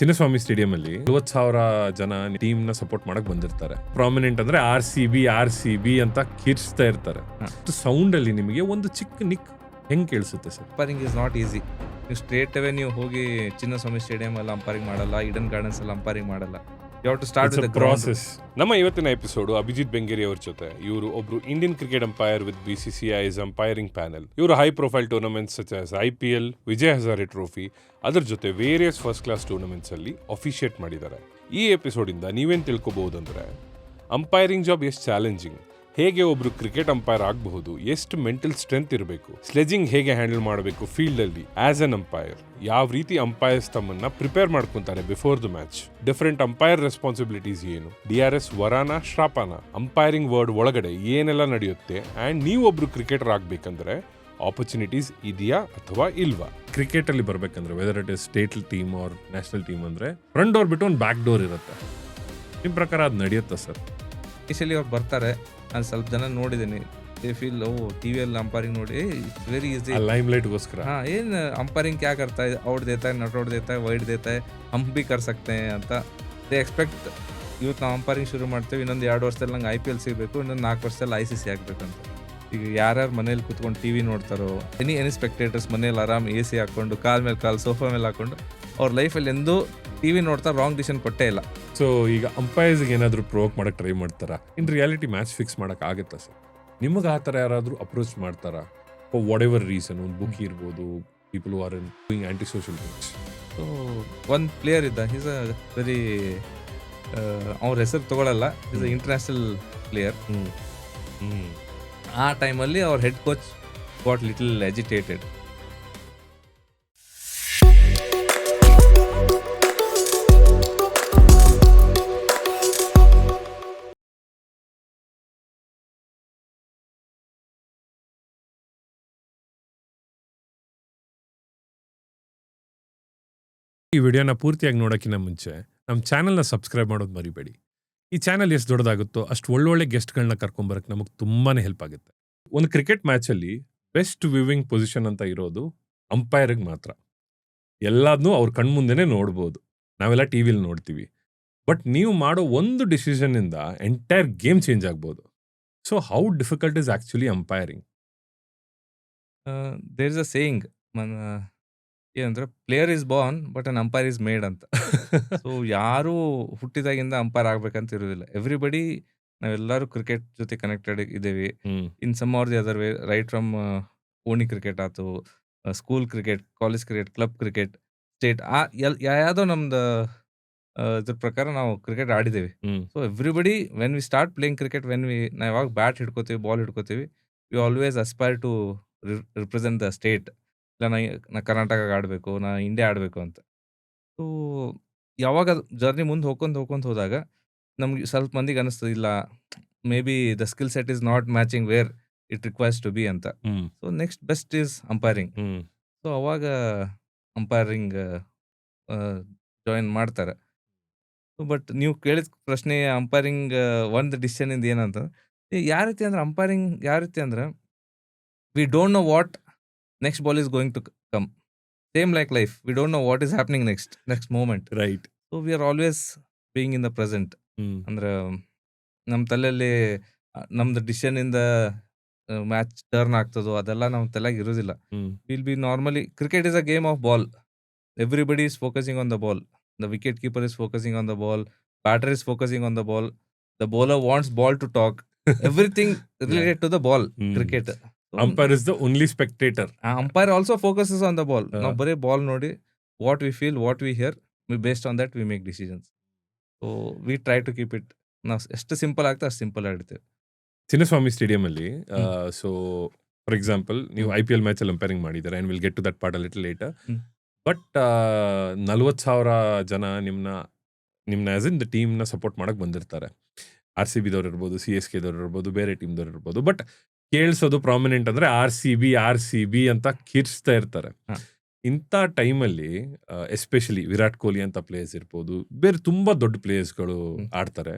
Chinnaswamy stadium ಅಲ್ಲಿ 50,000 ಜನ team ನ ಸಪೋರ್ಟ್ ಮಾಡಕ್ ಬಂದಿರ್ತಾರೆ. ಪ್ರಾಮಿನೆಂಟ್ ಅಂದ್ರೆ ಆರ್ ಸಿ ಬಿ ಅಂತ ಕಿರ್ಚ್ತಾ ಇರ್ತಾರೆ. ಸೌಂಡ್ ಅಲ್ಲಿ ನಿಮಗೆ ಒಂದು ಚಿಕ್ಕ ನಿಕ್ ಹೆಂಗ್ ಕೇಳಿಸುತ್ತೆ sir? Umpiring is not easy. ನೀವು ಸ್ಟ್ರೇಟ್ ಅವೇ ನೀವು ಹೋಗಿ ಚಿನ್ನಸ್ವಾಮಿ ಸ್ಟೇಡಿಯಂ ಅಲ್ಲಿ ಅಂಪೈರಿಂಗ್ ಮಾಡಲ್ಲ, ಈಡನ್ ಗಾರ್ಡನ್ಸ್ ಅಲ್ಲಿ ಅಂಪೈರಿಂಗ್ ಮಾಡಲ್ಲ. You have to start with the process. ನಮ್ಮ ಇವತ್ತಿನ ಎಪಿಸೋಡ್ ಅಭಿಜಿತ್ ಬೆಂಗೇರಿ ಅವ್ರ ಜೊತೆ. ಇವರು ಒಬ್ರು Indian cricket umpire with BCCI's umpiring panel. ಇವರು high profile tournaments such as IPL, Vijay Hazare trophy, ಅದರ ಜೊತೆ ವೇರಿಯಸ್ ಫಸ್ಟ್ ಕ್ಲಾಸ್ ಟೂರ್ನಮೆಂಟ್ಸ್ ಅಲ್ಲಿ ಅಫಿಷಿಯೇಟ್ ಮಾಡಿದ್ದಾರೆ. ಈ ಎಪಿಸೋಡ್ ಇಂದ ನೀವೇನ್ ತಿಳ್ಕೊಬಹುದಂದ್ರೆ, ಅಂಪೈರಿಂಗ್ ಜಾಬ್ ಎಷ್ಟು ಚಾಲೆಂಜಿಂಗ್, ಹೇಗೆ ಒಬ್ರು ಕ್ರಿಕೆಟ್ ಅಂಪೈರ್ ಆಗಬಹುದು, ಎಷ್ಟು ಮೆಂಟಲ್ ಸ್ಟ್ರೆಂತ್ ಇರಬೇಕು, ಸ್ಲೆಜಿಂಗ್ ಹೇಗೆ ಹ್ಯಾಂಡಲ್ ಮಾಡಬೇಕು ಫೀಲ್ಡ್ ಅಲ್ಲಿ ಆಸ್ ಅನ್ ಅಂಪೈರ್, ಯಾವ ರೀತಿ ಅಂಪೈರ್ಸ್ ತಮ್ಮನ್ನ ಪ್ರಿಪೇರ್ ಮಾಡ್ಕೊಂತಾರೆ before the match, different umpire responsibilities ಏನು, DRS ವರಾನ ಶ್ರಾಪಾನ, ಅಂಪೈರಿಂಗ್ ವರ್ಡ್ ಒಳಗಡೆ ಏನೆಲ್ಲ ನಡೆಯುತ್ತೆ, ಅಂಡ್ ನೀವೊಬ್ರು ಕ್ರಿಕೆಟರ್ ಆಗ್ಬೇಕಂದ್ರೆ ಆಪರ್ಚುನಿಟೀಸ್ ಇದೆಯಾ ಅಥವಾ ಇಲ್ವಾ. ಕ್ರಿಕೆಟ್ ಅಲ್ಲಿ ಬರ್ಬೇಕಂದ್ರೆ whether it is state team or national team ಅಂದ್ರೆ ಫ್ರಂಟ್ ಡೋರ್ ಬಿಟ್ಟು ಒಂದು ಬ್ಯಾಕ್ ಡೋರ್ ಇರುತ್ತೆ. ನಿಮ್ ಪ್ರಕಾರ ಅದು ನಡೆಯುತ್ತಾ ಸರ್? ಇನಿಷಿಯಲಿ ಅವ್ರು ಬರ್ತಾರೆ, ನಾನು ಸ್ವಲ್ಪ ಜನ ನೋಡಿದ್ದೀನಿ. ದೇ ಫೀಲ್ ಟಿವಿಯಲ್ಲಿ ಅಂಪೈರಿಂಗ್ ನೋಡಿ ಇಟ್ಸ್ ವೆರಿ ಈಸಿ, ಲೈಮ್ ಲೈಟ್ಗೋಸ್ಕರ. हाँ ಏನ್ अंपायरिंग क्या करता है, आउट देता है, नॉट आउट देता है, वाइड देता है, हम भी कर सकते हैं ಅಂತ ದೇ ಎಕ್ಸ್ಪೆಕ್ಟ್. ಇವತ್ತು ನಾವು ಅಂಪೈರಿಂಗ್ ಶುರು ಮಾಡ್ತೇವೆ, ಇನ್ನೊಂದು 2 ವರ್ಷದಲ್ಲಿ ನಂಗೆ IPL ಸಿಗಬೇಕು, ಇನ್ನೊಂದು 4 ವರ್ಷದಲ್ಲಿ ICC ಆಗಬೇಕಂತ. ಈಗ ಯಾರ್ಯಾರು ಮನೇಲಿ ಕುತ್ಕೊಂಡು TV ನೋಡ್ತಾರೋ, ಎನಿ ಸ್ಪೆಕ್ಟೇಟರ್ಸ್ ಮನೇಲಿ ಆರಾಮ್ AC ಹಾಕೊಂಡು ಕಾಲ್ ಮೇಲೆ ಕಾಲ್ ಸೋಫಾ ಮೇಲೆ ಹಾಕೊಂಡು ಅವ್ರ ಲೈಫಲ್ಲಿ ಎಂದೂ TV ನೋಡ್ತಾ ರಾಂಗ್ ಡಿಸಿಷನ್ ಕೊಟ್ಟೇ ಇಲ್ಲ. ಸೊ ಈಗ ಅಂಪೈರ್ಸ್ಗೆ ಏನಾದರೂ ಪ್ರೊವೋಕ್ ಮಾಡಕ್ಕೆ ಟ್ರೈ ಮಾಡ್ತಾರಾ? ಇನ್ ರಿಯಾಲಿಟಿ ಮ್ಯಾಚ್ ಫಿಕ್ಸ್ ಮಾಡಕ್ ಆಗುತ್ತಾ ಸರ್? ನಿಮಗೆ ಆ ಥರ ಯಾರಾದರೂ ಅಪ್ರೋಚ್ ಮಾಡ್ತಾರಾ? ಫಾರ್ ವಾಟ್ ಎವರ್ ರೀಸನ್, ಒಂದು ಬುಕ್ ಇರ್ಬೋದು, people who are in doing anti social things. So ಒಂದು ಪ್ಲೇಯರ್ ಇದ್ದ, ಈಸ್ ಅ ವೆರಿ, ಅವ್ರ ಹೆಸರು ತಗೊಳ್ಳಲ್ಲ, ಈಸ್ ಅ ಇಂಟರ್ನ್ಯಾಷನಲ್ ಪ್ಲೇಯರ್. ಆ ಟೈಮಲ್ಲಿ ಅವ್ರ head coach got little agitated. ಈ ವಿಡಿಯೋನ ಪೂರ್ತಿಯಾಗಿ ನೋಡೋಕ್ಕಿಂತ ಮುಂಚೆ ನಮ್ಮ ಚಾನಲ್ನ ಸಬ್ಸ್ಕ್ರೈಬ್ ಮಾಡೋದು ಮರಿಬೇಡಿ. ಈ ಚಾನಲ್ ಎಷ್ಟು ದೊಡ್ಡದಾಗುತ್ತೋ ಅಷ್ಟು ಒಳ್ಳೊಳ್ಳೆ ಗೆಸ್ಟ್ಗಳನ್ನ ಕರ್ಕೊಂಬರಕ್ಕೆ ನಮಗೆ ತುಂಬಾ ಹೆಲ್ಪ್ ಆಗುತ್ತೆ. ಒಂದು ಕ್ರಿಕೆಟ್ ಮ್ಯಾಚಲ್ಲಿ ಬೆಸ್ಟ್ ವಿವಿಂಗ್ ಪೊಸಿಷನ್ ಅಂತ ಇರೋದು ಅಂಪೈರ್ಗೆ ಮಾತ್ರ. ಎಲ್ಲದನ್ನೂ ಅವ್ರ ಕಣ್ಮುಂದೆನೇ ನೋಡ್ಬೋದು, ನಾವೆಲ್ಲ TVಲಿ ನೋಡ್ತೀವಿ. ಬಟ್ ನೀವು ಮಾಡೋ ಒಂದು ಡಿಸಿಷನ್ನಿಂದ ಎಂಟೈರ್ ಗೇಮ್ ಚೇಂಜ್ ಆಗ್ಬೋದು. So how difficult is actually umpiring? There is a saying, ಏನಂದ್ರೆ player is born but an umpire is made ಅಂತ. ಸೊ ಯಾರು ಹುಟ್ಟಿದಾಗಿಂದ ಅಂಪೈರ್ ಆಗ್ಬೇಕಂತ ಇರೋದಿಲ್ಲ. ಎವ್ರಿಬಡಿ ನಾವೆಲ್ಲರೂ ಕ್ರಿಕೆಟ್ ಜೊತೆ ಕನೆಕ್ಟೆಡ್ ಇದ್ದೇವೆ in some or the other way. Right from ಓಣಿ ಕ್ರಿಕೆಟ್ ಆಯ್ತು, school cricket, college cricket, club cricket, state, ಯಾವುದೋ ನಮ್ದು ಇದ್ರ ಪ್ರಕಾರ ನಾವು ಕ್ರಿಕೆಟ್ ಆಡಿದ್ದೇವೆ. So everybody when we start playing cricket, ನಾವು ಯಾವಾಗ ಬ್ಯಾಟ್ ಹಿಡ್ಕೋತೀವಿ, ಬಾಲ್ ಹಿಡ್ಕೋತೀವಿ, we always aspire to represent the state. ಇಲ್ಲ ನಾ ಕರ್ನಾಟಕ ಆಡಬೇಕು, ನಾ ಇಂಡಿಯಾ ಆಡಬೇಕು ಅಂತ. ಸೊ ಯಾವಾಗ ಜರ್ನಿ ಮುಂದೆ ಹೋಗ್ಕೊಂತ ಹೋದಾಗ ನಮ್ಗೆ ಸ್ವಲ್ಪ ಮಂದಿಗೆ ಅನಿಸ್ತದೆ, ಇಲ್ಲ maybe the skill set is not matching where it requires to be ಅಂತ. So next best is umpiring. So ಅವಾಗ ಅಂಪೈರಿಂಗ್ ಜಾಯಿನ್ ಮಾಡ್ತಾರೆ. ಬಟ್ ನೀವು ಕೇಳಿದ ಪ್ರಶ್ನೆ ಅಂಪೈರಿಂಗ್ ಒಂದು ಡಿಸಿಷನ್ ಇಂದ ಏನಂತ, ಯಾವ ರೀತಿ ಅಂದ್ರೆ ಅಂಪೈರಿಂಗ್ ಯಾವ ರೀತಿ ಅಂದ್ರೆ, V don't know what next ball is going to come. Same like life, we don't know what is happening next moment. Right. So we are always being in the present. ಅಂದ್ರೆ ನಮ್ಮ ತಲೆಯಲ್ಲಿ ನಮ್ದು decision ಇಂದ match turn ಆಗ್ತದೋ ಅದೆಲ್ಲ ನಮ್ಮ ತಲೆಗೆ ಇರೋದಿಲ್ಲ. Will be normally, cricket is a game of ball. Everybody is focusing on the ball. The wicket keeper is focusing on the ball, batter is focusing on the ball, the bowler wants ball to talk, everything related to the ball. Cricket umpire is the only spectator. Umpire also focuses on the ball. ನಾವು ಬರೀ ball ನೋಡಿ, what we feel, what we hear, based on that we make decisions. So we try to keep it, ನಾವು ಎಷ್ಟು simple ಆಗ್ತದೆ ಅಷ್ಟು simple ಆಡ್ತೇವೆ. Chinnaswamy stadium ಅಲ್ಲಿ so for example ನೀವು IPL ಮ್ಯಾಚ್ ಅಲ್ಲಿ ಅಂಪೈರಿಂಗ್ ಮಾಡಿದ್ದಾರೆ, and will get to that part a little later. But 40,000 ಜನ ನಿಮ್ನ ಆಸ್ ಇನ್ ದ ಟೀಮ್ನ ಸಪೋರ್ಟ್ ಮಾಡಕ್ ಬಂದಿರ್ತಾರೆ. RCB ದವ್ರು ಇರ್ಬೋದು, CSK ದವ್ರು ಇರ್ಬೋದು, ಬೇರೆ ಟೀಮ್ದವ್ರು ಇರ್ಬೋದು. ಬಟ್ ಕೇಳಿಸೋದು ಪ್ರಾಮಿನೆಂಟ್ ಅಂದ್ರೆ ಆರ್ ಸಿ ಬಿ ಅಂತ ಕಿರ್ಚ್ತಾ ಇರ್ತಾರೆ. ಇಂಥ ಟೈಮಲ್ಲಿ ಎಸ್ಪೆಷಲಿ ವಿರಾಟ್ ಕೊಹ್ಲಿ ಅಂತ ಪ್ಲೇಯರ್ಸ್ ಇರ್ಬೋದು, ಬೇರೆ ತುಂಬಾ ದೊಡ್ಡ ಪ್ಲೇಯರ್ಸ್ಗಳು ಆಡ್ತಾರೆ.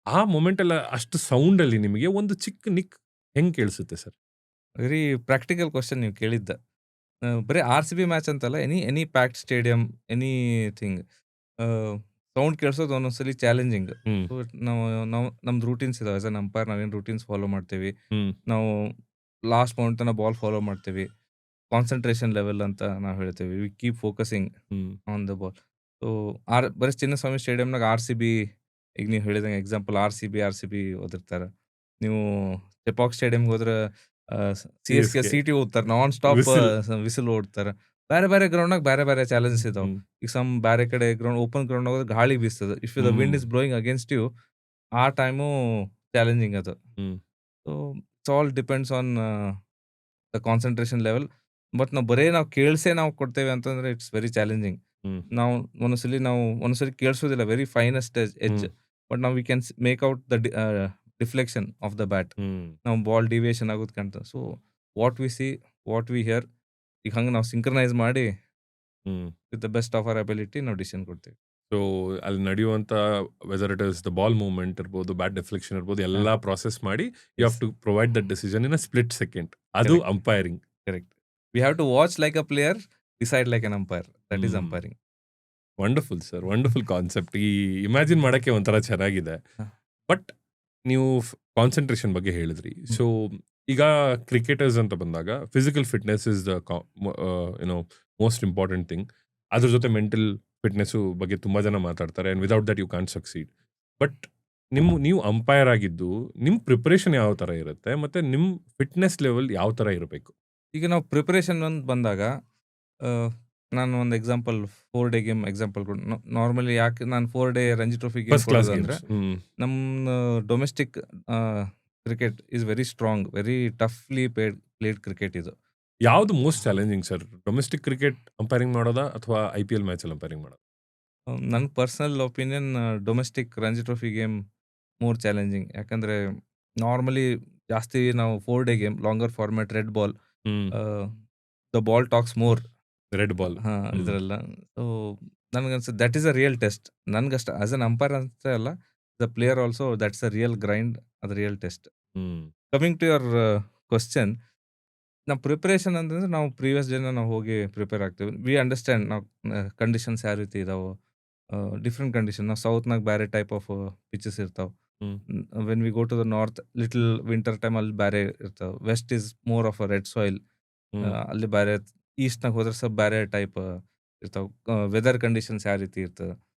ಆ ಮೊಮೆಂಟ್ ಎಲ್ಲ ಅಷ್ಟು ಸೌಂಡ್ ಅಲ್ಲಿ ನಿಮಗೆ ಒಂದು ಚಿಕ್ಕ ನಿಕ್ ಹೆಂಗ್ ಕೇಳಿಸುತ್ತೆ ಸರ್? ವೆರಿ ಪ್ರಾಕ್ಟಿಕಲ್ ಕ್ವಶನ್ ನೀವು ಕೇಳಿದ್ದ. ಬರೀ RCB ಮ್ಯಾಚ್ ಅಂತಲ್ಲ, any packed stadium, anything. Sound ಕೇಳಿಸೋದು ಒಂದೊಂದ್ಸಲಿ ಚಾಲೆಂಜಿಂಗ್. ಹ್ಮ್ ಸೊ ನಾವು ನಾವು ನಮ್ದು ರೂಟೀನ್ಸ್ ಇದಾವೆ. ಆಸ್ ಅನ್ ಅಂಪೈರ್ ನಾವೇನು ರೂಟೀನ್ಸ್ ಫಾಲೋ ಮಾಡ್ತೀವಿ. ಹ್ಮ್ ನಾವು ಲಾಸ್ಟ್ ಮೌಂಟ್ ತನಕ ಬಾಲ್ ಫಾಲೋ ಮಾಡ್ತೀವಿ. ಕಾನ್ಸಂಟ್ರೇಷನ್ ಲೆವೆಲ್ ಅಂತ ನಾವು ಹೇಳ್ತೀವಿ. We keep focusing hmm on the ball. So ಬರೀ ಚಿನ್ನಸ್ವಾಮಿ ಸ್ಟೇಡಿಯಂನಾಗ ಆರ್-ಸಿ-ಬಿ, ಈಗ ನೀವು ಹೇಳಿದಂಗೆ ಎಕ್ಸಾಂಪಲ್ ಆರ್-ಸಿ-ಬಿ ಓದಿರ್ತಾರೆ. ನೀವು ಚೆಪಾಕ್ ಸ್ಟೇಡಿಯಂಗೆ ಹೋದ್ರೆ ಸಿ-ಎಸ್-ಕೆ, CSK ಸಿ-ಟಿ ಓದ್ತಾರೆ. Non stop whistle. ವಿಸಿಲ್ ಓಡ್ತಾರೆ. ಬೇರೆ ಬೇರೆ ಗ್ರೌಂಡ್ನಾಗ ಬೇರೆ ಬೇರೆ ಚಾಲೆಂಜಸ್ ಇದಾವೆ. ಹ್ಮ್ ಈಗ ಬೇರೆ ಕಡೆ ಗ್ರೌಂಡ್ ಓಪನ್ ಗ್ರೌಂಡ್ ಹೋದ್ರೆ ಗಾಳಿ ಬೀಸ್ತದೆ. If the wind hmm is blowing against you, ಆ ಟೈಮು ಚಾಲೆಂಜಿಂಗ್ ಅದು. Hmm so it's all depends on the concentration level. But ನಾವು ಕೇಳಿಸೇ ನಾವು ಕೊಡ್ತೇವೆ ಅಂತಂದ್ರೆ ಇಟ್ಸ್ ವೆರಿ ಚಾಲೆಂಜಿಂಗ್. ಹ್ಮ್ ನಾವು ಒಂದೊಂದ್ಸಲಿ ಕೇಳಿಸೋದಿಲ್ಲ very finest edge. Hmm but ನಾವು we can make out the deflection of the bat. Hmm ನಾವು ಬಾಲ್ ಡಿವಿಯೇಷನ್ ಆಗೋದು ಕಾಣ್ತದೆ. So what we see, what we hear, ಈಗ ಹಂಗೆ ನಾವು ಸಿಂಕ್ರನೈಸ್ ಮಾಡಿ hmm with the best of our ability ನಾವು decision ಕೊಡ್ತೀವಿ. ಸೊ ಅಲ್ಲಿ ನಡೆಯುವಂತ whether it is the ball movement ಇರ್ಬೋದು, ಬ್ಯಾಟ್ ಡಿಫ್ಲೆಕ್ಷನ್ ಇರ್ಬೋದು, ಎಲ್ಲ ಪ್ರಾಸೆಸ್ ಮಾಡಿ you have yes, to provide that decision in a split second. ಅದು correct, umpiring. Correct. We have to watch like a player, decide like an umpire. That is umpiring. Wonderful sir, wonderful concept. ಈ imagine ಮಾಡಕ್ಕೆ ಒಂಥರ ಚೆನ್ನಾಗಿದೆ. But ನೀವು concentration ಬಗ್ಗೆ ಹೇಳಿದ್ರಿ. So ಈಗ cricketers ಅಂತ ಬಂದಾಗ physical fitness is the you know most important thing. ಅದ್ರ ಜೊತೆ ಮೆಂಟಲ್ ಫಿಟ್ನೆಸ್ಸು ಬಗ್ಗೆ ತುಂಬ ಜನ ಮಾತಾಡ್ತಾರೆ. And without that you can succeed. But ನೀವು ಅಂಪೈರ್ ಆಗಿದ್ದು ನಿಮ್ಮ ಪ್ರಿಪ್ರೇಷನ್ ಯಾವ ಥರ ಇರುತ್ತೆ, ಮತ್ತು ನಿಮ್ಮ ಫಿಟ್ನೆಸ್ ಲೆವೆಲ್ ಯಾವ ಥರ ಇರಬೇಕು? ಈಗ ನಾವು ಪ್ರಿಪರೇಷನ್ ಅಂತ ಬಂದಾಗ ನಾನು ಒಂದು example 4 day game example normally ಯಾಕೆ ನಾನು 4 day Ranji trophy game first class ಕೊಡೋದಂದ್ರೆ ಗೇಮ್ಸ್. ನಮ್ಮ domestic cricket is very strong, very toughly played cricket ಇದು. ಯಾವುದು most challenging sir, domestic cricket umpiring ಮಾಡೋದಾ ಅಥವಾ IPL ಮ್ಯಾಚಲ್ಲಿ ಅಂಪೈರಿಂಗ್ ಮಾಡೋದು? ನನ್ನ personal opinion domestic Ranji trophy game more challenging. ಯಾಕಂದರೆ ನಾರ್ಮಲಿ ಜಾಸ್ತಿ ನಾವು 4 day game longer format red ball, the ball talks more red ball. ಇದರೆಲ್ಲ. ಸೊ ನನಗನ್ಸುತ್ತೆ that is a real test. ನನಗಷ್ಟ ಆಸ್ ಅನ್ ಅಂಪೈರ್ ಅಷ್ಟೇ ಅಲ್ಲ, the player also that's a real grind, ಅದು real test. Coming to your question, ನಾವು preparation ಅಂತಂದ್ರೆ ನಾವು previous ಡೇನ ನಾವು ಹೋಗಿ ಪ್ರಿಪೇರ್ ಆಗ್ತೀವಿ. ವಿ ಅಂಡರ್ಸ್ಟ್ಯಾಂಡ್ ನಾವು ಕಂಡೀಷನ್ಸ್ ಯಾವ ರೀತಿ ಇದಾವೆ, ಡಿಫ್ರೆಂಟ್ ಕಂಡೀಷನ್. ನಾವು ಸೌತ್ನಾಗ ಬೇರೆ ಟೈಪ್ ಆಫ್ ಪಿಚಸ್ ಇರ್ತಾವೆ. When we go to the north little winter time ಅಲ್ಲಿ ಬೇರೆ ಇರ್ತಾವೆ. West is more of a red soil, ಅಲ್ಲಿ ಬೇರೆ. ಈಸ್ಟ್ನಾಗ ಹೋದ್ರೆ ಸ್ವಲ್ಪ ಬೇರೆ ಟೈಪ್ ಇರ್ತಾವೆ. ವೆದರ್ ಕಂಡೀಷನ್ಸ್ ಯಾವ ರೀತಿ ಇರ್ತದೆ.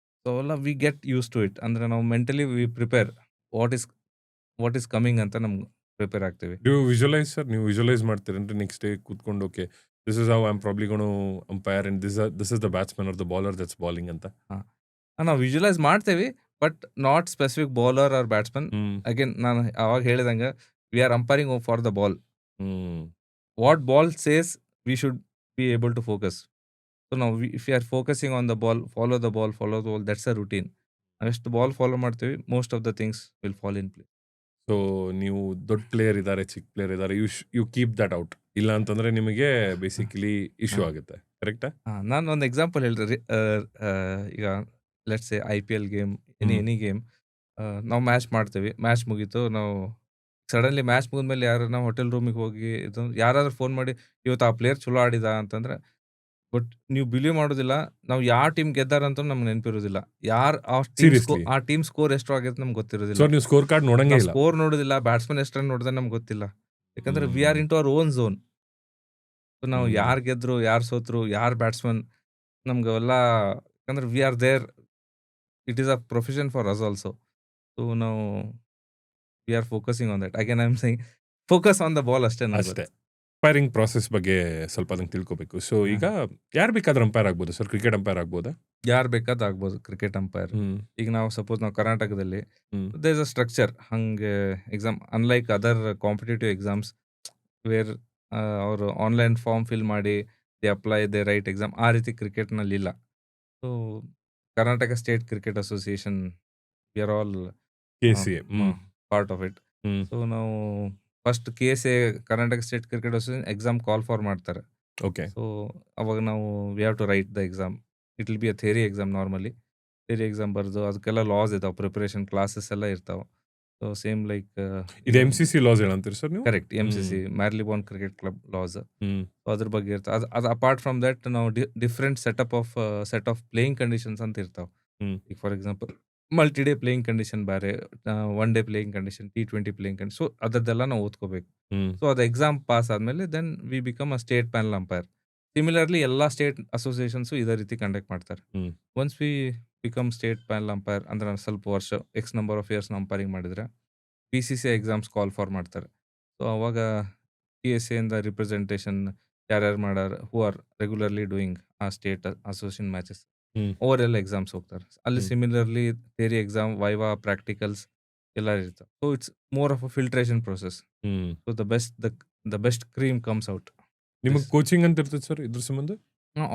ಸೊ ಎಲ್ಲ we get use to it. ಅಂದರೆ ನಾವು mentally we prepare what is coming ಅಂತ ನಮ್ಗೆ ಪ್ರಿಪೇರ್ ಆಗ್ತೀವಿ. Do you visualise sir? ನೀವು ವಿಜುವಲೈಸ್ ಮಾಡ್ತೀರಂದ್ರೆ ನೆಕ್ಸ್ಟ್ ಡೇ ಕೂತ್ಕೊಂಡು okay this is how I am probably gonna umpire and this is the batsman or the bowler that's bowling ಅಂತ. ನಾವು visualise ಮಾಡ್ತೇವೆ, but not specific bowler or batsman. Again ನಾನು ಅವಾಗ ಹೇಳಿದಂಗೆ we are umpiring for the ball. What ball says we should be able to focus. So now if you are focusing on the ball, follow the ball, that's a routine. ಎಷ್ಟು ball follow ಮಾಡ್ತೀವಿ, most of the things will fall in place. So ನೀವು ದೊಡ್ಡ player ಇದ್ದಾರೆ, ಚಿಕ್ಕ player ಇದ್ದಾರೆ, you keep that out. ಇಲ್ಲ ಅಂತಂದ್ರೆ ನಿಮಗೆ ಬೇಸಿಕಲಿ ಇಶ್ಯೂ ಆಗುತ್ತೆ. ಕರೆಕ್ಟಾ? ನಾನು ಒಂದು ಎಕ್ಸಾಂಪಲ್ ಹೇಳ್ರಿ. ಈಗ let's say IPL game, any game, ನಾವು ಮ್ಯಾಚ್ ಮಾಡ್ತೀವಿ. ಮ್ಯಾಚ್ ಮುಗೀತು, ನಾವು ಸಡನ್ಲಿ ಮ್ಯಾಚ್ ಮುಗಿದ್ಮೇಲೆ ನಾವು ಹೋಟೆಲ್ ರೂಮಿಗೆ ಹೋಗಿ ಯಾರಾದ್ರೂ ಫೋನ್ ಮಾಡಿ ಇವತ್ತು ಆ ಪ್ಲೇಯರ್ ಚಲೋ ಆಡಿದ ಅಂತಂದ್ರೆ, ಬಟ್ ನೀವು ಬಿಲೀವ್ ಮಾಡೋದಿಲ್ಲ, ನಾವು ಯಾವ ಟೀಮ್ ಗೆದ್ದಾರ ಅಂತ ನಮ್ಗೆ ನೆನಪಿರೋದಿಲ್ಲ. ಆ ಟೀಮ್ ಸ್ಕೋರ್ ಎಷ್ಟು ಆಗೈತೆ ನಮ್ಗೆ ಗೊತ್ತಿರೋದಿಲ್ಲ. ನೀವು ಸ್ಕೋರ್ ಕಾರ್ಡ್ ನೋಡಂಗೇ ಇಲ್ಲ, ಸ್ಕೋರ್ ನೋಡೋದಿಲ್ಲ, ಬ್ಯಾಟ್ಸ್ಮನ್ ಎಷ್ಟು ರನ್ ನೋಡಿದ್ರೆ ನಮ್ಗೆ ಗೊತ್ತಿಲ್ಲ. ಯಾಕಂದ್ರೆ we are into our own zone. So ನಾವು ಯಾರು ಗೆದ್ರು, ಯಾರು ಸೋತ್ರು, ಯಾರು ಬ್ಯಾಟ್ಸ್ಮನ್, ನಮ್ಗೆಲ್ಲ ಯಾಕಂದ್ರೆ we are there. It is a profession for us also. So ನಾವು we are focusing on that. Again I am saying focus on the ball ಅಷ್ಟೇ. ಅಂಪೈರಿಂಗ್ ಪ್ರಾಸೆಸ್ ಬಗ್ಗೆ ಸ್ವಲ್ಪ ನಂಗೆ ತಿಳ್ಕೊಬೇಕು. ಸೊ ಈಗ ಯಾರು ಬೇಕಾದ್ರೂ ಅಂಪೈರ್ ಆಗ್ಬೋದು ಸರ್? ಕ್ರಿಕೆಟ್ ಅಂಪೈರ್ ಆಗ್ಬೋದಾ? ಯಾರು ಬೇಕಾದ್ರೂ ಆಗ್ಬೋದು ಕ್ರಿಕೆಟ್ ಅಂಪೈರ್. ಈಗ ನಾವು ಸಪೋಸ್ ನಾವು ಕರ್ನಾಟಕದಲ್ಲಿ ದೇರ್ ಇಸ್ ಅ ಸ್ಟ್ರಕ್ಚರ್. ಹಂಗೆ exam unlike other competitive exams where ಅವರು ಆನ್ಲೈನ್ ಫಾರ್ಮ್ ಫಿಲ್ ಮಾಡಿ they apply they write exam, ಆ ರೀತಿ ಕ್ರಿಕೆಟ್ನಲ್ಲಿ ಇಲ್ಲ. So Karnataka state cricket association, we are all part of it. So ನಾವು first KSA Karnataka state cricket association exam call for ಮಾಡ್ತಾರೆ. Okay. So ಅವಾಗ ನಾವು we have to write the exam. It will be a theory exam. Normally theory exam ಬರೆದು ಅದಕ್ಕೆಲ್ಲ laws ಇದಾವೆ, preparation classes ಎಲ್ಲ ಇರ್ತಾವೆ. So same like ಇದು MCC laws ಏನಂತೀರಿ ಸರ್ ನೀವು? Correct, MCC Marylebone cricket club laws. ಅದ್ರ ಬಗ್ಗೆ ಇರ್ತವೆ. ಅದು ಅಪಾರ್ಟ್ ಫ್ರಮ್ ದಟ್ ನಾವು different set of playing conditions ಅಂತ ಇರ್ತಾವೆ. ಹ್ಮ್. ಈಗ for example multi day playing condition ಬೇರೆ, one day playing condition, T20 playing condition. So ಅದರದ್ದೆಲ್ಲ ನಾವು ಓದ್ಕೋಬೇಕು. ಹ್ಮ್. ಸೊ ಅದು ಎಕ್ಸಾಮ್ ಪಾಸ್ ಆದ್ಮೇಲೆ then we become a state panel umpire. Similarly ಎಲ್ಲ ಸ್ಟೇಟ್ ಅಸೋಸಿಯೇಷನ್ಸು ಇದೇ ರೀತಿ ಕಂಡಕ್ಟ್ ಮಾಡ್ತಾರೆ. Hmm. Once we become state panel umpire ಅಂದ್ರೆ ನಾನು ಸ್ವಲ್ಪ ವರ್ಷ x number of years umpiring ಮಾಡಿದ್ರೆ PCCI ಎಕ್ಸಾಮ್ಸ್ ಕಾಲ್ ಫಾರ್ ಮಾಡ್ತಾರೆ. ಸೊ ಅವಾಗ PSA ಇಂದ ರಿಪ್ರೆಸೆಂಟೇಷನ್ ಯಾರ್ಯಾರು ಮಾಡ್ಯಾರ ಹೂ ಆರ್ ರೆಗ್ಯುಲರ್ಲಿ ಡೂಯಿಂಗ್ ಆ ಸ್ಟೇಟ್ ಅಸೋಸಿಯೇಷನ್ ಮ್ಯಾಚಸ್ ಹ್ಮ್. ಅವರೆಲ್ಲ ಎಕ್ಸಾಮ್ಸ್ ಹೋಗ್ತಾರೆ. ಅಲ್ಲಿ hmm. Similarly theory exam, viva, practicals ಎಲ್ಲ ಇರ್ತವೆ. So it's more of a filtration process. Hmm. So the best cream comes out. ನಿಮಗೆ ಕೋಚಿಂಗ್ ಅಂತ ಇರ್ತದೆ ಸರ್ ಇದ್ರ ಸಂಬಂಧ?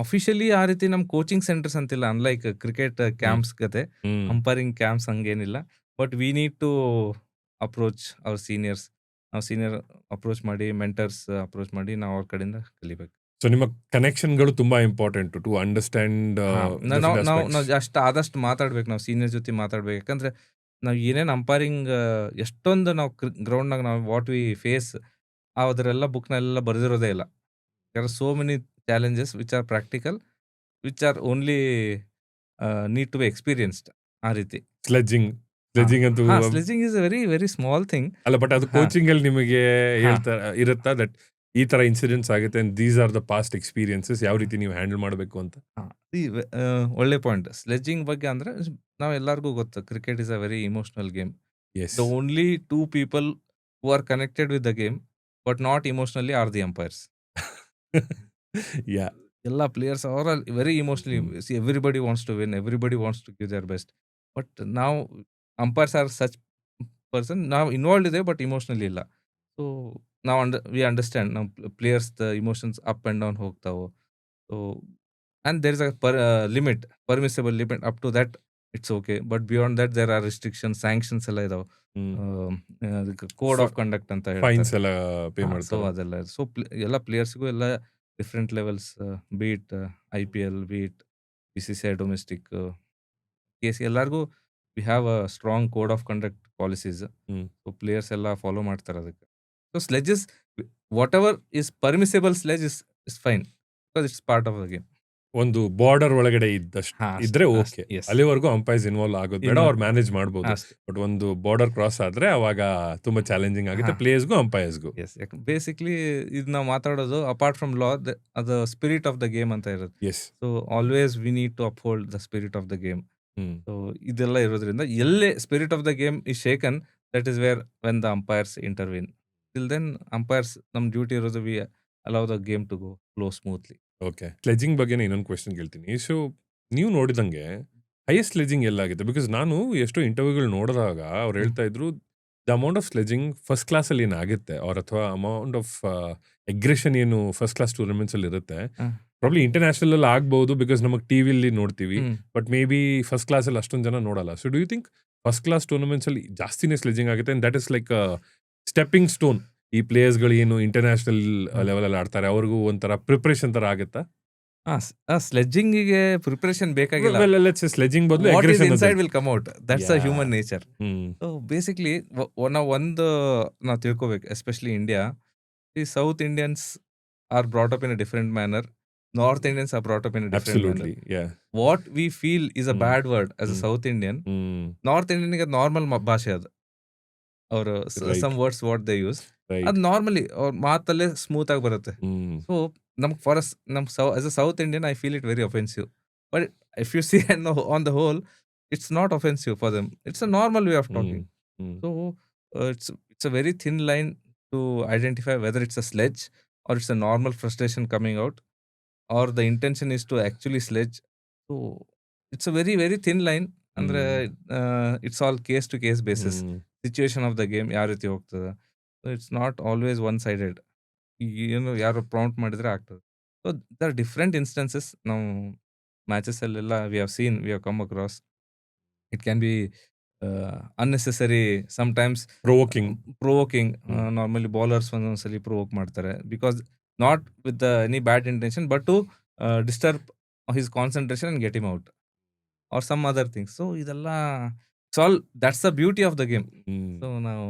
ಅಫಿಷಿಯಲಿ ಆ ರೀತಿ ನಮ್ ಕೋಚಿಂಗ್ ಸೆಂಟರ್ಸ್ ಅಂತಿಲ್ಲ. ಅನ್ಲೈಕ್ ಕ್ರಿಕೆಟ್ ಕ್ಯಾಂಪ್ಸ್ ಗತೆ ಹ್ಮ್. ಅಂಪೈರಿಂಗ್ ಕ್ಯಾಂಪ್ಸ್ ಹಂಗೇನಿಲ್ಲ. But we need to approach our seniors. ನಾವು ಸೀನಿಯರ್ ಅಪ್ರೋಚ್ ಮಾಡಿ, ಮೆಂಟರ್ಸ್ ಅಪ್ರೋಚ್ ಮಾಡಿ ನಾವು ಅವ್ರ ಕಡೆಯಿಂದ ಕಲಿಬೇಕು. ಸೊ ನಿಮ್ಮ ಕನೆಕ್ಷನ್ಗಳು ತುಂಬಾ ಇಂಪಾರ್ಟೆಂಟ್ ಟು ಅಂಡರ್ಸ್ಟ್ಯಾಂಡ್. ನಾವು ಅಷ್ಟು ಆದಷ್ಟು ಮಾತಾಡ್ಬೇಕು, ನಾವು ಸೀನಿಯರ್ ಜೊತೆ ಮಾತಾಡ್ಬೇಕು. ಯಾಕಂದ್ರೆ ನಾವು ಏನೇನು ಅಂಪೈರಿಂಗ್ ಎಷ್ಟೊಂದು ನಾವು ಗ್ರೌಂಡ್ನಾಗ ನಾವು ವಾಟ್ ವಿ ಫೇಸ್ ಅದರೆಲ್ಲ ಬುಕ್ನೆಲ್ಲ ಬರೆದಿರೋದೇ ಇಲ್ಲ. There are so many challenges which are practical, which are only need to be experienced. ಆ ರೀತಿ ಸ್ಲೆಡ್ಜಿಂಗ್ ಅಂತೂ sledging is very very small thing. ಅಲ್ಲ, ಬಟ್ ಅದು ಕೋಚಿಂಗ್ ಅಲ್ಲಿ ನಿಮಗೆ ಇರುತ್ತಾ ದಟ್ ಈ ತರ ಇನ್ಸಿಡೆಂಟ್ಸ್ ಆಗುತ್ತೆ and these are the past experiences, ಯಾವ ರೀತಿ ನೀವು ಹ್ಯಾಂಡಲ್ ಮಾಡಬೇಕು ಅಂತ? ಒಳ್ಳೆ ಪಾಯಿಂಟ್. ಸ್ಲೆಡ್ಜಿಂಗ್ ಬಗ್ಗೆ ಅಂದ್ರೆ ನಾವ್ ಎಲ್ಲರಿಗೂ ಗೊತ್ತು, cricket is a very emotional game. Yes. The only two people who are connected with the game but not emotionally are the umpires. ಯಾ. ಎಲ್ಲ players are all very emotionally. See, everybody wants to win, everybody wants to give their best. But now umpires are such person, ನಾವು involve ಇದೆ but emotionally ಇಲ್ಲ. So ನಾವು we understand ನಾವು players emotions up and down ಹೋಗ್ತಾವೆ. So and there is a limit, permissible limit. Up to that it's okay, but beyond that there are restrictions, sanctions ಎಲ್ಲ ಇದಾವೆ. Code of conduct ಅಂತ ಫೈನ್ಸ್ ಎಲ್ಲ pay so ಮಾಡ್ತಾರೆ. ಅದೆಲ್ಲ. So ಎಲ್ಲ ಪ್ಲೇಯರ್ಸ್ಗೂ ಎಲ್ಲ different levels, be it IPL, be it BCCI domestic case, ಎಲ್ಲರಿಗೂ we have a strong code of conduct policies. Hmm. So players ಎಲ್ಲ ಫಾಲೋ ಮಾಡ್ತಾರೆ ಅದಕ್ಕೆ. So sledges, whatever is permissible sledge is fine, because it's part of the game. ಒಂದು border ಒಳಗಡೆ ಇದ್ರೆ okay, yes. ಅಲ್ಲಿವರೆಗೂ umpires involve ಆಗೋದು ಬೇಡ, ಅವ್ರು ಮ್ಯಾನೇಜ್ ಮಾಡ್ಬೋದು. ಅಷ್ಟೇ. ಬಟ್ ಒಂದು ಬಾರ್ಡರ್ ಕ್ರಾಸ್ ಆದ್ರೆ ಅವಾಗ ತುಂಬಾ ಚಾಲೆಂಜಿಂಗ್ ಆಗುತ್ತೆ ಪ್ಲೇಯರ್ಸ್ಗೂ ಅಂಪೈರ್ಸ್ಗೂ. ಎಸ್, ಬೇಸಿಕ್ಲಿ ಇದು ನಾವು ಮಾತಾಡೋದು ಅಪಾರ್ಟ್ ಫ್ರಮ್ ಲಾ, ಅದು ಸ್ಪಿರಿಟ್ ಆಫ್ ದ ಗೇಮ್ ಅಂತ ಇರುತ್ತೆ. Yes. So always we need to uphold the spirit of the game. Hmm. So ಇದೆಲ್ಲ ಇರೋದ್ರಿಂದ ಎಲ್ಲೇ spirit of the game is shaken, that is where when the umpires intervene. Till then umpires ನಮ್ಮ duty ಇರೋದು we allow the game to go flow smoothly. Okay, sledging ಬಗ್ಗೆ ಇನ್ನೊಂದು question ಕೇಳ್ತೀನಿ. So ನೀವು ನೋಡಿದಂಗೆ ಹೈಯೆಸ್ಟ್ ಸ್ಲೆಡ್ಜಿಂಗ್ ಎಲ್ಲಾಗಿದೆ? Because ನಾನು ಎಷ್ಟೋ ಇಂಟರ್ವ್ಯೂಗಳು ನೋಡಿದಾಗ ಅವ್ರು ಹೇಳ್ತಾ ಇದ್ರು the amount of sledging first class ಅಲ್ಲಿ ಏನಾಗುತ್ತೆ, ಅವ್ರ ಅಥವಾ ಅಮೌಂಟ್ ಆಫ್ ಅಗ್ರೆಷನ್ ಏನು ಫಸ್ಟ್ ಕ್ಲಾಸ್ ಟೂರ್ನಮೆಂಟ್ಸ್ ಅಲ್ಲಿ ಇರುತ್ತೆ, ಪ್ರಾಬ್ಲಿ ಇಂಟರ್ನ್ಯಾಷನಲ್ ಅಲ್ಲಿ ಆಗ್ಬಹುದು ಬಿಕಾಸ್ ನಮಗೆ ಟಿವಿಲಿ ನೋಡ್ತೀವಿ, but maybe first class ಅಲ್ಲಿ ಅಷ್ಟೊಂದು ಜನ ನೋಡಲ್ಲ. So do you think first class tournaments ಅಲ್ಲಿ ಜಾಸ್ತಿನೇ ಸ್ಲೆಡ್ಜಿಂಗ್ ಆಗುತ್ತೆ and that is like stepping stone ಈ ಪ್ಲೇಯರ್ಸ್ಗಳು ಏನು ಇಂಟರ್ನ್ಯಾಷನಲ್ ಲೆವೆಲ್ ಅಲ್ಲಿ ಆಡ್ತಾರೆ ಅವ್ರಿಗೂ ಒಂಥರ ಪ್ರಿಪರೇಷನ್ ತರ ಆಗುತ್ತಾ? ಸ್ಲೆಡ್ಜಿಂಗಿಗೆ ಪ್ರಿಪರೇಷನ್ ಬೇಕಾಗಿಲ್ಲ. ಸ್ಲೆಡ್ಜಿಂಗ್ ಬದಲು What is aggression inside ಅದು. will come out. That's a Yeah. human nature. Hmm. So basically ನಾವು ತಿಳ್ಕೊಬೇಕು, ಎಸ್ಪೆಷಲಿ ಇಂಡಿಯಾ. ಈ south Indians are brought up in a different manner, north Indians are brought up in a different manner. Absolutely. Yeah. What we feel is a bad word as a hmm. South Indian. Hmm. North ಇಂಡಿಯನ್ಗೆ normal ಭಾಷೆ ಅದು. ಅವರು Right. Some words what they use, Right. ಅದು normally ಅವ್ರ ಮಾತಲ್ಲೇ smooth ಆಗಿ ಬರುತ್ತೆ. Hmm. So ನಮ್ಗೆ for as a south Indian I feel it very offensive. But if you see on the whole it's not offensive for them. It's a normal way of talking. Hmm. So it's a very thin line to identify whether it's a sledge or it's a normal frustration coming out, or the intention is to actually sledge. So it's a very very thin line. ಅಂದ್ರೆ it's all case to case basis. Hmm. Situation of the game ಯಾವ ರೀತಿ ಹೋಗ್ತದೆ. So it's not always one sided. ಏನು ಯಾರು ಪ್ರೌಂಟ್ ಮಾಡಿದ್ರೆ ಆಗ್ತದೆ. So there are different instances ನಾವು ಮ್ಯಾಚಸ್ ಅಲ್ಲೆಲ್ಲ we have come across. It can be unnecessary sometimes, provoking. Normally bowlers ಒಂದೊಂದ್ಸಲಿ ಪ್ರೊವೋಕ್ ಮಾಡ್ತಾರೆ because not with any bad intention, but to disturb his concentration and get him out or some other things. So ಇದೆಲ್ಲ that's the beauty of the game. So ನಾವು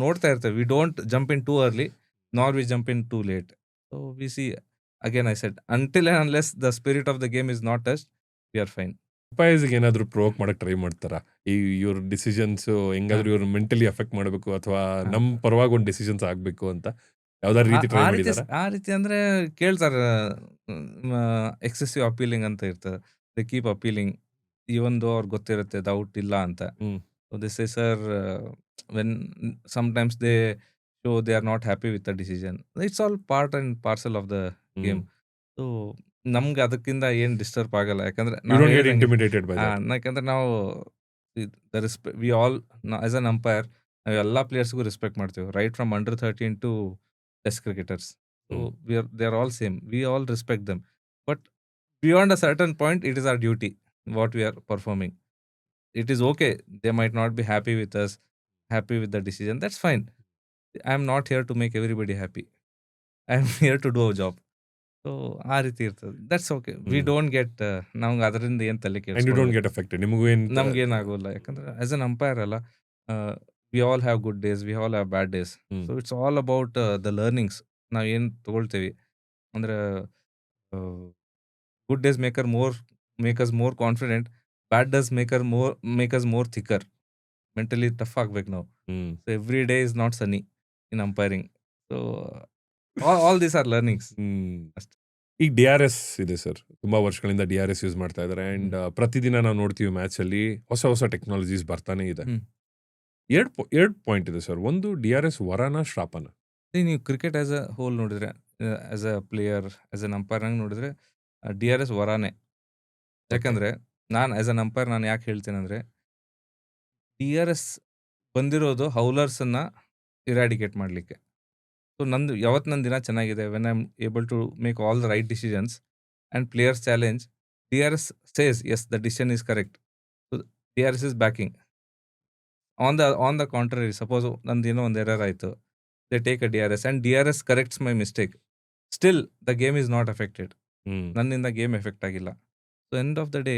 ನೋಡ್ತಾ ಇರ್ತೇವೆ, we don't jump in too early nor we jump in too late. So we see again I said until and unless the spirit of the game is not touched we are fine. ಅಂಪೈರ್ಸ್ಗೆ ಏನಾದ್ರು provoke ಮಾಡಕ್ try ಮಾಡ್ತಾರಾ? ಈ ಇವ್ರ decisions ಹೆಂಗಾದ್ರು ಇವ್ರು mentally affect ಮಾಡಬೇಕು ಅಥವಾ ನಮ್ ಪರವಾಗಿ ಒಂದು ಡಿಸಿಷನ್ಸ್ ಆಗ್ಬೇಕು ಅಂತ ಯಾವ್ದಾದ್ರು ರೀತಿ ಟ್ರೈ ಮಾಡಿದಾರಾ? ಆ ರೀತಿ ಅಂದ್ರೆ ಕೇಳ್ತಾರೆ. ಎಕ್ಸೆಸಿವ್ ಅಪೀಲಿಂಗ್ ಅಂತ ಇರ್ತದೆ. They keep appealing even though ಅವ್ರಿಗೆ ಗೊತ್ತಿರುತ್ತೆ ಡೌಟ್ ಇಲ್ಲ ಅಂತ. ಹ್ಮ್. So they say, sir, when sometimes they show they are not happy with the decision. It's all part and parcel of the game. So ನಮ್ಗೆ ಅದಕ್ಕಿಂತ ಏನು disturb ಆಗಲ್ಲ. ಯಾಕಂದ್ರೆ You don't get intimidated by that. ಯಾಕಂದ್ರೆ ನಾವು we all as an umpire ನಾವು ಎಲ್ಲ ಪ್ಲೇಯರ್ಸ್ಗೂ ರೆಸ್ಪೆಕ್ಟ್ ಮಾಡ್ತೀವಿ. Right from under 13 to test cricketers. So they are all same. We all respect them. But beyond a certain point it is our duty what we are performing. It is okay. They might not be happy with us, happy with the decision. That's fine. I am not here to make everybody happy. I am here to do a job. So, ಆ ರೀತಿ ಇರ್ತದೆ. That's okay. We don't get ನಮ್ಗೆ ಅದರಿಂದ ಏನು ತಲೆ And you ಕೆಡಿಸ್ಕೊಳ್ಳಲ್ಲ. don't get affected. ನಿಮಗೂ ಏನ್ ನಮ್ಗೇನಾಗೋಲ್ಲ. ಯಾಕಂದ್ರೆ ಆಸ್ ಅನ್ ಅಂಪೈರ್ ಅಲ್ಲ, we all have good days, we all have bad days. So it's all about the learnings. ನಾವು ಏನು ತಗೊಳ್ತೀವಿ ಅಂದ್ರೆ good days make us more confident. Bad days make us more thicker. Mentally tough ಆಗ್ಬೇಕು ನಾವು. So every day is not sunny in umpiring. So all these are learnings ಅಷ್ಟೇ. ಈಗ DRS ಇದೆ sir, ತುಂಬಾ ವರ್ಷಗಳಿಂದ DRS ಯೂಸ್ ಮಾಡ್ತಾ ಇದಾರೆ. And ಪ್ರತಿದಿನ ನಾವು ನೋಡ್ತೀವಿ ಮ್ಯಾಚ್ ಅಲ್ಲಿ ಹೊಸ ಹೊಸ ಟೆಕ್ನಾಲಜೀಸ್ ಬರ್ತಾನೆ ಇದೆ. ಎರಡು ಪಾಯಿಂಟ್ ಇದೆ ಸರ್. ಒಂದು, DRS ವರನ ಶ್ರಾಪನ? ನೀವು ಕ್ರಿಕೆಟ್ ಆಸ್ ಅ ಹೋಲ್ ನೋಡಿದ್ರೆ, as a player, as an umpire ನೋಡಿದ್ರೆ DRS ವರಾನೆ. ಯಾಕಂದ್ರೆ ನಾನು ಆಸ್ ಅನ್ ಅಂಪೈರ್ ನಾನು ಯಾಕೆ ಹೇಳ್ತೇನೆ ಅಂದರೆ, DRS ಬಂದಿರೋದು ಹೌಲರ್ಸನ್ನು ಇರಾಡಿಕೇಟ್ ಮಾಡಲಿಕ್ಕೆ. ಸೊ ಯಾವತ್ತು ನನ್ನ ದಿನ ಚೆನ್ನಾಗಿದೆ, when I am able to make all the right decisions and players challenge, DRS says yes the decision is correct. So DRS is backing. On the contrary, suppose ನಂದು ಏನೋ ಒಂದು error ಆಯಿತು, they take a DRS and DRS corrects my mistake. Still the game is not affected. ನನ್ನಿಂದ game affect ಆಗಿಲ್ಲ. So end of the day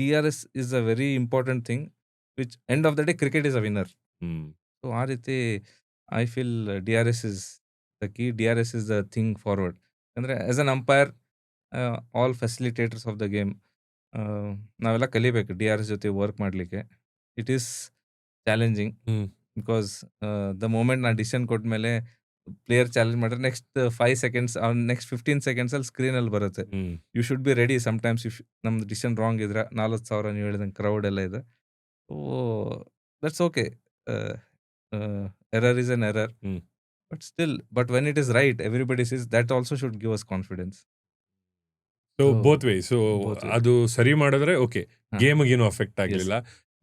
DRS is a very important thing, which end of the day cricket is a winner. So ಆ ರೀತಿ I feel DRS is the key. DRS is the thing forward. ಅಂದರೆ as an umpire, all facilitators of the game ನಾವೆಲ್ಲ ಕಲಿಬೇಕು DRS ಜೊತೆ work ಮಾಡಲಿಕ್ಕೆ. It is challenging because the moment ನಾನು decision ಕೊಟ್ಮೇಲೆ player challenge ಮಾಡಿದ್ರೆ ನೆಕ್ಸ್ಟ್ 5 seconds ನೆಕ್ಸ್ಟ್ 15 seconds ಅಲ್ಲಿ ಸ್ಕ್ರೀನಲ್ಲಿ ಬರುತ್ತೆ. You should be ready. Sometimes if ನಮ್ದು ಡಿಸಿಷನ್ ರಾಂಗ್ ಇದ್ರೆ 40,000 ನೀವು ಹೇಳಿದಂಗೆ ಕ್ರೌಡ್ ಎಲ್ಲ ಇದೆ. So that's okay. Error is an error. But when it is right, everybody sees that also should give us confidence. So both way. So ಅದು ಸರಿ ಮಾಡಿದ್ರೆ okay, ಗೇಮ್ಗೆ ಏನು ಅಫೆಕ್ಟ್ ಆಗಲಿಲ್ಲ.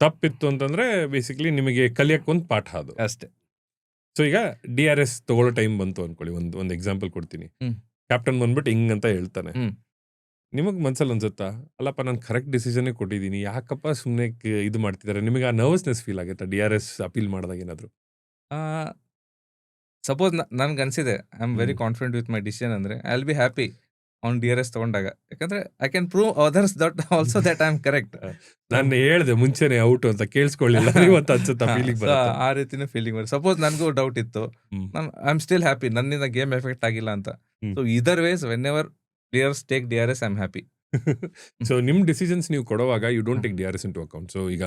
ತಪ್ಪಿತ್ತು ಅಂತಂದ್ರೆ ಬೇಸಿಕಲಿ ನಿಮಗೆ ಕಲಿಯಕ್ಕೊಂದು ಪಾಠ ಅದು ಅಷ್ಟೇ. ಸೊ ಈಗ DRS ತಗೊಳ್ಳೋ ಟೈಮ್ ಬಂತು ಅನ್ಕೊಳ್ಳಿ. ಒಂದು ಎಕ್ಸಾಂಪಲ್ ಕೊಡ್ತೀನಿ. ಕ್ಯಾಪ್ಟನ್ ಬಂದ್ಬಿಟ್ಟು ಹಿಂಗ್ ಅಂತ ಹೇಳ್ತಾನೆ. ನಿಮಗ್ ಮನ್ಸಲ್ಲಿ ಅನ್ಸುತ್ತಾ, ಅಲ್ಲಪ್ಪ ನಾನು ಕರೆಕ್ಟ್ ಡಿಸಿಷನ್ ಕೊಟ್ಟಿದ್ದೀನಿ, ಯಾಕಪ್ಪ ಸುಮ್ಮನೆ ಇದು ಮಾಡ್ತಿದ್ದಾರೆ? ನಿಮಗೆ ಆ ನರ್ವಸ್ನೆಸ್ ಫೀಲ್ ಆಗುತ್ತಾ DRS ಅಪೀಲ್ ಮಾಡಿದಾಗ ಏನಾದ್ರು? ಸಪೋಸ್ ನನ್ಗೆ ಅನ್ಸಿದೆ I am very confident with my decision ಅಂದ್ರೆ I will be happy on DRS ತಗೊಂಡಾಗ. ಯಾಕಂದ್ರೆ I can prove others that also that I am correct. ನಾನು ಹೇಳ್ದೆ ಮುಂಚೆನೆ ಔಟ್ ಅಂತ, ಕೇಳಿಸ್ಕೊಳ್ಳಿಲ್ಲ ಇವತ್ತು ಅನ್ಸುತ್ತಾ ಫೀಲಿಂಗ್ ಬರುತ್ತೆ? ಆ ರೀತಿನೇ ಫೀಲಿಂಗ್ ಬರುತ್ತೆ. ಸಪೋಸ್ ನನಗೂ ಡೌಟ್ ಇತ್ತು, ಐ ಆಮ್ ಸ್ಟಿಲ್ ಹ್ಯಾಪಿ, ನನ್ನಿಂದ ಗೇಮ್ ಎಫೆಕ್ಟ್ ಆಗಿಲ್ಲ ಅಂತ. So either ways whenever players take DRS I am happy. So ನಿಮ್ ಡಿಸಿಷನ್ಸ್ ನೀವು ಕೊಡುವಾಗ you don't take DRS into account. So ಈಗ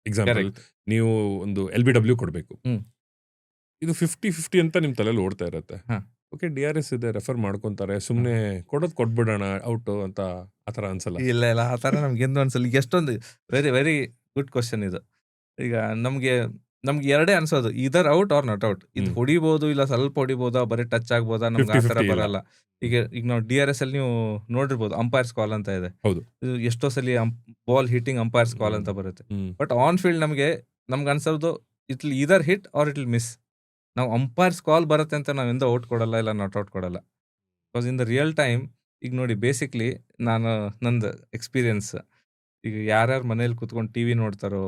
ಎಕ್ಸಾಂಪಲ್ ನೀವು ಒಂದು LBW ಕೊಡಬೇಕು, ಇದು 50-50 ಅಂತ ನಿಮ್ ತಲೆಯಲ್ಲಿ ಓಡ್ತಾ ಇರುತ್ತೆ. ಓಕೆ, DRS ಇದೆ, ರೆಫರ್ ಮಾಡ್ಕೊಂತಾರೆ, ಸುಮ್ಮನೆ ಕೊಟ್ಬಿಡೋಣ ಔಟ್ ಅಂತ ಆತರ ಅನ್ಸಲ್ಲ? ಇಲ್ಲ ಆ ಥರ ನಮ್ಗೆಂದು ಅನ್ಸಲ್ಲ. ಈಗ ಎಷ್ಟೊಂದು ವೆರಿ ವೆರಿ ಗುಡ್ ಕ್ವಶನ್ ಇದು. ಈಗ ನಮ್ಗೆ ಎರಡೇ ಅನ್ಸೋದು, ಇದರ್ ಔಟ್ ಆರ್ ನಾಟ್ ಔಟ್. ಇದು ಹೊಡಿಬೋದು, ಇಲ್ಲ ಸ್ವಲ್ಪ ಹೊಡಿಬೋದಾ, ಬರೀ ಟಚ್ ಆಗ್ಬೋದಾ, ನಮ್ಗೆ ಆ ಥರ ಬರಲ್ಲ. ಈಗ ನಾವು DRS ಅಲ್ಲಿ ನೀವು ನೋಡಿರ್ಬೋದು ಅಂಪೈರ್ಸ್ ಕಾಲ್ ಅಂತ ಇದೆ. ಇದು ಎಷ್ಟೋ ಸಲ ಬಾಲ್ ಹಿಟ್ಟಿಂಗ್ ಅಂಪೈರ್ಸ್ ಕಾಲ್ ಅಂತ ಬರುತ್ತೆ. ಬಟ್ ಆನ್ ಫೀಲ್ಡ್ ನಮ್ಗೆ ಅನ್ಸೋದು it will either hit or it will miss. ನಾವು ಅಂಪೈರ್ಸ್ ಕಾಲ್ ಬರುತ್ತೆ ಅಂತ ನಾವು ಎಂದೂ ಔಟ್ ಕೊಡಲ್ಲ, ಇಲ್ಲ ನಾಟ್ ಔಟ್ ಕೊಡಲ್ಲ. Because in the real time ಈಗ ನೋಡಿ, ಬೇಸಿಕ್ಲಿ ನಂದು ಎಕ್ಸ್ಪೀರಿಯನ್ಸ್, ಈಗ ಯಾರ್ಯಾರು ಮನೇಲಿ ಕುತ್ಕೊಂಡು TV ನೋಡ್ತಾರೋ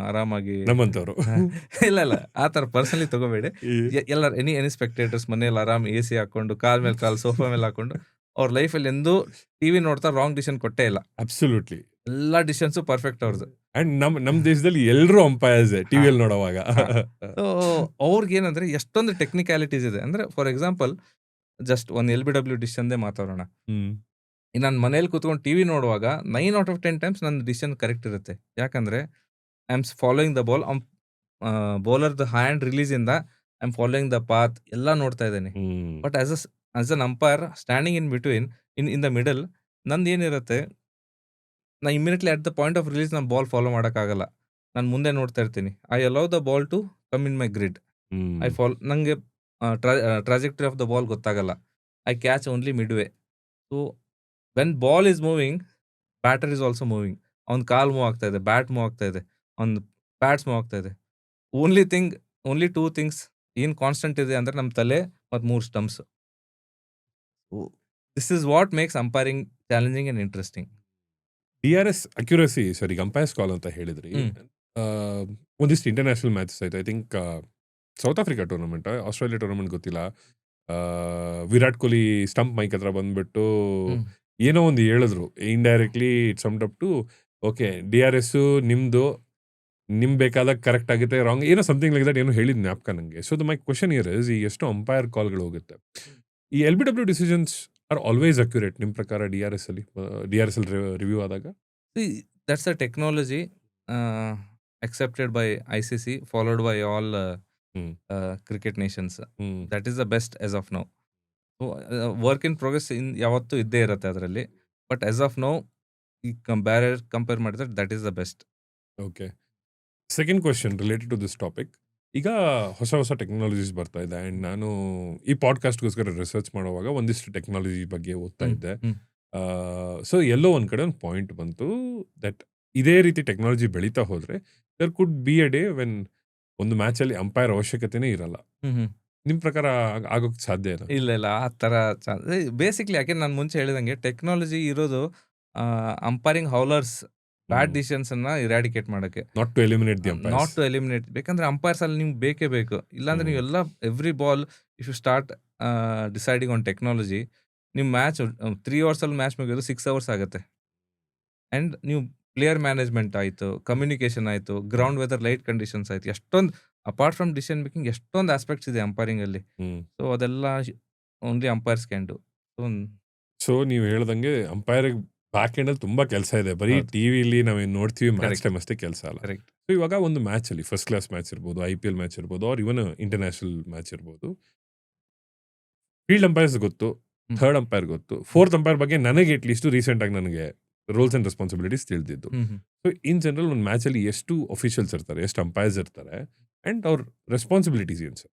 ಆರಾಮಾಗಿ ನಮ್ಮಂತವ್ರು ಇಲ್ಲ ಆ ಥರ ಪರ್ಸನಲಿ ತಗೋಬೇಡಿ. ಎಲ್ಲರೂ ಎನಿ ಸ್ಪೆಕ್ಟೇಟರ್ಸ್ ಮನೇಲಿ ಆರಾಮ್ AC ಹಾಕೊಂಡು, ಕಾಲ್ ಮೇಲೆ ಕಾಲ್, ಸೋಫಾ ಮೇಲೆ ಹಾಕೊಂಡು ಅವ್ರ ಲೈಫಲ್ಲಿ ಎಂದೂ TV ನೋಡ್ತಾ ರಾಂಗ್ ಡಿಸಿಷನ್ ಕೊಟ್ಟೇ ಇಲ್ಲ. ಅಬ್ಸಲ್ಯೂಟ್ಲಿ ಎಲ್ಲಾ ಡಿಸಿಷನ್ಸು ಪರ್ಫೆಕ್ಟ್ ಅವ್ರದ್ದು. ಅಂಡ್ ನಮ್ ದೇಶದಲ್ಲಿ ಎಲ್ಲರೂ ಅಂಪೈರ್ಸ್ ಟಿವಿಯಲ್ಲಿ ನೋಡುವಾಗ. ಅವ್ರಿಗೆ ಏನಂದ್ರೆ ಎಷ್ಟೊಂದು ಟೆಕ್ನಿಕ್ಯಾಲಿಟೀಸ್ ಇದೆ. ಅಂದ್ರೆ ಫಾರ್ ಎಕ್ಸಾಂಪಲ್ ಜಸ್ಟ್ ಒಂದು LBW ಡಿಸಿಷನ್‌ದೇ ಮಾತಾಡೋಣ. ಹ್ಮ್. ಈಗ ನಾನು ಮನೇಲಿ ಕೂತ್ಕೊಂಡು ಟಿವಿ ನೋಡುವಾಗ 9 ಔಟ್ ಆಫ್ 10 ಟೈಮ್ಸ್ ನನ್ನ ಡಿಸಿಷನ್ ಕರೆಕ್ಟ್ ಇರುತ್ತೆ. ಯಾಕಂದ್ರೆ I am following the ball. ಬೌಲರ್‌ದ ಹ್ಯಾಂಡ್ ರಿಲೀಸಿಂದ I am following the path ಎಲ್ಲ ನೋಡ್ತಾ ಇದ್ದೀನಿ. Hmm. But as an umpire standing in between in the middle ನಂದೇನಿರುತ್ತೆ, ನಾನು immediately at the point of release ನಾನು ಬಾಲ್ ಫಾಲೋ ಮಾಡೋಕ್ಕಾಗಲ್ಲ. ನಾನು ಮುಂದೆ ನೋಡ್ತಾ ಇರ್ತೀನಿ. I allow the ball to come in my grid. Hmm. ನಂಗೆ ಟ್ರಾಜೆಕ್ಟರಿ ಆಫ್ ದ ಬಾಲ್ ಗೊತ್ತಾಗಲ್ಲ. I catch only midway. So when ball is moving, batter is also moving. ಅವ್ನ ಕಾಲ್ ಮೂವ್ ಆಗ್ತಾ ಇದೆ, ಬ್ಯಾಟ್ ಮೂವ್ ಆಗ್ತಾ ಇದೆ, ಅವ್ನ ಪ್ಯಾಡ್ಸ್ ಮೂವ್ ಆಗ್ತಾ ಇದೆ. ಓನ್ಲಿ ಥಿಂಗ್ ಓನ್ಲಿ 2 ಥಿಂಗ್ಸ್ ಏನ್ ಕಾನ್ಸ್ಟೆಂಟ್ ಇದೆ ಅಂದ್ರೆ ನಮ್ಮ ತಲೆ ಮತ್ತು 3 stumps. This is what makes umpiring challenging and interesting. DRS accuracy sir, ಈಗ ಅಂಪೈರ್ಸ್ ಕಾಲ್ ಅಂತ ಹೇಳಿದ್ರಿ. ಹ್ಮ್. ಆ, ಒಂದಿಷ್ಟು ಇಂಟರ್ನ್ಯಾಷನಲ್ ಮ್ಯಾಚಸ್ ಆಯ್ತು. I think south Africa tournament, Australia tournament ಗೊತ್ತಿಲ್ಲ. ಆ, ವಿರಾಟ್ ಕೊಹ್ಲಿ ಸ್ಟಂಪ್ ಮೈಕ್ ಹತ್ರ ಬಂದ್ಬಿಟ್ಟು ಹ್ಮ್. ಏನೋ ಒಂದು ಹೇಳಿದ್ರು. Indirectly it's summed up to okay DRS ನಿಮ್ದು, ನಿಮ್ ಬೇಕಾದಾಗ ಕರೆಕ್ಟ್ ಆಗುತ್ತೆ, ರಾಂಗ್ ಏನೋ ಸಮಥಿಂಗ್ ಲೈಕ್ ದಟ್ ಏನೋ ಹೇಳಿದ್ ಜ್ಞಾಪಕ ನಂಗೆ. So my question year is, ಈ ಎಷ್ಟು ಅಂಪೈರ್ ಕಾಲ್ಗಳು ಹೋಗುತ್ತೆ, ಈ LBW decisions are always accurate ನಿಮ್ ಪ್ರಕಾರ DRS ಅಲ್ಲಿ, DRS ಅಲ್ಲಿ ರಿವ್ಯೂ ಆದಾಗ? See, that's a technology accepted by ICC, followed by all hmm. cricket nations. Hmm. That is the best as of now. So, work in progress ಯಾವತ್ತೂ ಇದ್ದೇ ಇರುತ್ತೆ ಅದರಲ್ಲಿ. But as of now ಈ compare ಮಾಡಿದ್ರೆ that is the best. Okay. Second question related to this topic. ಈಗ ಹೊಸ ಹೊಸ technologies ಬರ್ತಾ ಇದೆ ಆ್ಯಂಡ್ ನಾನು ಈ ಪಾಡ್ಕಾಸ್ಟ್ಗೋಸ್ಕರ ರಿಸರ್ಚ್ ಮಾಡುವಾಗ ಒಂದಿಷ್ಟು ಟೆಕ್ನಾಲಜಿ ಬಗ್ಗೆ ಓದ್ತಾ ಇದ್ದೆ. ಸೊ ಎಲ್ಲೋ ಒಂದು ಕಡೆ ಒಂದು ಪಾಯಿಂಟ್ ಬಂತು ದಟ್ ಇದೇ ರೀತಿ ಟೆಕ್ನಾಲಜಿ ಬೆಳೀತಾ ಹೋದ್ರೆ there could be a day when ಒಂದು ಮ್ಯಾಚಲ್ಲಿ ಅಂಪೈರ್ ಅವಶ್ಯಕತೆನೇ ಇರಲ್ಲ. ನಿಮ್ಮ ಪ್ರಕಾರ ಆಗೋಕ್ಕೆ ಸಾಧ್ಯ ಇಲ್ಲ? ಇಲ್ಲ ಆ ಥರ ಬೇಸಿಕ್ಲಿ ಯಾಕೆ ನಾನು ಮುಂಚೆ ಹೇಳಿದಂಗೆ ಟೆಕ್ನಾಲಜಿ ಇರೋದು ಅಂಪೈರಿಂಗ್ ಹೌಲರ್ಸ್ ಬ್ಯಾಡ್ ಡಿಸಿಷನ್ಸ್ ಅನ್ನ ಇರಾಡಿಕೇಟ್ ಮಾಡೋಕ್ಕೆ, not to eliminate the umpires. Not to eliminate. ಬೇಕಂದ್ರೆ ಅಂಪೈರ್ಸ್ ಅಲ್ಲಿ ನಿಮ್ಗೆ ಬೇಕೇ ಬೇಕು. ಇಲ್ಲಾಂದ್ರೆ ನೀವೆಲ್ಲ every ball if you start deciding on technology, ನಿಮ್ಮ ಮ್ಯಾಚ್ 3 hours ಅಲ್ಲಿ ಮ್ಯಾಚ್ ಮುಗಿಯೋದು 6 hours ಆಗುತ್ತೆ. ಆ್ಯಂಡ್ ನೀವು ಪ್ಲೇಯರ್ ಮ್ಯಾನೇಜ್ಮೆಂಟ್ ಆಯಿತು, ಕಮ್ಯುನಿಕೇಶನ್ ಆಯಿತು, ಗ್ರೌಂಡ್ ವೆದರ್, ಲೈಟ್ ಕಂಡೀಷನ್ಸ್ ಆಯಿತು, ಎಷ್ಟೊಂದು ಅಪಾರ್ಟ್ ಫ್ರಮ್ ಡಿಸಿಷನ್ ಮೇಕಿಂಗ್ ಎಷ್ಟೊಂದು ಆಸ್ಪೆಕ್ಟ್ಸ್ ಇದೆ ಅಂಪೈರಿಂಗ್ ಅಲ್ಲಿ. ಸೊ ಅದೆಲ್ಲ only umpires can do. So ನೀವು ಹೇಳ್ದಂಗೆ ಅಂಪೈರ್ ಬ್ಯಾಕ್ ಎಂಡ್ ಅಲ್ಲಿ ತುಂಬಾ ಕೆಲಸ ಇದೆ. ಬರೀ ಟಿವಿಲಿ ನಾವೇನು ನೋಡ್ತೀವಿ ಮ್ಯಾಚ್ ಟೈಮ್ ಅಷ್ಟೇ ಕೆಲಸ ಅಲ್ಲ. ಸೊ ಇವಾಗ ಒಂದು ಮ್ಯಾಚ್ ಅಲ್ಲಿ ಫಸ್ಟ್ ಕ್ಲಾಸ್ ಮ್ಯಾಚ್ ಇರ್ಬೋದು, IPL ಮ್ಯಾಚ್ ಇರ್ಬೋದು, ಆರ್ ಇವನ್ ಇಂಟರ್ನ್ಯಾಷನಲ್ ಮ್ಯಾಚ್ ಇರ್ಬೋದು, ಫೀಲ್ಡ್ ಅಂಪೈರ್ಸ್ ಗೊತ್ತು, ಥರ್ಡ್ ಅಂಪೈರ್ ಗೊತ್ತು, ಫೋರ್ತ್ ಅಂಪೈರ್ ಬಗ್ಗೆ ನನಗೆ ಅಟ್ಲೀಸ್ಟ್ ರೀಸೆಂಟ್ ಆಗಿ ನನಗೆ ರೂಲ್ಸ್ ಅಂಡ್ ರೆಸ್ಪಾನ್ಸಿಬಿಲಿಟೀಸ್ ತಿಳಿದಿದ್ದು. ಸೊ ಇನ್ ಜನರಲ್ ಒಂದು ಮ್ಯಾಚ್ ಅಲ್ಲಿ ಎಷ್ಟು ಅಫಿಷಿಯಲ್ಸ್ ಇರ್ತಾರೆ, ಎಷ್ಟು ಅಂಪೈರ್ಸ್ ಇರ್ತಾರೆ ಅಂಡ್ ಅವ್ರ ರೆಸ್ಪಾನ್ಸಿಬಿಲಿಟೀಸ್ ಏನು ಸರ್?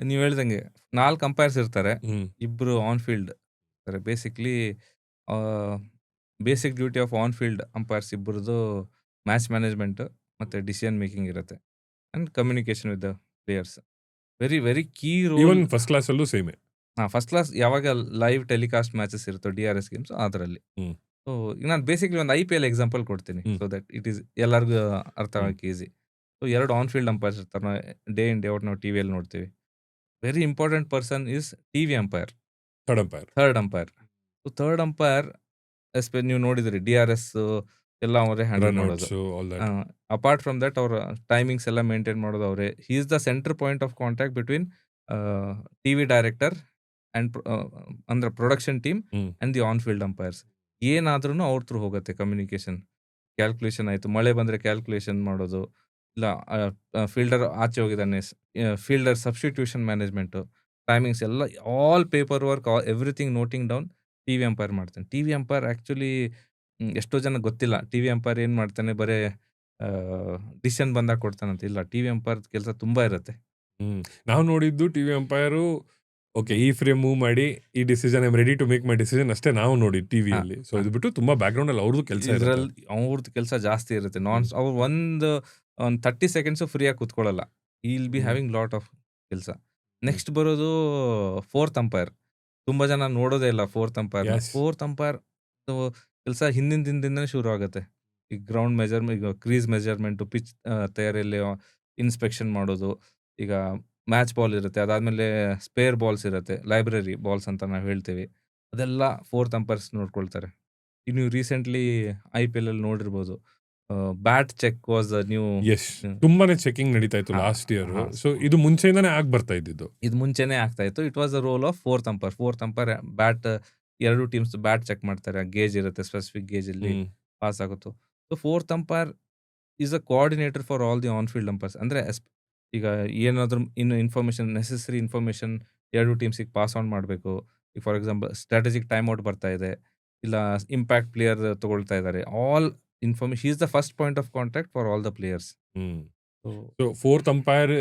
ನೀವು ಹೇಳ್ದಂಗೆ 4 ಅಂಪೈರ್ಸ್ ಇರ್ತಾರೆ, 2 ಆನ್ ಫೀಲ್ಡ್ ಇರ್ತಾರೆ. Basically basic duty of on field umpires ಇಬ್ಬರದು ಮ್ಯಾಚ್ ಮ್ಯಾನೇಜ್ಮೆಂಟ್ ಮತ್ತೆ ಡಿಸಿಷನ್ ಮೇಕಿಂಗ್ ಇರುತ್ತೆ and communication with the players. Very very key role. Even first class ಅಲ್ಲೂ ಸೇಮೆ. ಫಸ್ಟ್ ಕ್ಲಾಸ್ ಯಾವಾಗ ಲೈವ್ ಟೆಲಿಕಾಸ್ಟ್ ಮ್ಯಾಚಸ್ ಇರುತ್ತೋ DRS games ಅದರಲ್ಲಿ. So ಈಗ ನಾನು ಬೇಸಿಕ್ಲಿ ಒಂದು IPL ಎಕ್ಸಾಂಪಲ್ ಕೊಡ್ತೀನಿ, ಸೊ ದಟ್ ಇಟ್ ಈಸ್ ಎಲ್ಲರಿಗೂ ಅರ್ಥ ಆಗಕ್ಕೆ easy. So 2 on field umpires ಇರ್ತಾರೆ, ನಾವು ಡೇ ಇನ್ ಡೇ ಔಟ್ ನಾವು ಟಿವಿಯಲ್ಲಿ ನೋಡ್ತೀವಿ. Very important person is TV umpire, third umpire. So third umpire ನೀವು ನೋಡಿದ್ರಿ DRS ಎಲ್ಲ ಅವರೇ ಹ್ಯಾಂಡಲ್ ಮಾಡೋದು. ಅಪಾರ್ಟ್ ಫ್ರಮ್ ದಟ್ ಅವ್ರ ಟೈಮಿಂಗ್ಸ್ ಎಲ್ಲ ಮೇಂಟೈನ್ ಮಾಡೋದು ಅವರೇ. He is the centre point of contact between TV director and ಅಂದ್ರೆ production team and the on field umpires. ಏನಾದ್ರೂ ಅವ್ರ ಥ್ರೂ ಹೋಗುತ್ತೆ ಕಮ್ಯುನಿಕೇಶನ್. ಕ್ಯಾಲ್ಕುಲೇಷನ್ ಆಯಿತು, ಮಳೆ ಬಂದರೆ ಕ್ಯಾಲ್ಕುಲೇಷನ್ ಮಾಡೋದು, ಇಲ್ಲ ಫೀಲ್ಡರ್ ಆಚೆ ಹೋಗಿದ್ದಾನೆ, ಫೀಲ್ಡರ್ ಸಬ್ಸ್ಟಿಟ್ಯೂಷನ್ ಮ್ಯಾನೇಜ್ಮೆಂಟು, ಟೈಮಿಂಗ್ಸ್ ಎಲ್ಲ all paper work, everything noting down TV umpire ಮಾಡ್ತಾನೆ. ಟಿವಿ ಅಂಪೈರ್ ಆ್ಯಕ್ಚುಲಿ ಎಷ್ಟೋ ಜನ ಗೊತ್ತಿಲ್ಲ, ಟಿವಿ ಅಂಪೈರ್ ಏನು ಮಾಡ್ತಾನೆ, ಬರೀ ಡಿಸಿಷನ್ ಬಂದಾಗ ಕೊಡ್ತಾನಂತ. ಇಲ್ಲ, ಟಿವಿ ಅಂಪೈರ್ ಕೆಲಸ ತುಂಬಾ ಇರುತ್ತೆ. ನಾವು ನೋಡಿದ್ದು ಟಿವಿ ಅಂಪೈರು ಓಕೆ ಈ ಫ್ರೇಮ್ ಮೂವ್ ಮಾಡಿ ಈ decision I am ready to make my decision ಅಷ್ಟೇ ನಾವು ನೋಡಿ ಟಿವಿಯಲ್ಲಿ. ಸೊ ಇದು ಬಿಟ್ಟು ತುಂಬಾ ಬ್ಯಾಕ್ ಗ್ರೌಂಡ್ ಅಲ್ಲಿ ಅವ್ರದ್ದು ಕೆಲಸ, ಇದರಲ್ಲಿ ಅವ್ರದ್ದು ಕೆಲಸ ಜಾಸ್ತಿ ಇರುತ್ತೆ. ಅವ್ರು ಒಂದು 30 ಸೆಕೆಂಡ್ಸು ಫ್ರೀಯಾಗಿ ಕೂತ್ಕೊಳ್ಳಲ್ಲ. ಈ will be having lot of ಕೆಲಸ. ನೆಕ್ಸ್ಟ್ ಬರೋದು ಫೋರ್ತ್ ಅಂಪೈರ್. ತುಂಬಾ ಜನ ನೋಡೋದೇ ಇಲ್ಲ ಫೋರ್ತ್ ಅಂಪೈರ್. ಫೋರ್ತ್ ಅಂಪೈರ್ ಕೆಲಸ ಹಿಂದಿನ ದಿನದಿಂದನೇ ಶುರು ಆಗುತ್ತೆ. ಈ ಗ್ರೌಂಡ್ ಮೆಜರ್ಮೆಂಟ್, ಈಗ ಕ್ರೀಸ್ ಮೆಜರ್ಮೆಂಟು, ಪಿಚ್ ತಯಾರಿಯಲ್ಲಿ ಇನ್ಸ್ಪೆಕ್ಷನ್ ಮಾಡೋದು. ಈಗ ಮ್ಯಾಚ್ ಬಾಲ್ ಇರುತ್ತೆ, ಅದಾದಮೇಲೆ ಸ್ಪೇರ್ ಬಾಲ್ಸ್ ಇರುತ್ತೆ, ಲೈಬ್ರರಿ ಬಾಲ್ಸ್ ಅಂತ ನಾವು ಹೇಳ್ತೀವಿ. ಅದೆಲ್ಲ ಫೋರ್ತ್ ಅಂಪೈರ್ಸ್ ನೋಡ್ಕೊಳ್ತಾರೆ. ನೀವು ರೀಸೆಂಟ್ಲಿ IPL ಅಲ್ಲಿ ನೋಡಿರ್ಬೋದು, bat check was new. Yes, ತುಂಬಾನೇ ಚೆಕಿಂಗ್ ನಡೀತಾ ಇತ್ತು ಹಾ, ಲಾಸ್ಟ್ ಇಯರ್. ಹಾ. ಸೊ ಇದು ಮುಂಚೆಯಿಂದಾನೇ ಆಗ್ ಬರ್ತಾ ಇದ್ದಿದ್ದು. ಇದು ಮುಂಚೆನೆ ಆಗ್ತಾ ಇತ್ತು. It was the role of fourth umpire. Fourth umpire bat, 2 teams bat check ಮಾಡ್ತಾರೆ. ಗೇಜ್ ಇರುತ್ತೆ, ಸ್ಪೆಸಿಫಿಕ್ ಗೇಜ್ ಅಲ್ಲಿ ಹ್ಮ್ ಪಾಸ್ ಆಗುತ್ತೋ. So fourth umpire is a coordinator for all the on field umpires. ಅಂದ್ರೆ ಈಗ ಏನಾದ್ರೂ ಇನ್ಫಾರ್ಮೇಶನ್, ನೆಸೆಸರಿ ಇನ್ಫಾರ್ಮೇಶನ್ 2 ಟೀಮ್ಸಿಗೆ pass on ಮಾಡಬೇಕು. ಈಗ for example strategic time out ಬರ್ತಾ ಇದೆ, ಇಲ್ಲ ಇಂಪ್ಯಾಕ್ಟ್ ಪ್ಲೇಯರ್ ತಗೊಳ್ತಾ ಇದ್ದಾರೆ. All information is the first point of contact for all the players. Hmm so so fourth umpire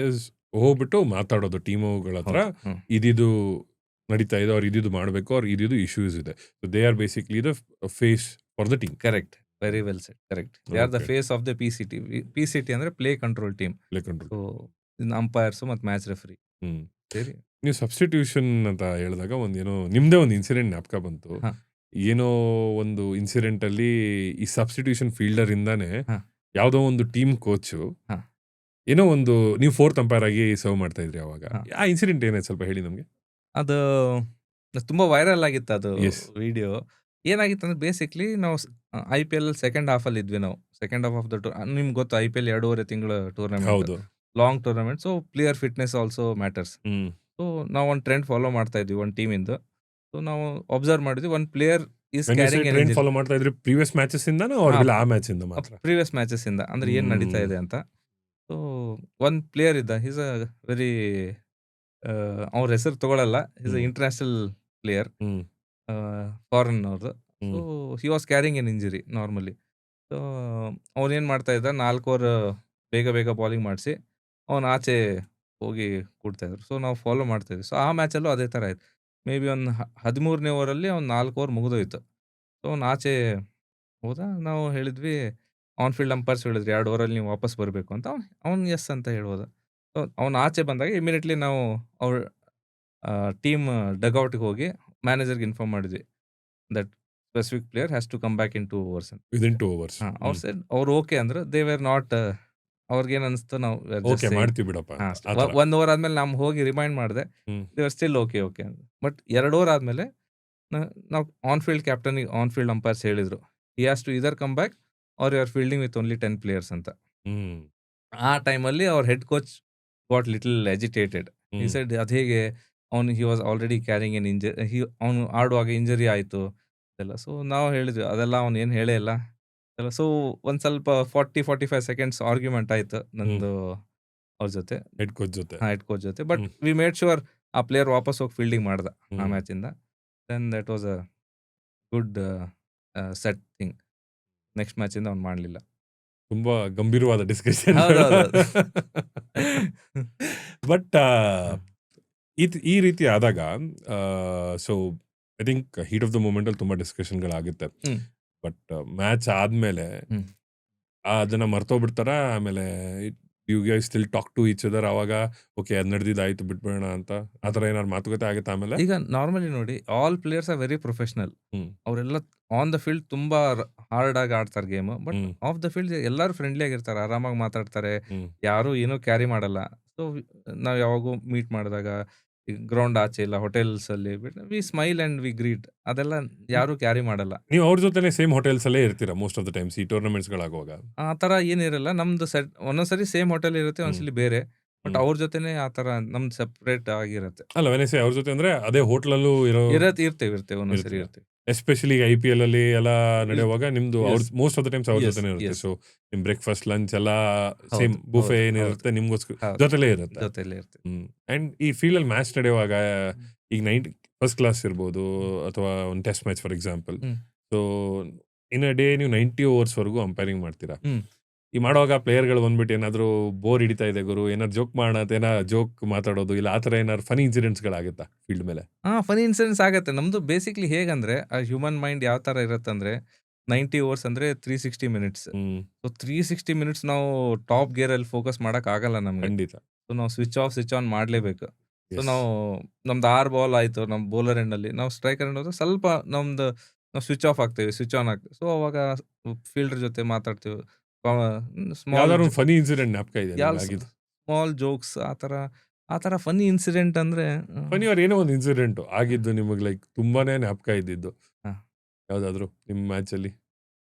ಹೋಗ್ಬಿಟ್ಟು ಮಾತಾಡೋದು ಟೀಮ್ಗಳ ಹತ್ರ, ಹೌದು. ಹ್ಮ್. ಇದಿದು ನಡೀತಾ ಇದೆ, ಅವ್ರು ಇದಿದು ಮಾಡಬೇಕು, ಅವ್ರು ಇದಿದು ಇಶ್ಯೂಸ್ ಇದೆ. So they are basically the face for the team. Correct. Very well said. Correct. They are the Okay. Face of the PCT. PCT ಅಂದ್ರೆ play control team. Play control. So umpires ಮತ್ತು match referee. Hmm ಸರಿ. ನೀವು substitution ಅಂತ ಹೇಳಿದಾಗ ಒಂದೇನೋ ನಿಮ್ದೇ ಒಂದು incident ಜ್ಞಾಪಕ ಬಂತು. ಹಾ. ಏನೋ ಒಂದು ಇನ್ಸಿಡೆಂಟ್ ಅಲ್ಲಿ ಈ ಸಬ್ಸ್ಟಿಟ್ಯೂಷನ್ ಫೀಲ್ಡರ್ ಇಂದಾನೆ ಹಾ. ಯಾವ್ದೋ ಒಂದು ಟೀಮ್ ಕೋಚು ಹಾ. ಏನೋ ಒಂದು, ನೀವು ಫೋರ್ತ್ ಅಂಪೈರ್ ಆಗಿ ಸರ್ವ್ ಮಾಡ್ತಾ ಇದ್ರಿ ಅವಾಗ. ಹಾ. ಆ ಇನ್ಸಿಡೆಂಟ್ ಏನಾಯ್ತು ಸ್ವಲ್ಪ ಹೇಳಿ ನಮ್ಗೆ. ಅದು ತುಂಬಾ ವೈರಲ್ ಆಗಿತ್ತು ಅದು Yes. ವಿಡಿಯೋ. ಏನಾಗಿತ್ತು ಅಂದ್ರೆ ಬೇಸಿಕ್ಲಿ ನಾವು IPL ಸೆಕೆಂಡ್ ಹಾಫ್ ಅಲ್ಲಿ ಇದ್ವಿ ನಾವು. ಸೆಕೆಂಡ್ ಹಾಫ್ ಆಫ್ ದ ನಿಮ್ಗೆ ಗೊತ್ತು IPL 2.5 ತಿಂಗಳ ಟೂರ್ನಮೆಂಟ್, ಹೌದು. Long tournament. So player fitness also matters. Hmm so ನಾವು ಒಂದು ಟ್ರೆಂಡ್ ಫಾಲೋ ಮಾಡ್ತಾ ಇದ್ವಿ ಒಂದು ಟೀಮ್ ಇಂದ. ಸೊ ನಾವು ಅಬ್ಸರ್ವ್ ಮಾಡಿದ್ವಿ, ಒಂದು player is carrying trend follow ಮಾಡ್ತಾ ಇದ್ರಿ ಪ್ರೀವಿಯಸ್ ಮ್ಯಾಚಸ್ ಇಂದಾನ ಅವ್ರಿಗೆಲ್ಲ ಆ ಮ್ಯಾಚ್ ಇಂದ ಮಾತ್ರ? ಪ್ರೀವಿಯಸ್ ಮ್ಯಾಚಸ್ ಇಂದ, ಅಂದ್ರೆ ಏನ್ ನಡೀತಾ ಇದೆ ಅಂತ. ಸೊ ಒಂದ್ ಪ್ಲೇಯರ್ ಇದ್ದ, ಈಸ್ ಅ ವೆರಿ, ಅವ್ರ ಹೆಸರು ತಗೊಳಲ್ಲ, is a hmm. International player, hmm foreign ಅವ್ರದ್ದು. So hmm he was carrying an injury normally. So ಅವನೇನ್ ಮಾಡ್ತಾ ಇದ್ದ, 4 ಓವರ್ ಬೇಗ ಬೇಗ ಬಾಲಿಂಗ್ ಮಾಡಿಸಿ ಅವನ ಆಚೆ ಹೋಗಿ ಕೂಡ್ತಾ ಇದ್ರು. ಸೊ ನಾವು ಫಾಲೋ ಮಾಡ್ತಾ ಇದ್ವಿ. ಸೊ ಆ ಮ್ಯಾಚಲ್ಲೂ ಅದೇ ಥರ ಆಯ್ತು. ಮೇ ಬಿ ಒಂದು 13ನೇ ಓವರಲ್ಲಿ ಅವ್ನು 4 ಓವರ್ ಮುಗಿದೋಯ್ತು. ಸೊ ಅವ್ನು ಆಚೆ ಹೋದ. ನಾವು ಹೇಳಿದ್ವಿ, ಆನ್ ಫೀಲ್ಡ್ ಅಂಪೈರ್ಸ್ ಹೇಳಿದ್ರು 2 ಓವರಲ್ಲಿ ನೀವು ವಾಪಸ್ ಬರಬೇಕು ಅಂತ. ಅವ್ನು ಎಸ್ ಅಂತ ಹೇಳ್ಬೋದ. ಸೊ ಅವ್ನು ಆಚೆ ಬಂದಾಗ ಇಮಿಡಿಯೇಟ್ಲಿ ನಾವು ಅವ್ರ ಟೀಮ್ ಡಗ್ಔಟ್‌ಗೆ ಹೋಗಿ ಮ್ಯಾನೇಜರ್‌ಗೆ ಇನ್ಫಾರ್ಮ್ ಮಾಡಿದ್ವಿ that specific player has to come back in 2 overs ಅಂತ. Within 2 hours. ಅವ್ರು ಸೆಡ್ ಅವ್ರು ಓಕೆ ಅಂದ್ರು. ದೇ ವೇರ್ ನಾಟ್, ಅವ್ರಿಗೇನು ಅನಿಸ್ತು, ನಾವು ಓಕೆ ಮಾಡ್ತೀವಿ ಬಿಡಪ್ಪ ಹಾ, ಅಂತ, ಆ ಥರ. 1 ಓವರ್ ಆದ್ಮೇಲೆ ನಾನು ಹೋಗಿ ರಿಮೈಂಡ್ ಮಾಡಿದೆ. Hmm they are still okay okay ಅಂತ. ಬಟ್ 2 ಓವರ್ ಆದ್ಮೇಲೆ ನಾವು ಆನ್ ಫೀಲ್ಡ್ ಕ್ಯಾಪ್ಟನ್‌ಗೆ, ಆನ್ ಫೀಲ್ಡ್ ಅಂಪೈರ್ಸ್ ಹೇಳಿದ್ರು, he has to either come back or you are fielding with only 10 players ಅಂತ. ಹ್ಮ್ ಆ ಟೈಮಲ್ಲಿ ಅವ್ರ head coach got little agitated. ಈ ಹ್ಮ್ ಸೈಡ್ ಅದು ಹೇಗೆ, ಅವನು he was already carrying an ಅವನು ಆಡುವಾಗ ಇಂಜರಿ ಆಯಿತು ಅದೆಲ್ಲ. ಸೊ ನಾವು ಹೇಳಿದ್ವಿ ಅದೆಲ್ಲ ಅವ್ನು ಏನು ಹೇಳೇ ಇಲ್ಲ ಎಲ್ಲ. ಸೊ ಒಂದು ಸ್ವಲ್ಪ 40-45 ಸೆಕೆಂಡ್ಸ್ ಆರ್ಗ್ಯುಮೆಂಟ್ ಆಯಿತು ನಂದು ಅವ್ರ ಜೊತೆ, ಹೆಡ್ ಕೋಚ್ ಜೊತೆ. ಹೆಡ್ ಕೋಚ್ ಜೊತೆ. But hmm. We made sure ಆ ಪ್ಲೇಯರ್ ವಾಪಸ್ ಹೋಗಿ ಫೀಲ್ಡಿಂಗ್ ಮಾಡ್ದ ಆ ಹ್ಮ್. ಮ್ಯಾಚಿಂದ. Then that was a good set thing. Next ಮ್ಯಾಚಿಂದ ಅವ್ನು ಮಾಡಲಿಲ್ಲ. ತುಂಬಾ ಗಂಭೀರವಾದ ಡಿಸ್ಕಷನ್. ಹೌದೌದು. ಬಟ್ ಈ ರೀತಿ ಆದಾಗ, so I think heat of the moment ಅಲ್ಲಿ ತುಂಬಾ ಡಿಸ್ಕಷನ್ಗಳಾಗುತ್ತೆ. ಹ್ಮ್. ಬಟ್ ಮ್ಯಾಚ್ ಆದ್ಮೇಲೆ ಹ್ಮ್. ಅದನ್ನ ಮರ್ತೋಗ್ಬಿಡ್ತಾರ. ಆಮೇಲೆ you guys still talk to each other. ಅವಾಗ ಓಕೆ ಅದು ನಡೆದಿದ್ದಾಯ್ತು ಬಿಟ್ಬಿಡೋಣ ಅಂತ, ಆ ಥರ ಏನಾದ್ರು ಮಾತುಕತೆ ಆಗುತ್ತೆ ಆಮೇಲೆ? ಈಗ ನಾರ್ಮಲಿ ನೋಡಿ, all players are very professional. Hmm ಅವರೆಲ್ಲ ಆನ್ ದ ಫೀಲ್ಡ್ ತುಂಬಾ ಹಾರ್ಡ್ ಆಗಿ ಆಡ್ತಾರೆ game. But hmm off the field ಎಲ್ಲರೂ ಫ್ರೆಂಡ್ಲಿ ಆಗಿರ್ತಾರೆ, ಆರಾಮಾಗಿ ಮಾತಾಡ್ತಾರೆ, ಹ್ಮ್ ಯಾರು ಏನೂ ಕ್ಯಾರಿ ಮಾಡಲ್ಲ. ಸೊ ನಾವು ಯಾವಾಗೂ ಮೀಟ್ ಮಾಡಿದಾಗ ಗ್ರೌಂಡ್ ಆಚೆ ಇಲ್ಲ ಹೋಟೆಲ್ಸ್ ಅಲ್ಲಿ we smile and we greet. ಅದೆಲ್ಲ ಯಾರು ಕ್ಯಾರಿ ಮಾಡಲ್ಲ. ನೀವು ಅವ್ರ ಜೊತೆನೆ ಸೇಮ್ ಹೋಟೆಲ್ಸ್ ಅಲ್ಲೇ ಇರ್ತೀರಾ ಮೋಸ್ಟ್ ಆಫ್ ದ ಟೈಮ್ಸ್ ಈ ಟೂರ್ನಮೆಂಟ್ಸ್ ಗಳಾಗುವಾಗ? ಆ ತರ ಏನಿರಲ್ಲ. ನಮ್ದು ಸೆಟ್ ಒಂದೊಂದ್ಸರಿ ಸೇಮ್ ಹೋಟೆಲ್ ಇರುತ್ತೆ, ಒಂದ್ಸಲಿ ಬೇರೆ. ಬಟ್ ಹ್ಮ್. ಅವ್ರ ಜೊತೆನೆ ಆ ತರ ನಮ್ದು ಸೆಪರೇಟ್ ಆಗಿರುತ್ತೆ. ಅಲ್ಲ, ವೆನೆಸೆ ಅವ್ರ ಜೊತೆ ಅಂದ್ರೆ ಅದೇ ಹೋಟ್ಲಲ್ಲೂ ಇರ್ತೇವೆ ಒಂದೊಂದ್ಸರಿ ಇರ್ತೀರಾ? ಇರ್ತೀವಿ. ಎಸ್ಪೆಷಲಿ IPL ಅಲ್ಲಿ ಎಲ್ಲ ನಡೆಯುವಾಗ ನಿಮ್ದು ಅವ್ರ Yes. Most of the times ಅವ್ರ Yes, ಜೊತೆನೇ ಇರುತ್ತೆ. yes. ಸೊ ನಿಮ್ ಬ್ರೇಕ್ಫಾಸ್ಟ್ ಲಂಚ್ ಎಲ್ಲ ಹೌದು, ಸೇಮ್ ಬುಫೆ ಹೌದು, ಏನಿರುತ್ತೆ ನಿಮ್ಗೋಸ್ಕರ ಹೌದು. ಜೊತೆಲೇ ಇರುತ್ತೆ. ಜೊತೆಲೇ ಇರ್ತೀವಿ. ಅಂಡ್ ಈ ಫೀಲ್ಡ್ ಅಲ್ಲಿ ಮ್ಯಾಚ್ ನಡೆಯುವಾಗ ಈಗ 90 ಫಸ್ಟ್ ಕ್ಲಾಸ್ ಇರ್ಬೋದು ಅಥವಾ ಒಂದು test match for example. Hmm. So in a day ನೀವು 90 ಓವರ್ಸ್ ವರೆಗೂ ಅಂಪೈರಿಂಗ್ ಮಾಡ್ತೀರಾ. ಹ್ಮ್. ಈ ಮಾಡುವಾಗ ಪ್ಲೇಯರ್ಗಳು ಬಂದ್ಬಿಟ್ಟು ಏನಾದ್ರು ಬೋರ್ ಹಿಡಿತಾ ಇದೆ ಗುರು, ಏನಾದ್ರು ಜೋಕ್ ಮಾಡೋಣ ಅಂತ ಏನಾದ್ರು ಜೋಕ್ ಮಾತಾಡೋದು, ಇಲ್ಲ ಆ ಥರ ಏನಾದ್ರು ಫನಿ ಇನ್ಸಿಡೆಂಟ್ಸ್ಗಳಾಗುತ್ತಾ ಫೀಲ್ಡ್ ಮೇಲೆ? ಫನಿ ಇನ್ಸಿಡೆಂಟ್ಸ್ ಆಗತ್ತೆ. ನಮ್ದು ಬೇಸಿಕ್ಲಿ ಹೇಗಂದ್ರೆ, ಆ ಹ್ಯೂಮನ್ ಮೈಂಡ್ ಯಾವ ತರ ಇರತ್ತಂದ್ರೆ, 90 ಓವರ್ಸ್ ಅಂದ್ರೆ 360 ಮಿನಿಟ್ಸ್. ಹ್ಮ್ ಸೊ 360 ಮಿನಿಟ್ಸ್ ನಾವು ಟಾಪ್ ಗೇರ್ ಅಲ್ಲಿ ಫೋಕಸ್ ಮಾಡಕ್ ಆಗಲ್ಲ ನಮ್ಗೆ. ಖಂಡಿತ. ಸೊ ನಾವು ಸ್ವಿಚ್ ಆಫ್ ಸ್ವಿಚ್ ಆನ್ ಮಾಡ್ಲೇಬೇಕು. So Yes. ನಮ್ದು 6 ಬಾಲ್ ಆಯ್ತು, ನಮ್ ಬೌಲರ್ ಎಂಡ್ ಅಲ್ಲಿ ನಾವು ಸ್ಟ್ರೈಕರ್ ಎಂಡ್ ಹೋದ್ರೆ ಸ್ವಲ್ಪ ನಾವು ಸ್ವಿಚ್ ಆಫ್ ಆಗ್ತೇವೆ, ಸ್ವಿಚ್ ಆನ್ ಆಗ್ತೇವೆ. ಸೊ ಅವಾಗ ಫೀಲ್ಡರ್ ಜೊತೆ ಮಾತಾಡ್ತೀವಿ. ಸ್ಮಾಲ್ ಯಾವ್ದಾದ್ರು ಒಂದು ಫನಿ ಇನ್ಸಿಡೆಂಟ್ ಜ್ಞಾಪಕ ಇದೆ ನಿಮ್ಗೆ ಆಗಿದ್ದು? ಸ್ಮಾಲ್ ಜೋಕ್ಸ್ ಆ ತರ ಫನಿ ಇನ್ಸಿಡೆಂಟ್ ಅಂದ್ರೆ ಫನಿ ಅವ್ರ ಏನೋ ಒಂದು ಇನ್ಸಿಡೆಂಟ್ ಆಗಿದ್ದು ನಿಮಗೆ ಲೈಕ್ ತುಂಬಾನೇ ಜ್ಞಾಪಕ ಇದ್ದಿದ್ದು ಹಾ. ಯಾವ್ದಾದ್ರು ನಿಮ್ ಮ್ಯಾಚ್ ಅಲ್ಲಿ?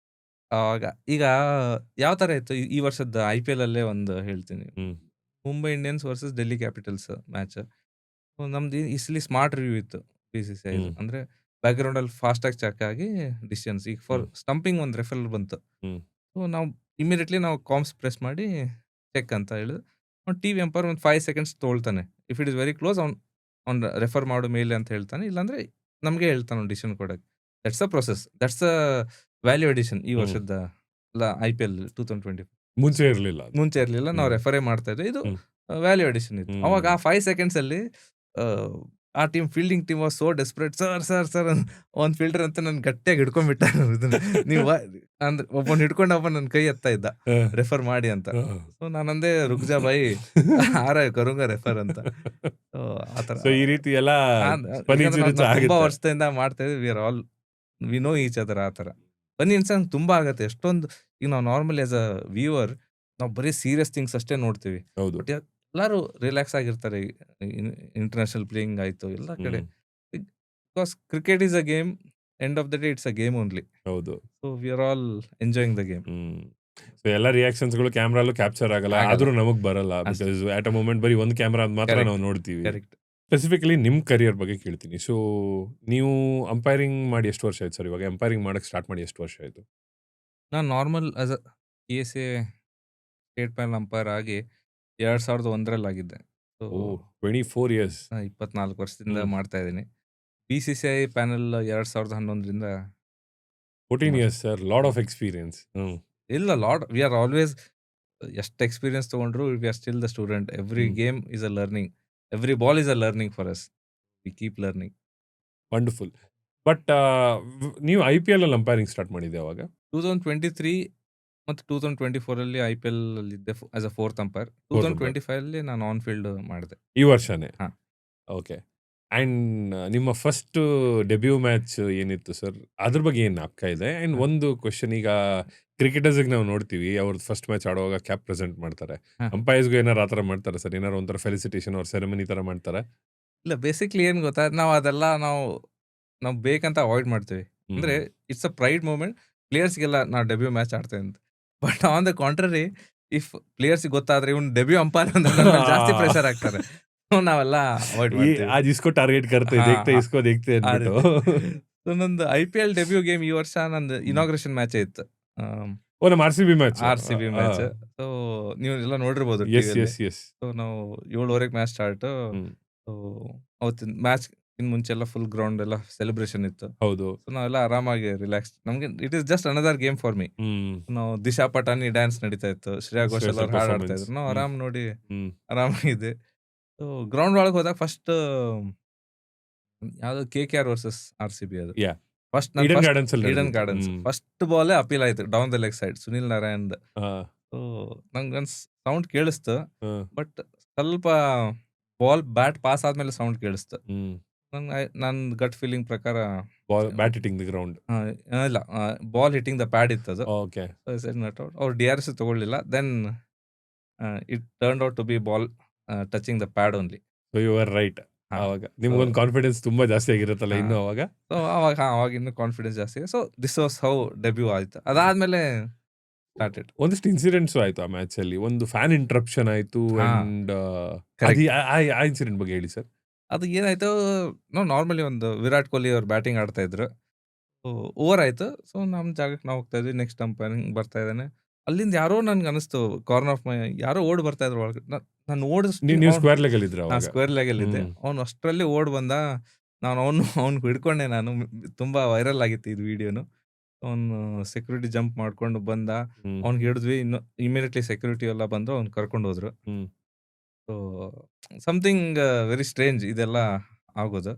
ಆವಾಗ ಈಗ ಯಾವ ತರ ಇತ್ತು ಈ ವರ್ಷದ IPL ಅಲ್ಲೇ ಒಂದು ಹೇಳ್ತೀನಿ. Hmm Mumbai Indians versus Delhi Capitals match. ನಮ್ದು ಈ ಸಲಿ ಸ್ಮಾರ್ಟ್ ರಿವ್ಯೂ ಇತ್ತು BCCIದು. ಹ್ಮ್ ಅಂದ್ರೆ ಬ್ಯಾಕ್‌ಗ್ರೌಂಡ್ ಅಲ್ಲಿ ಫಾಸ್ಟಾಗಿ ಚೆಕ್ ಆಗಿ ಡಿಸಿಷನ್ಸ್. ಈಗ ಫಾರ್ ಹ್ಮ್ ಸ್ಟಂಪಿಂಗ್ ಒಂದು ರೆಫರಲ್ ಬಂತು. ಹ್ಮ್ ಸೊ ನಾವು ಇಮಿಡಿಯೇಟ್ಲಿ ನಾವು ಕಾಮ್ಸ್ ಪ್ರೆಸ್ ಮಾಡಿ ಚೆಕ್ ಅಂತ ಹೇಳಿದ್ರು. ಅವ್ನು ಟಿವಿ ಅಂಪೈರ್ ಒಂದು 5 ಸೆಕೆಂಡ್ಸ್ ತೊಗೊಳ್ತಾನೆ. If it is very close ಅವ್ನು ರೆಫರ್ ಮಾಡು ಮೇಲೆ ಅಂತ ಹೇಳ್ತಾನೆ. ಇಲ್ಲಾಂದ್ರೆ ನಮ್ಗೆ ಹೇಳ್ತಾನೆ ಅವ್ನು ಡಿಸಿಷನ್ ಕೊಡಕ್ಕೆ. That's a process. That's a value addition ಈ ಹ್ಮ್ ವರ್ಷದ IPL 2020 ಮುಂಚೆ ಇರ್ಲಿಲ್ಲ ಅದು. ಮುಂಚೆ ಇರ್ಲಿಲ್ಲ. ನಾವು ಹ್ಮ್ ರೆಫರೇ ಮಾಡ್ತಾ ಇದ್ವಿ. ಇದು ಹ್ಮ್ ವ್ಯಾಲ್ಯೂ ಅಡಿಷನ್ ಇತ್ತು. ಅವಾಗ ಹ್ಮ್ ಆ 5 ಸೆಕೆಂಡ್ಸ್ ಅಲ್ಲಿ ಆಹ್, ಆ fielding team was so desperate. Sir ಒಂದು ಫೀಲ್ಡರ್ ಅಂತ ನನ್ ಗಟ್ಟಿಯಾಗಿ ಹಿಡ್ಕೊಂಡ್ಬಿಟ್ಟ ಇದನ್ನ. ನೀವು ಅಂದ್ರೆ ಒಬ್ಬನ್ ಹಿಡ್ಕೊಂಡು ಒಬ್ಬ ನನ್ನ ಕೈ ಎತ್ತಾ ಇದ್ದ ರೆಫರ್ ಮಾಡಿ ಅಂತ. ಸೊ ನಾನಂದೆ ರುಕ್ ಜಾ ಭಾಯಿ ಆ ರहा है करूंगा ರೆಫರ್ ಅಂತ. ಸೊ ಆತರ ಸೊ ಈ ರೀತಿ ಎಲ್ಲ ಫನಿ ಯಾಕಂದ್ರೆ ಇನ್ಸಿಡೆಂಟ್ಸ್ ನಾವು ತುಂಬಾ ಆಗುತ್ತೆ. ವರ್ಷದಿಂದ ಮಾಡ್ತಾ ಇದ್ವಿ. V are all we know each other ಆ ತರ. ಫನ್ನಿ ಇನ್ಸಿಡೆಂಟ್ ತುಂಬಾ ಆಗತ್ತೆ. ಎಷ್ಟೊಂದು ಈಗ ನಾವು ನಾರ್ಮಲಿ ಆಸ್ ಅ ವ್ಯೂವರ್ ನಾವು ಬರೀ ಸೀರಿಯಸ್ ಥಿಂಗ್ಸ್ ಅಷ್ಟೇ ನೋಡ್ತೀವಿ. ಹೌದು. ಬಟ್ ಎಲ್ಲರೂ ರಿಲ್ಯಾಕ್ಸ್ ಆಗಿರ್ತಾರೆ. ಇಂಟರ್ನ್ಯಾಷನಲ್ ಪ್ಲೇಯಿಂಗ್ ಆಯ್ತು ಎಲ್ಲ ಕಡೆ. Hmm because cricket is a game. End of the day it's a game only. ಹೌದು. So we are all enjoying the game. Hmm so ಎಲ್ಲ ರಿಯಾಕ್ಷನ್ಸ್ಗಳು ಕ್ಯಾಮ್ರಲ್ಲೂ ಕ್ಯಾಪ್ಚರ್ ಆಗಲ್ಲ, ಆಗಲ್ಲ. ಆದ್ರೂ ನಮಗ್ ಬರಲ್ಲ. ಅಷ್ಟೇ. ಬಿಕಾಸ್ ಆಟ್ ಅ ಮೂಮೆಂಟ್ ಬರೀ ಒಂದು ಕ್ಯಾಮ್ರಾ ಮಾತ್ರ Correct. ನಾವು ನೋಡ್ತೀವಿ. ಕರೆಕ್ಟ್. ಸ್ಪೆಸಿಫಿಕಲಿ ನಿಮ್ ಕರಿಯರ್ ಬಗ್ಗೆ ಕೇಳ್ತೀನಿ. ಸೊ ನೀವು ಅಂಪೈರಿಂಗ್ ಮಾಡಿ ಎಷ್ಟು ವರ್ಷ ಆಯ್ತು ಸರ್? ಇವಾಗ ಅಂಪೈರಿಂಗ್ ಮಾಡಕ್ ಸ್ಟಾರ್ಟ್ ಮಾಡಿ ಎಷ್ಟು ವರ್ಷ ಆಯ್ತು? ನಾನು normal as a PSA state panel umpire ಆಗಿ 2001ರಲ್ಲಿ ಆಗಿದ್ದೆ. ಸೊ ಓ 24 ಇಯರ್ಸ್. 24 ವರ್ಷದಿಂದ ಹ್ಮ್. ಮಾಡ್ತಾ ಇದ್ದೀನಿ. BCCI ಪ್ಯಾನಲ್ 2011ರಿಂದ 14 years sir, lot of experience. ಇಲ್ಲ ವಿ ಆರ್ ಆಲ್ವೇಸ್ ಎಷ್ಟು ಎಕ್ಸ್ಪೀರಿಯನ್ಸ್ ತಗೊಂಡ್ರು we are still the student. Every game is a learning. Every ball is a learning for us. We keep learning. Wonderful. But ನೀವು IPL ಅಲ್ಲಿ umpiring start ಮಾಡಿದ್ದೆ ಅವಾಗ? 2023 ಮತ್ತು 2024 ಅಲ್ಲಿ IPL ಅಲ್ಲಿ ಇದ್ದೆ as a fourth umpire. Fourth umpire. 2025 ಅಲ್ಲಿ ನಾನು ಆನ್ ಫೀಲ್ಡ್ ಮಾಡಿದೆ. ಈ ವರ್ಷನೇ? ಹಾ. ಓಕೆ. ಅಂಡ್ ನಿಮ್ಮ ಫಸ್ಟ್ ಡೆಬ್ಯೂ ಮ್ಯಾಚ್ ಏನಿತ್ತು ಸರ್? ಅದ್ರ ಬಗ್ಗೆ ಏನು ಜ್ಞಾಪಕ ಇದೆ? ಅಂಡ್ ಹಾ. ಒಂದು ಕ್ವಶನ್, ಈಗ ಕ್ರಿಕೆಟರ್ಸ್ಗೆ ನಾವು ನೋಡ್ತೀವಿ ಅವ್ರದ್ದು ಫಸ್ಟ್ ಮ್ಯಾಚ್ ಆಡುವಾಗ ಕ್ಯಾಪ್ ಪ್ರೆಸೆಂಟ್ ಮಾಡ್ತಾರೆ. ಹಾ. ಅಂಪೈರ್ಸ್ಗೂ ಏನಾರು ಆ ಥರ ಮಾಡ್ತಾರೆ ಸರ್? ಏನಾರು ಒಂಥರ ಫೆಲಿಸಿಟೇಷನ್ ಅವ್ರ ಸೆರೆಮನಿ ಥರ ಮಾಡ್ತಾರೆ? ಇಲ್ಲ ಬೇಸಿಕ್ಲಿ ಏನು ಗೊತ್ತಾ, ನಾವು ಬೇಕಂತ ಅವಾಯ್ಡ್ ಮಾಡ್ತೀವಿ. ಅಂದ್ರೆ ಇಟ್ಸ್ ಅ ಪ್ರೈಡ್ ಮೂಮೆಂಟ್. ಪ್ಲೇಯರ್ಸ್ಗೆಲ್ಲ ನಾವು ಡೆಬ್ಯೂ ಮ್ಯಾಚ್ ಆಡ್ತೇವೆ ಅಂತ. But on the contrary, if players ಗೊತ್ತಾದ್ರೆ ಇವ್ನು ಡೆಬ್ಯೂ ಅಂಪೈರ್ ಅಂದ್ರೆ ನನ್ನ ಮೇಲೆ ಜಾಸ್ತಿ ಪ್ರೆಷರ್ ಆಗ್ತಾರೆ. So ನಾವೆಲ್ಲ ಅವಾಯ್ಡ್ ಮಾಡ್ತೀವಿ. आज इसको टारगेट करते ಹಾ, देखते ಹಾ. इसको देखते ಆ ಅಂದ್ಬಿಟ್ಟು. ರೀತಿ. ಸೊ ನಂದು IPL ಡೆಬ್ಯೂ ಗೇಮ್ ಈ ವರ್ಷ ನಂದು ಇನಾಗ್ರೇಷನ್ ಮ್ಯಾಚ್ ಇತ್ತು. ಓ ನಮ್ಮ RCB match. RCB match. So ನೀವು ಎಲ್ಲ ನೋಡಿರ್ಬೋದು ಎಸ್ ಟಿವಿಯಲ್ಲಿ. Yes yes. ಸೊ ನಾವು 7:30ಗೆ ಮ್ಯಾಚ್ ಸ್ಟಾರ್ಟ್. ಸೊ ಅವತ್ತಿನ ಮ್ಯಾಚ್ ಇನ್ ಮುಂಚೆ ಎಲ್ಲ ಫುಲ್ ಗ್ರೌಂಡ್ ಎಲ್ಲ ಸೆಲೆಬ್ರೇಷನ್ ಇತ್ತು. ಹೌದು. ಸೊ ನಾವೆಲ್ಲ ಆರಾಮಾಗಿ ರಿಲ್ಯಾಕ್ಸ್. ನಮ್ಗೆ it is just another game for me. ನಾವು ದಿಶಾ ಪಟಾನಿ ಡ್ಯಾನ್ಸ್ ನಡೀತಾ ಇತ್ತು. ಶ್ರೇಯಾ ಘೋಷಾಲ್ ಅವ್ರು ಹಾಡು ಆಡ್ತಾ ಇದ್ರು. ನಾವು ಆರಾಮ್ ನೋಡಿ ಆರಾಮಾಗಿದೆ. ಸೊ ಗ್ರೌಂಡ್ ಒಳಗೆ ಹೋದಾಗ ಫಸ್ಟ್ ಯಾವ್ದು KKR ವರ್ಸಸ್ RCB ಅದು. ಯಾ ಫಸ್ಟ್ ಈಡನ್ ಗಾರ್ಡನ್ಸ್ ಅಲ್ಲಿ ಈಡನ್ ಗಾರ್ಡನ್ಸ್ ಫಸ್ಟ್ ಬಾಲೇ ಅಪೀಲ್ ಆಯ್ತು down the leg side Sunil Narayan. So ನಂಗೊಂದು ಸೌಂಡ್ ಕೇಳಿಸ್ತು. ಬಟ್ ಸ್ವಲ್ಪ ಬಾಲ್ ಬ್ಯಾಟ್ ಪಾಸ್ ಆದ್ಮೇಲೆ ಸೌಂಡ್ ಕೇಳಿಸ್ತು. ನನ್ ಗಟ್ ಫೀಲಿಂಗ್ ಪ್ರಕಾರ ಬ್ಯಾಟ್ ಹಿಟ್ಟಿಂಗ್ ದಿ ಗ್ರೌಂಡ್. ಇಲ್ಲ, ಬಾಲ್ ಹಿಟ್ಟಿಂಗ್ ದ ಪ್ಯಾಡ್ ಇತ್ತು ಅದು. ಓಕೆ. ಅವ್ರು DRS ತಗೊಳ್ಳಿಲ್ಲ. Then it turn out to be ball touching the pad only. So you are right. ಅವಾಗ ನಿಮ್ಗೊಂದು ಕಾನ್ಫಿಡೆನ್ಸ್ ತುಂಬಾ ಜಾಸ್ತಿ ಆಗಿರುತ್ತಲ್ಲ ಇನ್ನು ಅವಾಗ. ಸೊ ಅವಾಗ ಇನ್ನು ಕಾನ್ಫಿಡೆನ್ಸ್ ಜಾಸ್ತಿ. So this was how debut ಆಯ್ತು. ಅದಾದ್ಮೇಲೆ ಸ್ಟಾರ್ಟೆಡ್. ಒಂದಿಷ್ಟು ಇನ್ಸಿಡೆಂಟ್ಸ್ ಆಯ್ತು ಆ ಮ್ಯಾಚ್ ಅಲ್ಲಿ. ಒಂದು ಫ್ಯಾನ್ ಇಂಟ್ರಪ್ಷನ್ ಆಯ್ತು. ಅಂಡ್ ಆ ಇನ್ಸಿಡೆಂಟ್ ಬಗ್ಗೆ ಹೇಳಿ ಸರ್. ಅದು ಏನಾಯ್ತು, ನಾವು ನಾರ್ಮಲಿ ಒಂದು ವಿರಾಟ್ ಕೊಹ್ಲಿ ಅವ್ರು ಬ್ಯಾಟಿಂಗ್ ಆಡ್ತಾ ಇದ್ರು. ಓವರ್ ಆಯ್ತು. ಸೊ ನಮ್ಮ ಜಾಗಕ್ಕೆ ನಾವು ಹೋಗ್ತಾ ಇದ್ವಿ. ನೆಕ್ಸ್ಟ್ ಅಂಪೈರಿಂಗ್ ಬರ್ತಾ ಇದ್ದಾನೆ. ಅಲ್ಲಿಂದ ಯಾರೋ ನನ್ಗೆ ಅನಿಸ್ತು ಕಾರ್ನರ್ ಆಫ್ ಮೈ ಯಾರೋ ಓಡ್ ಬರ್ತಾ ಇದ್ರು ಒಳಗೆ. ನಾನು ನೀವು ಸ್ಕ್ವೇರ್ ಲೆಗ್ ಅಲ್ಲಿ ಇದ್ರ? ಸ್ಕ್ವೇರ್ ಲೆಗ್ ಅಲ್ಲಿ ಇದ್ದೆ. ಅವ್ನು ಅಷ್ಟರಲ್ಲಿ ಓಡ್ ಬಂದ. ನಾನು ಅವ್ನು ಹಿಡ್ಕೊಂಡೆ. ನಾನು ತುಂಬಾ ವೈರಲ್ ಆಗಿತ್ತು ಇದು ವಿಡಿಯೋನು. ಅವನು ಸೆಕ್ಯೂರಿಟಿ ಜಂಪ್ ಮಾಡ್ಕೊಂಡು ಬಂದ. ಅವ್ನಿಗೆ ಹಿಡಿದ್ವಿ. ಇನ್ನು ಇಮಿಡಿಯೇಟ್ಲಿ ಸೆಕ್ಯೂರಿಟಿ ಎಲ್ಲ ಬಂದ್ರು. ಅವ್ನು ಕರ್ಕೊಂಡು ಹೋದ್ರು. ಸೊ ಸಮಥಿಂಗ್ ವೆರಿ ಸ್ಟ್ರೇಂಜ್ ಇದೆಲ್ಲ ಆಗೋದು.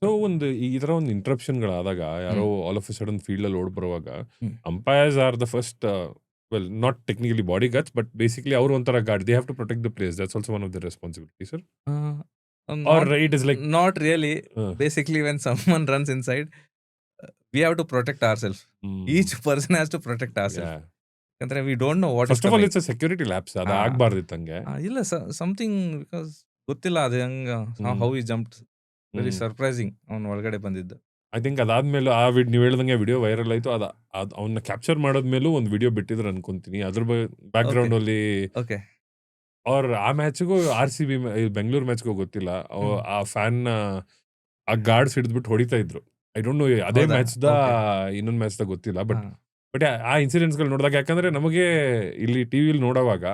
ಸೊ ಈ ತರ ಒಂದು ಇಂಟ್ರಪ್ಷನ್ಗಳಾದಾಗ ಯಾರೋ all of a sudden field ಅಲ್ಲಿ ಓಡ್ ಬರುವಾಗ umpires are the first, well not technically body guards but basically ಅವರು ಒಂಥರ guard. They have to protect the place. That's also one of the responsibility sir. Or it is like not really. Basically when someone runs inside we have to protect ourself. Each person has to protect ourself. ಯಾಕಂದ್ರೆ we don't know what first of all it's a security lapse. ಅದು ಆಗ್ಬಾರ್ದಿತ್ತಂಗೆ. ಇಲ್ಲ something because ಗೊತ್ತಿಲ್ಲ ಅದು ಹೆಂಗ how ಈ jump. Very surprising ಅವ್ನು ಒಳಗಡೆ ಬಂದಿದ್ದು. ಐ ಥಿಂಕ್ ಅದಾದ್ಮೇಲೆ ನೀವು ಹೇಳ್ದಂಗೆ ವಿಡಿಯೋ ವೈರಲ್ ಆಯ್ತು. ಅದು ಅವನ್ನ ಕ್ಯಾಪ್ಚರ್ ಮಾಡೋದ್ಮೇಲೂ ಒಂದು ವಿಡಿಯೋ ಬಿಟ್ಟಿದ್ರು ಅನ್ಕೊಂತೀನಿ. ಅದ್ರ ಬ್ಯಾಕ್ ಓಕೆ. ಗ್ರೌಂಡ್ ಅಲ್ಲಿ ಓಕೆ. ಅವ್ರ ಆ ಮ್ಯಾಚ್ಗೂ RCB ಬೆಂಗಳೂರು ಮ್ಯಾಚ್ಗೂ ಗೊತ್ತಿಲ್ಲ. ಹ್ಮ್. ಆ ಫ್ಯಾನ್ ಆ ಗಾರ್ಡ್ಸ್ ಹಿಡಿದ್ಬಿಟ್ಟು ಹೊಡಿತಾ ಇದ್ರು. ಐ ಡೋಂಟ್ ನೋ ಅದೇ ಹೌದಾ? ಮ್ಯಾಚ್‌ದ ಓಕೆ. ಇನ್ನೊಂದ್ ಮ್ಯಾಚ್‌ದ ಗೊತ್ತಿಲ್ಲ. ಹಾ. ಬಟ್ ಆ ಇನ್ಸಿಡೆಂಟ್ಸ್‌ಗಳು ನೋಡಿದಾಗ ಯಾಕಂದ್ರೆ ನಮಗೆ ಇಲ್ಲಿ ಟಿವಿಲಿ ನೋಡೋವಾಗ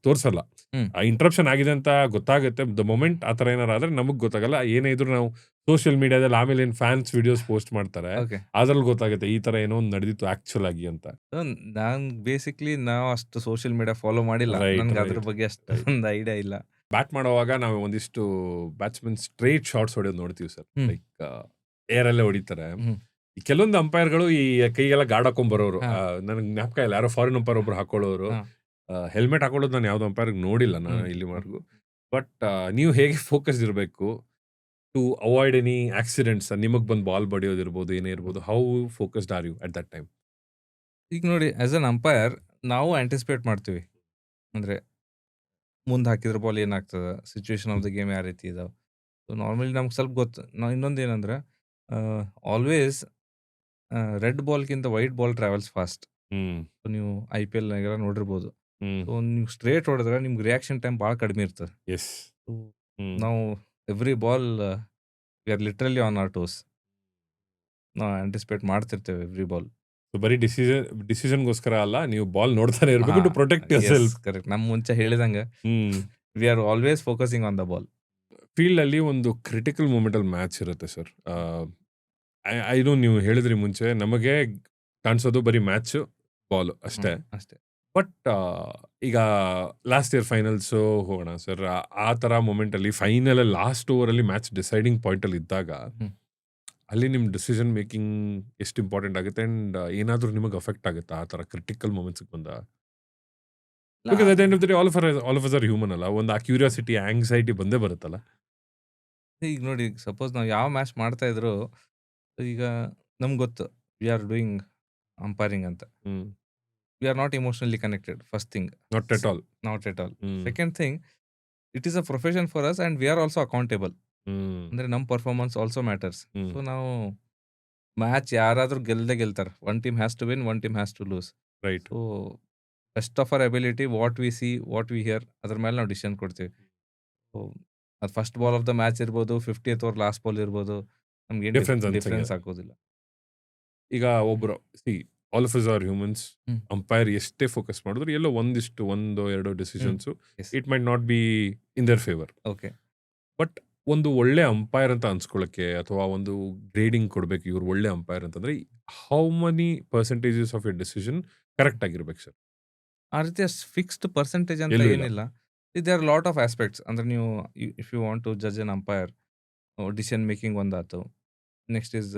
ತೋರ್ಸಲ್ಲ. ಹ್ಮ್. ಆ ಇಂಟರಪ್ಷನ್ ಆಗಿದೆ ಅಂತ ಗೊತ್ತಾಗುತ್ತೆ. ದ ಮೊಮೆಂಟ್ ಆ ಥರ ಏನಾರ ಆದ್ರೆ ನಮಗ್ ಗೊತ್ತಾಗಲ್ಲ. ಏನೇ ಇದ್ರು ನಾವು ಸೋಷಿಯಲ್ ಮೀಡಿಯಾದಲ್ಲಿ ಆಮೇಲೆ ಏನ್ ಫ್ಯಾನ್ಸ್ ವಿಡಿಯೋಸ್ ಪೋಸ್ಟ್ ಮಾಡ್ತಾರೆ. ಓಕೆ. ಅದ್ರಲ್ಲಿ ಗೊತ್ತಾಗುತ್ತೆ ಈ ತರ ಏನೋ ಒಂದ್ ನಡೆದಿತ್ತು ಆಕ್ಚುಯಲ್ ಆಗಿ ಅಂತ. ಸೊ, ನಾವು ಅಷ್ಟು ಸೋಷಿಯಲ್ ಮೀಡಿಯಾ ಫಾಲೋ ಮಾಡಿಲ್ಲ. ರೈಟ್, ನನ್ಗೆ ಅದ್ರ ರೈಟ್, ಬಗ್ಗೆ ರೈಟ್. ಅಷ್ಟೊಂದು ಐಡಿಯಾ ಇಲ್ಲ. ಬ್ಯಾಟ್ ಮಾಡೋವಾಗ ನಾವು ಒಂದಿಷ್ಟು ಬ್ಯಾಟ್ಸ್‌ಮನ್ ಸ್ಟ್ರೇಟ್ ಶಾಟ್ಸ್ ಹೊಡೆಯೋದು ನೋಡ್ತೀವಿ ಸರ್. ಹ್ಮ್. ಲೈಕ್ ಏರ್ ಅಲ್ಲೇ ಹೊಡಿತಾರೆ. ಹ್ಮ್. ಈ ಕೆಲವೊಂದು ಅಂಪೈರ್‌ಗಳು ಈ ಕೈಗೆಲ್ಲ ಗಾರ್ಡ್ ಹಾಕೊಂಡ್ ಬರೋರು. ಹಾ. ನನಗೆ ಜ್ಞಾಪಕ ಇಲ್ಲ. ಯಾರೋ ಫಾರಿನ್ ಅಂಪೈರ್ ಒಬ್ರು ಹಾಕೊಳ್ಳೋರು. ಹಾ. ಹೆಲ್ಮೆಟ್ ಹಾಕೊಳ್ಳೋದು ನಾನು ಯಾವ್ದೋ ಅಂಪೈರ್‌ಗೆ ನೋಡಿಲ್ಲ ನಾನು ಹ್ಮ್. ಇಲ್ಲಿವರೆಗೂ. ಬಟ್ ನೀವು ಹೇಗೆ ಫೋಕಸ್ಡ್ ಇರಬೇಕು ಟು ಅವಾಯ್ಡ್ ಎನಿ ಆಕ್ಸಿಡೆಂಟ್ಸ್? ನಿಮಗ್ ಬಂದು ಬಾಲ್ ಬಡಿಯೋದಿರ್ಬೋದು, ಏನೇ ಇರ್ಬೋದು. How focused are you at that time? ಈಗ ನೋಡಿ ಆಸ್ ಅನ್ ಅಂಪೈರ್ ನಾವು ಆಂಟಿಸಿಪೇಟ್ ಮಾಡ್ತೀವಿ. ಅಂದ್ರೆ ಮುಂದೆ ಹಾಕಿದ್ರೆ ಬಾಲ್ ಏನಾಗ್ತದ? ಸಿಚುಯೇಷನ್ ಆಫ್ ದ ಗೇಮ್ ಯಾವ ರೀತಿ ಇದಾವೆ? ಸೊ ನಾರ್ಮಲಿ ನಮ್ಗೆ ಸ್ವಲ್ಪ ಗೊತ್ತು. ಇನ್ನೊಂದು ಏನಂದ್ರೆ ಆಲ್ವೇಸ್ ರೆಡ್ ಬಾಲ್ಗಿಂತ white ball travels fast. Hmm. So ನೀವು IPLನಾಗೆಲ್ಲ ನೋಡಿರ್ಬೋದು. ಹ್ಮ್. ಸೊ ನೀವು ಸ್ಟ್ರೇಟ್ ಹೊಡೆದ್ರೆ ನಿಮ್ಗೆ ರಿಯಾಕ್ಷನ್ ಟೈಮ್ ಭಾಳ ಕಡಿಮೆ ಇರ್ತದೆ. ಎಸ್. So hmm. ನಾವು every ball we are literally on our toes. ನಾವು ಆಂಟಿಸಿಪೇಟ್ ಮಾಡ್ತಿರ್ತೇವೆ ಎವ್ರಿ ಬಾಲ್. So ಬರೀ ಡಿಸಿಷನ್‌ಗೋಸ್ಕರ ಅಲ್ಲ, ನೀವು ಬಾಲ್ ನೋಡ್ತಾನೆ ಇರಬೇಕು to protect yourself. Correct. ನಮ್ಮ ಮುಂಚೆ ಹೇಳಿದಂಗೆ hmm. We are always focusing on the ball. Field ಅಲ್ಲಿ ಒಂದು ಕ್ರಿಟಿಕಲ್ ಮೂಮೆಂಟ್ ಅಲ್ಲಿ ಮ್ಯಾಚ್ ಇರುತ್ತೆ ಸರ್. ಐ ನೋ ನೀವು ಹೇಳಿದ್ರಿ ಮುಂಚೆ ನಮಗೆ ಕಾಣಿಸೋದು ಬರೀ ಮ್ಯಾಚ್ ಬಾಲ್ ಅಷ್ಟೇ. ಅಷ್ಟೇ. ಬಟ್ ಈಗ ಲಾಸ್ಟ್ ಇಯರ್ ಫೈನಲ್ಸ್ ಹೋಗೋಣ ಸರ್. ಆ ತರ ಮೂಮೆಂಟ್ ಅಲ್ಲಿ ಫೈನಲ್ ಲಾಸ್ಟ್ ಓವರ್ ಅಲ್ಲಿ ಮ್ಯಾಚ್ ಡಿಸೈಡಿಂಗ್ ಪಾಯಿಂಟ್ ಅಲ್ಲಿ ಇದ್ದಾಗ ಹ್ಮ್. ಅಲ್ಲಿ ನಿಮ್ ಡಿಸಿಷನ್ ಮೇಕಿಂಗ್ ಎಷ್ಟು ಇಂಪಾರ್ಟೆಂಟ್ ಆಗುತ್ತೆ ಅಂಡ್ ಏನಾದ್ರೂ ನಿಮಗೆ ಅಫೆಕ್ಟ್ ಆಗುತ್ತಾ ಆ ತರ ಕ್ರಿಟಿಕಲ್ ಮೂಮೆಂಟ್ಸ್ ಬಂದ? Because at end of the day all of us are human ಅಲ್ಲ. ಒಂದು ಆ ಕ್ಯೂರಿಯಾಸಿಟಿ ಆಂಗ್ಸೈಟಿ ಬಂದೇ ಬರುತ್ತಲ್ಲ. ಈಗ ನೋಡಿ ಸಪೋಸ್ ನಾವು ಯಾವ ಮ್ಯಾಚ್ ಮಾಡ್ತಾ ಇದ್ರು ಈಗ ನಮ್ಗೆ ಗೊತ್ತು ವಿ ಆರ್ ಡೂಯಿಂಗ್ ಅಂಪೈರಿಂಗ್ ಅಂತ. Hmm. We are not emotionally connected first thing. Not at all. Not at all. Hmm. Second thing it is a profession for us and we are also accountable. Hmm. ಅಂದ್ರೆ ನಮ್ಮ performance also matters. Hmm. So ನಾವು match ಯಾರಾದ್ರೂ ಗೆಲ್ತಾರೆ. One team has to win, one team has to lose. Right. So best of our ability, what we see, what we hear, ಅದ್ರ ಮೇಲೆ ನಾವು decision ಕೊಡ್ತೀವಿ. So ಅದು first ball of the match ಇರ್ಬೋದು, 50th over last ball ಇರ್ಬೋದು, ನಮ್ಗೆ Difference ಅನ್ಸಂಗಿಲ್ಲ. Difference ಆಗೋದಿಲ್ಲ. ಈಗ ಒಬ್ರು all of us are humans. Hmm. Umpire ಎಷ್ಟೇ ಫೋಕಸ್ ಮಾಡಿದ್ರು ಎಲ್ಲೋ ಒಂದೋ ಎರಡೋ decisions Yes. It might not be in their favour. Okay. But ಒಂದು ಒಳ್ಳೆ ಅಂಪೈರ್ ಅಂತ ಅನ್ಸ್ಕೊಳ್ಳಕ್ಕೆ ಅಥವಾ ಒಂದು ಗ್ರೇಡಿಂಗ್ ಕೊಡ್ಬೇಕು ಇವ್ರು ಒಳ್ಳೆ ಅಂಪೈರ್ ಅಂತಂದ್ರೆ how many percentages of your decision correct ಆಗಿರ್ಬೇಕು ಸರ್? ಆ ರೀತಿ ಫಿಕ್ಸ್ಡ್ ಪರ್ಸೆಂಟೇಜ್ ಅಂತ ಎಲ್ಲೂ ಇಲ್ಲ. ಏನಿಲ್ಲ. There are lot of aspects. ಅಂದ್ರೆ ನೀವು if you want to judge an umpire, decision making ಒಂದಾತು. Next is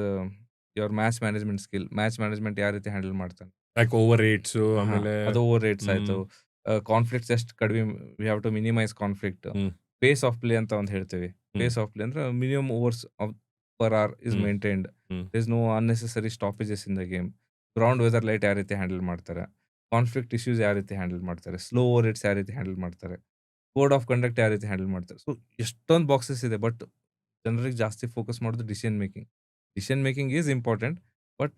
your match management skill. Match management ಯಾವ ರೀತಿ ಹ್ಯಾಂಡಲ್ ಮಾಡ್ತಾನೆ. ಲೈಕ್ ಓವರ್ ರೇಟ್ಸ್ ಆಮೇಲೆ ಅದು ಓವರ್ ರೇಟ್ಸ್ ಹ್ಮ್. ಆಯ್ತು. ಕಾನ್ಫ್ಲಿಕ್ಟ್ಸ್ ಎಷ್ಟು ಕಡಿಮೆ, we have to minimise conflict. Hmm. Pace of play ಅಂತ ಒಂದು ಹೇಳ್ತೀವಿ. ಹ್ಮ್. ಪೇಸ್ ಆಫ್ ಪ್ಲೇ ಅಂದ್ರೆ minimum overs per hour is hmm. Maintained. Hmm. Is no unnecessary stoppages in the game. Ground weather light ಯಾವ ರೀತಿ handle ಮಾಡ್ತಾರೆ. Conflict issues ಯಾವ ರೀತಿ handle ಮಾಡ್ತಾರೆ. ಸ್ಲೋ ಓವರ್ ರೇಟ್ಸ್ ಯಾವ ರೀತಿ ಹ್ಯಾಂಡಲ್ ಮಾಡ್ತಾರೆ. ಕೋಡ್ ಆಫ್ ಕಂಡಕ್ಟ್ ಯಾವ ರೀತಿ ಹ್ಯಾಂಡಲ್ ಮಾಡ್ತಾರೆ. ಸೊ ಎಷ್ಟೊಂದು ಬಾಕ್ಸಸ್ ಇದೆ. ಬಟ್ ಜನರಿಗೆ ಜಾಸ್ತಿ ಫೋಕಸ್ ಮಾಡೋದು decision making. Decision making is important, but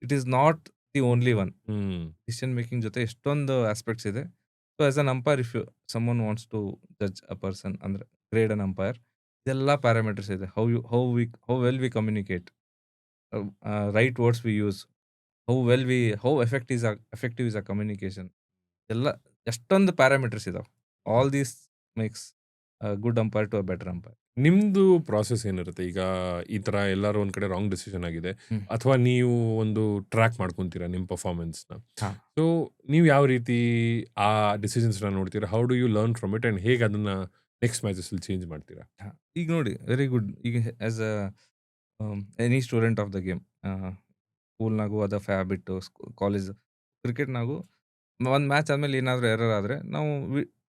it is not the only one. Hmm. Decision making ಜೊತೆ ಎಷ್ಟೊಂದು ಆಸ್ಪೆಕ್ಟ್ಸ್ ಇದೆ. So as an umpire if you someone wants to judge a person ಅಂದ್ರೆ grade an umpire, ಇದೆಲ್ಲ parameters ಇದೆ. How well we communicate, right words we use, how effective is a communication. ಎಲ್ಲ ಎಷ್ಟೊಂದು parameters ಇದಾವೆ. All these makes good umpire to a better umpire. ನಿಮ್ದು process ಏನಿರುತ್ತೆ? ಈಗ ಈ ತರ ಎಲ್ಲಾರು ಒಂದ್ ಕಡೆ ರಾಂಗ್ ಡಿಸಿಷನ್ ಆಗಿದೆ ಹ್ಮ್. ಅಥವಾ ನೀವು ಒಂದು ಟ್ರ್ಯಾಕ್ ಮಾಡ್ಕೊಂತೀರಾ ನಿಮ್ ಪರ್ಫಾರ್ಮೆನ್ಸ್ನ. ಹಾ. ಸೊ ನೀವು ಯಾವ ರೀತಿ ಆ ಡಿಸಿಷನ್ಸ್ನ ನೋಡ್ತೀರಾ? How do you learn from it and ಹೇಗೆ ಅದನ್ನ ನೆಕ್ಸ್ಟ್ ಮ್ಯಾಚಸ್ ಅಲ್ಲಿ ಚೇಂಜ್ ಮಾಡ್ತೀರಾ? ಈಗ ನೋಡಿ ವೆರಿ ಗುಡ್. ಈಗ as a any student of the game, ಸ್ಕೂಲ್ನಾಗೂ ಅದ ಬಿಟ್ಟು ಕಾಲೇಜ್ ಕ್ರಿಕೆಟ್ನಾಗೂ ಒಂದು ಮ್ಯಾಚ್ ಆದ್ಮೇಲೆ ಏನಾದರೂ ಎರರ್ ಆದರೆ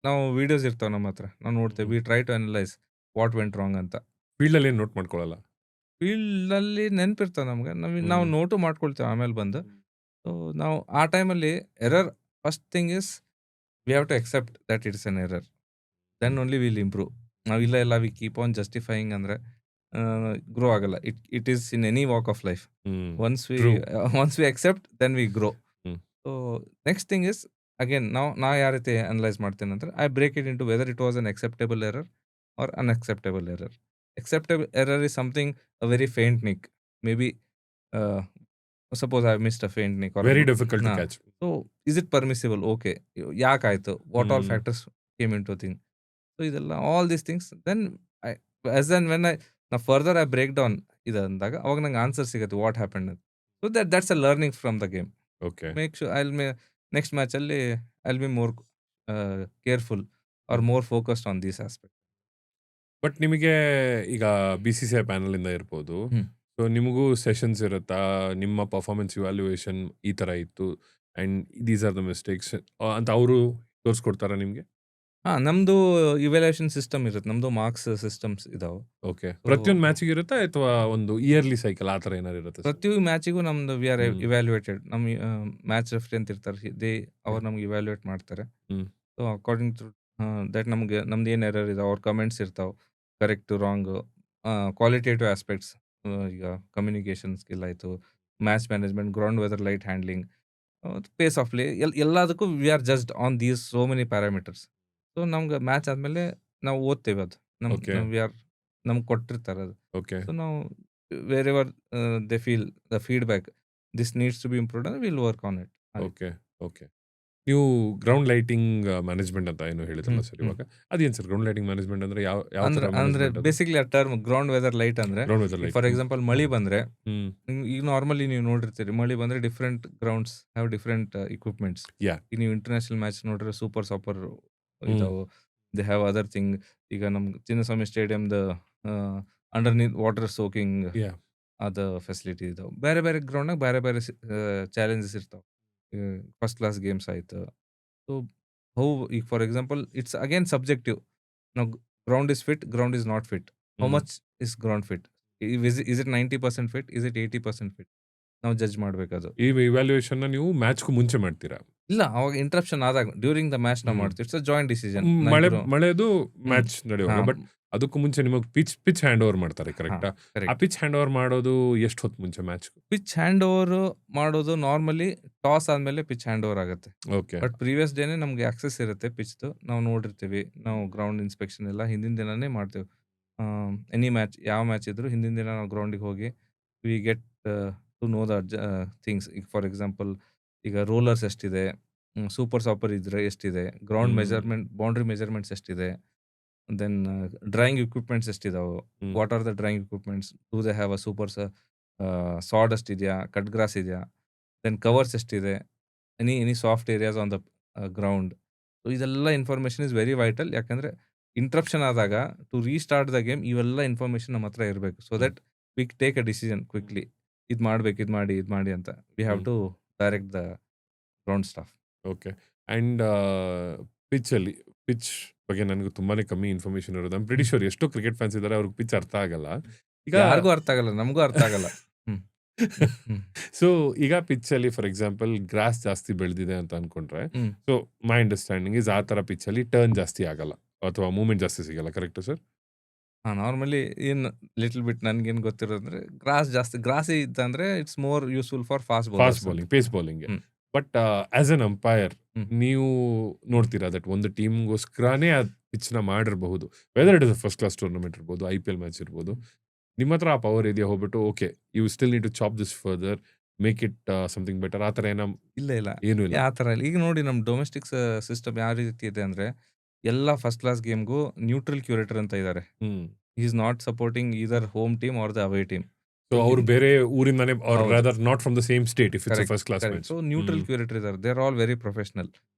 ನಾವು ವಿಡಿಯೋಸ್ ಇರ್ತಾವೆ ನಮ್ಮ ಹತ್ರ, ನಾವು ನೋಡ್ತೇವೆ. We try to analyse what went wrong ಅಂತ. ಫೀಲ್ಡ್ ಅಲ್ಲಿ ಏನು ನೋಟ್ ಮಾಡ್ಕೊಳ್ಳಲ್ಲ? ಫೀಲ್ಡಲ್ಲಿ ನೆನಪಿರ್ತಾವೆ ನಮ್ಗೆ, ನಾವು ಹ್ಮ್. ನೋಟು ಮಾಡ್ಕೊಳ್ತೇವೆ ಆಮೇಲೆ ಬಂದು. ಸೊ ನಾವು ಆ ಟೈಮಲ್ಲಿ error, first thing is we have to accept that it's an error. Then only will improve. ನಾವು ಇಲ್ಲ ವಿ ಕೀಪ್ ಆನ್ ಜಸ್ಟಿಫೈಯಿಂಗ್ ಅಂದರೆ ಗ್ರೋ ಆಗಲ್ಲ. It is in any walk of life. Hmm. Once we True. Once we accept then we grow. Hmm. So next thing is again ನಾ ಯಾವ ರೀತಿ analyse ಮಾಡ್ತೇನೆ ಅಂದ್ರೆ I break it into whether it was an acceptable error or ಅನ್ಅಕ್ಸೆಪ್ಟೇಬಲ್ error. Acceptable error is something a very faint nick. Maybe uh, suppose I missed a faint nick or Very difficult to nah. catch. So is it permissible? Okay. ಯಾಕಾಯ್ತು? What all hmm. factors came into thing? So ಇದೆಲ್ಲ all these things then I as and when I further I break down ಇದು ಅಂದಾಗ ಅವಾಗ ನಂಗೆ answer ಸಿಗುತ್ತೆ what happen. So that's a learning from the game. Okay. Make sure next match ಅಲ್ಲಿ I'll be more careful or more focused on these aspects. But ನಿಮಗೆ ಈಗ BCCI panel ಇಂದ ಇರ್ಬೋದು. ಹ್ಮ್. ಸೊ ನಿಮಗೂ ಸೆಷನ್ಸ್ ಇರುತ್ತಾ? ನಿಮ್ಮ ಪರ್ಫಾರ್ಮೆನ್ಸ್ ಇವ್ಯಾಲ್ಯೂಯೇಷನ್ ಈ ತರ ಇತ್ತು and these are the mistakes ಅಂತ ಅವರು ತೋರಿಸ್ಕೊಡ್ತಾರ ನಿಮ್ಗೆ? ನಮ್ದು ಇವ್ಯಾಲ್ಯೂಯೇಷನ್ ಸಿಸ್ಟಮ್ ಇರುತ್ತೆ. ನಮ್ದು ಮಾರ್ಕ್ಸ್ ಸಿಸ್ಟಮ್ಸ್ ಇದಾವೆ. ಓಕೆ. ಪ್ರತಿಯೊಂದು ಮ್ಯಾಚಿಗೆ ಇರುತ್ತಾ ಅಥವಾ ಒಂದು ಇಯರ್ಲಿ ಸೈಕಲ್ ಆ ತರ ಏನಾರು ಇರುತ್ತೆ? ಪ್ರತಿಯೊಂದು ಮ್ಯಾಚಿಗೂ ನಮ್ದು ವಿ ಆರ್ ಹ್ಮ್. ಇವ್ಯಾಲ್ಯೂಯೇಟೆಡ್. ನಮ್ಮ ಮ್ಯಾಚ್ ರೆಫ್ರಿ ಅಂತ ಇರ್ತಾರೆ. ಅವ್ರು ನಮ್ಗೆ ಇವ್ಯಾಲ್ಯೂಯೇಟ್ ಮಾಡ್ತಾರೆ. Hmm. So according to that ನಮ್ಗೆ ನಮ್ದು ಏನು ಎರರ್ ಇದೆ ಅವ್ರ ಕಮೆಂಟ್ಸ್ ಇರ್ತಾವೆ. ಕರೆಕ್ಟ್ ರಾಂಗ್ ಕ್ವಾಲಿಟೇಟಿವ್ ಆಸ್ಪೆಕ್ಟ್ಸ್, ಈಗ ಕಮ್ಯುನಿಕೇಷನ್ ಸ್ಕಿಲ್ ಆಯಿತು, match management, ground weather, light handling, pace of play, ಎಲ್ಲದಕ್ಕೂ we are judged on these so many parameters. So ನಮ್ಗೆ ಮ್ಯಾಚ್ ಆದಮೇಲೆ ನಾವು ಓದ್ತೇವೆ ಅದು. Okay. ವಿ ಆರ್ ನಮ್ಗೆ ಕೊಟ್ಟಿರ್ತಾರೆ ಅದು. ಓಕೆ. ಸೊ ನಾವು wherever they feel the feedback this needs to be improved ಅಂದ್ರೆ will work on it. Okay. Okay. ನೀವು ಗ್ರೌಂಡ್ ಲೈಟಿಂಗ್ ಮ್ಯಾನೇಜ್ಮೆಂಟ್ ಅಂತ ಏನು ಹೇಳಿದ್ರಲ್ಲ ಸರ್ ಹ್ಮ್. ಇವಾಗ, ಅದೇನು ಸರ್ ಗ್ರೌಂಡ್ ಲೈಟಿಂಗ್ ಮ್ಯಾನೇಜ್ಮೆಂಟ್ ಅಂದ್ರೆ ಯಾವ ಯಾವ ಅಂದ್ರೆ ತರ ಅಂದ್ರೆ management ಅದು? ಬೇಸಿಕ್ಲಿ ಆ ಟರ್ಮ್ ಗ್ರೌಂಡ್ ವೆದರ್ ಲೈಟ್ ಅಂದ್ರೆ ground weather light. For example ಮಳಿ ಬಂದ್ರೆ ಹ್ಮ್. ಈಗ ನಾರ್ಮಲಿ ನೀವು ನೋಡಿರ್ತೀರಿ ಮಳಿ ಬಂದ್ರೆ different grounds have different equipments. Yeah. ಈಗ ನೀವು ಇಂಟರ್ನ್ಯಾಷನಲ್ ಮ್ಯಾಚ್ ನೋಡ್ರೆ ಸೂಪರ್ ಸಾಪರ್ ಇದಾವೆ. They have other thing. ಈಗ ನಮ್ ಚಿನ್ನಸ್ವಾಮಿ ಸ್ಟೇಡಿಯಮ್ದ ಅಂಡರ್ನೀತ್ ವಾಟರ್ ಸೋಕಿಂಗ್ Yeah. ಅದ ಫೆಸಿಲಿಟಿ ಇದಾವೆ. ಬೇರೆ ಬೇರೆ ಗ್ರೌಂಡ್ನಾಗ ಬೇರೆ ಬೇರೆ ಚಾಲೆಂಜಸ್ ಇರ್ತಾವೆ. ಫಸ್ಟ್ ಕ್ಲಾಸ್ ಗೇಮ್ಸ್ ಆಯ್ತು. ಸೊ ಹೌ ಈಗ for example it's again subjective. ನಾವು ground is fit, ground is not fit. How much is ground fit? Is it 90% fit? Is it 80% fit? ನಾವು ಜಡ್ಜ್ ಮಾಡ್ಬೇಕದು. ಈ ಇವ್ಯಾಲ್ಯೂಯೇಷನ್ ನೀವು ಮ್ಯಾಚ್ಗೂ ಮುಂಚೆ ಮಾಡ್ತೀರಾ? ಇಲ್ಲ, ಅವಾಗ ಇಂಟ್ರಪ್ಷನ್ ಆದಾಗ ಡ್ಯೂರಿಂಗ್ ದ ಮ್ಯಾಚ್ ನಾವು ಮಾಡ್ತೀವಿ. It's joint decision. ಮಳೆದು ಮ್ಯಾಚ್ ನಡೆಯುವಾಗ, ಬಟ್ ಅದಕ್ಕೂ ಮುಂಚೆ ನಿಮಗೆ ಪಿಚ್ ಹ್ಯಾಂಡ್ ಓವರ್ ಮಾಡ್ತಾರೆ, ಕರೆಕ್ಟಾ? ಆ ಪಿಚ್ ಹ್ಯಾಂಡ್ ಓವರ್ ಮಾಡೋದು ಎಷ್ಟು ಹೊತ್ತು ಮುಂಚೆ ಮ್ಯಾಚ್? ಪಿಚ್ ಹ್ಯಾಂಡ್ ಓವರ್ ಮಾಡೋದು ನಾರ್ಮಲಿ ಟಾಸ್ ಆದ್ಮೇಲೆ ಪಿಚ್ ಹ್ಯಾಂಡ್ ಓವರ್ ಆಗುತ್ತೆ. ಓಕೆ. ಬಟ್ ಪ್ರೀವಿಯಸ್ ಡೇನೆ ನಮ್ಗೆ ಆಕ್ಸೆಸ್ ಇರುತ್ತೆ ಪಿಚ್ದು. ನಾವು ನೋಡಿರ್ತೀವಿ. ನಾವು ಗ್ರೌಂಡ್ ಇನ್ಸ್ಪೆಕ್ಷನ್ ಎಲ್ಲ ಹಿಂದಿನ ದಿನನೇ ಮಾಡ್ತೇವೆ. ಎನಿ ಮ್ಯಾಚ್, ಯಾವ ಮ್ಯಾಚ್ ಇದ್ರು ಹಿಂದಿನ ದಿನ ನಾವು ಗ್ರೌಂಡಿಗೆ ಹೋಗಿ we get to know the things. ಈಗ ಫಾರ್ ಎಕ್ಸಾಂಪಲ್ ಈಗ ರೋಲರ್ಸ್ ಎಷ್ಟಿದೆ, ಸೂಪರ್ ಸಾಪರ್ ಇದ್ರೆ ಎಷ್ಟಿದೆ, ಗ್ರೌಂಡ್ ಮೆಜರ್ಮೆಂಟ್, ಬೌಂಡ್ರಿ ಮೆಜರ್ಮೆಂಟ್ಸ್ ಎಷ್ಟಿದೆ, ದೆನ್ ಡ್ರಾಯಿಂಗ್ ಇಕ್ವಿಪ್ಮೆಂಟ್ಸ್ ಎಷ್ಟಿದಾವೆ, what are the drawing equipments, do they have a super sawdust ಇದೆಯಾ, ಕಟ್ ಗ್ರಾಸ್ ಇದೆಯಾ, then covers ಎಷ್ಟಿದೆ, any soft areas on the ground. So ಇದೆಲ್ಲ information is very vital. ಯಾಕಂದ್ರೆ interruption ಆದಾಗ to restart the game ಇವೆಲ್ಲ information ನಮ್ಮ ಹತ್ರ ಇರಬೇಕು. So that we take a decision quickly. ಇದು ಮಾಡ್ಬೇಕು, ಇದು ಮಾಡಿ ಅಂತ. We have to direct the ground staff. Okay. And pitch ಬಗ್ಗೆ ನನಗೆ ತುಂಬಾನೇ ಕಮ್ಮಿ ಇನ್ಫಾರ್ಮೇಶನ್ ಇರೋದು. ಐಮ್ ಪ್ರಿಟಿ ಶೂರ್ ಎಷ್ಟೋ ಕ್ರಿಕೆಟ್ ಫ್ಯಾನ್ಸ್ ಇದ್ದಾರೆ, ಅವ್ರಿಗೆ ಪಿಚ್ ಅರ್ಥ ಆಗಲ್ಲ. ಈಗ ಯಾರಿಗೂ ಅರ್ಥ ಆಗಲ್ಲ, ನಮಗೂ ಅರ್ಥ ಆಗಲ್ಲ. ಸೊ ಈಗ ಪಿಚ್ ಅಲ್ಲಿ ಫಾರ್ ಎಕ್ಸಾಂಪಲ್ ಗ್ರಾಸ್ ಜಾಸ್ತಿ ಬೆಳೆದಿದೆ ಅಂತ ಅನ್ಕೊಂಡ್ರೆ, ಸೊ ಮೈ ಅಂಡರ್ಸ್ಟ್ಯಾಂಡಿಂಗ್ ಇಸ್ ಆ ತರ ಪಿಚ್ ಅಲ್ಲಿ ಟರ್ನ್ ಜಾಸ್ತಿ ಆಗಲ್ಲ ಅಥವಾ ಮೂವ್ಮೆಂಟ್ ಜಾಸ್ತಿ ಸಿಗಲ್ಲ, ಕರೆಕ್ಟ್ ಸರ್? ನಾರ್ಮಲಿ ಏನು ಲಿಟಲ್ ಬಿಟ್ ನನ್ಗೇನು ಗೊತ್ತಿರೋದಂದ್ರೆ ಗ್ರಾಸ್ ಇತ್ತಂದ್ರೆ it's more useful for fast bowling, pace bowling. But as an umpire ನೀವು ನೋಡ್ತೀರಾ ದಟ್ ಒಂದು ಟೀಮ್ಗೋಸ್ಕರನೇ ಆ ಪಿಚ್ ನ ಮಾಡಿರಬಹುದು. Whether it is first class tournament ಇರ್ಬೋದು, IPL ಮ್ಯಾಚ್ ಇರ್ಬೋದು. ನಿಮ್ಮ ಹತ್ರ ಆ ಪವರ್ ಇದೆಯಾ ಹೋಗ್ಬಿಟ್ಟು okay you still need to chop this further, make it something better, ಆ ತರ ಇಲ್ಲ ಏನು ಇಲ್ಲ? ಆ ಥರ ಇಲ್ಲ. ಈಗ ನೋಡಿ ನಮ್ಮ ಡೊಮೆಸ್ಟಿಕ್ ಸಿಸ್ಟಮ್ ಯಾವ ರೀತಿ ಇದೆ ಅಂದ್ರೆ ಎಲ್ಲ ಫಸ್ಟ್ ಕ್ಲಾಸ್ ಗೇಮ್ಗೂ ನ್ಯೂಟ್ರಲ್ ಕ್ಯೂರೇಟರ್ ಅಂತ ಇದ್ದಾರೆ. Is not supporting either home team or the away team. So ಅವರು ಬೇರೆ ಊರಿಂದಾನೆ or rather not from the same state if it's first class match. So neutral curator ಇದ್ದಾರೆ, they are all very professional.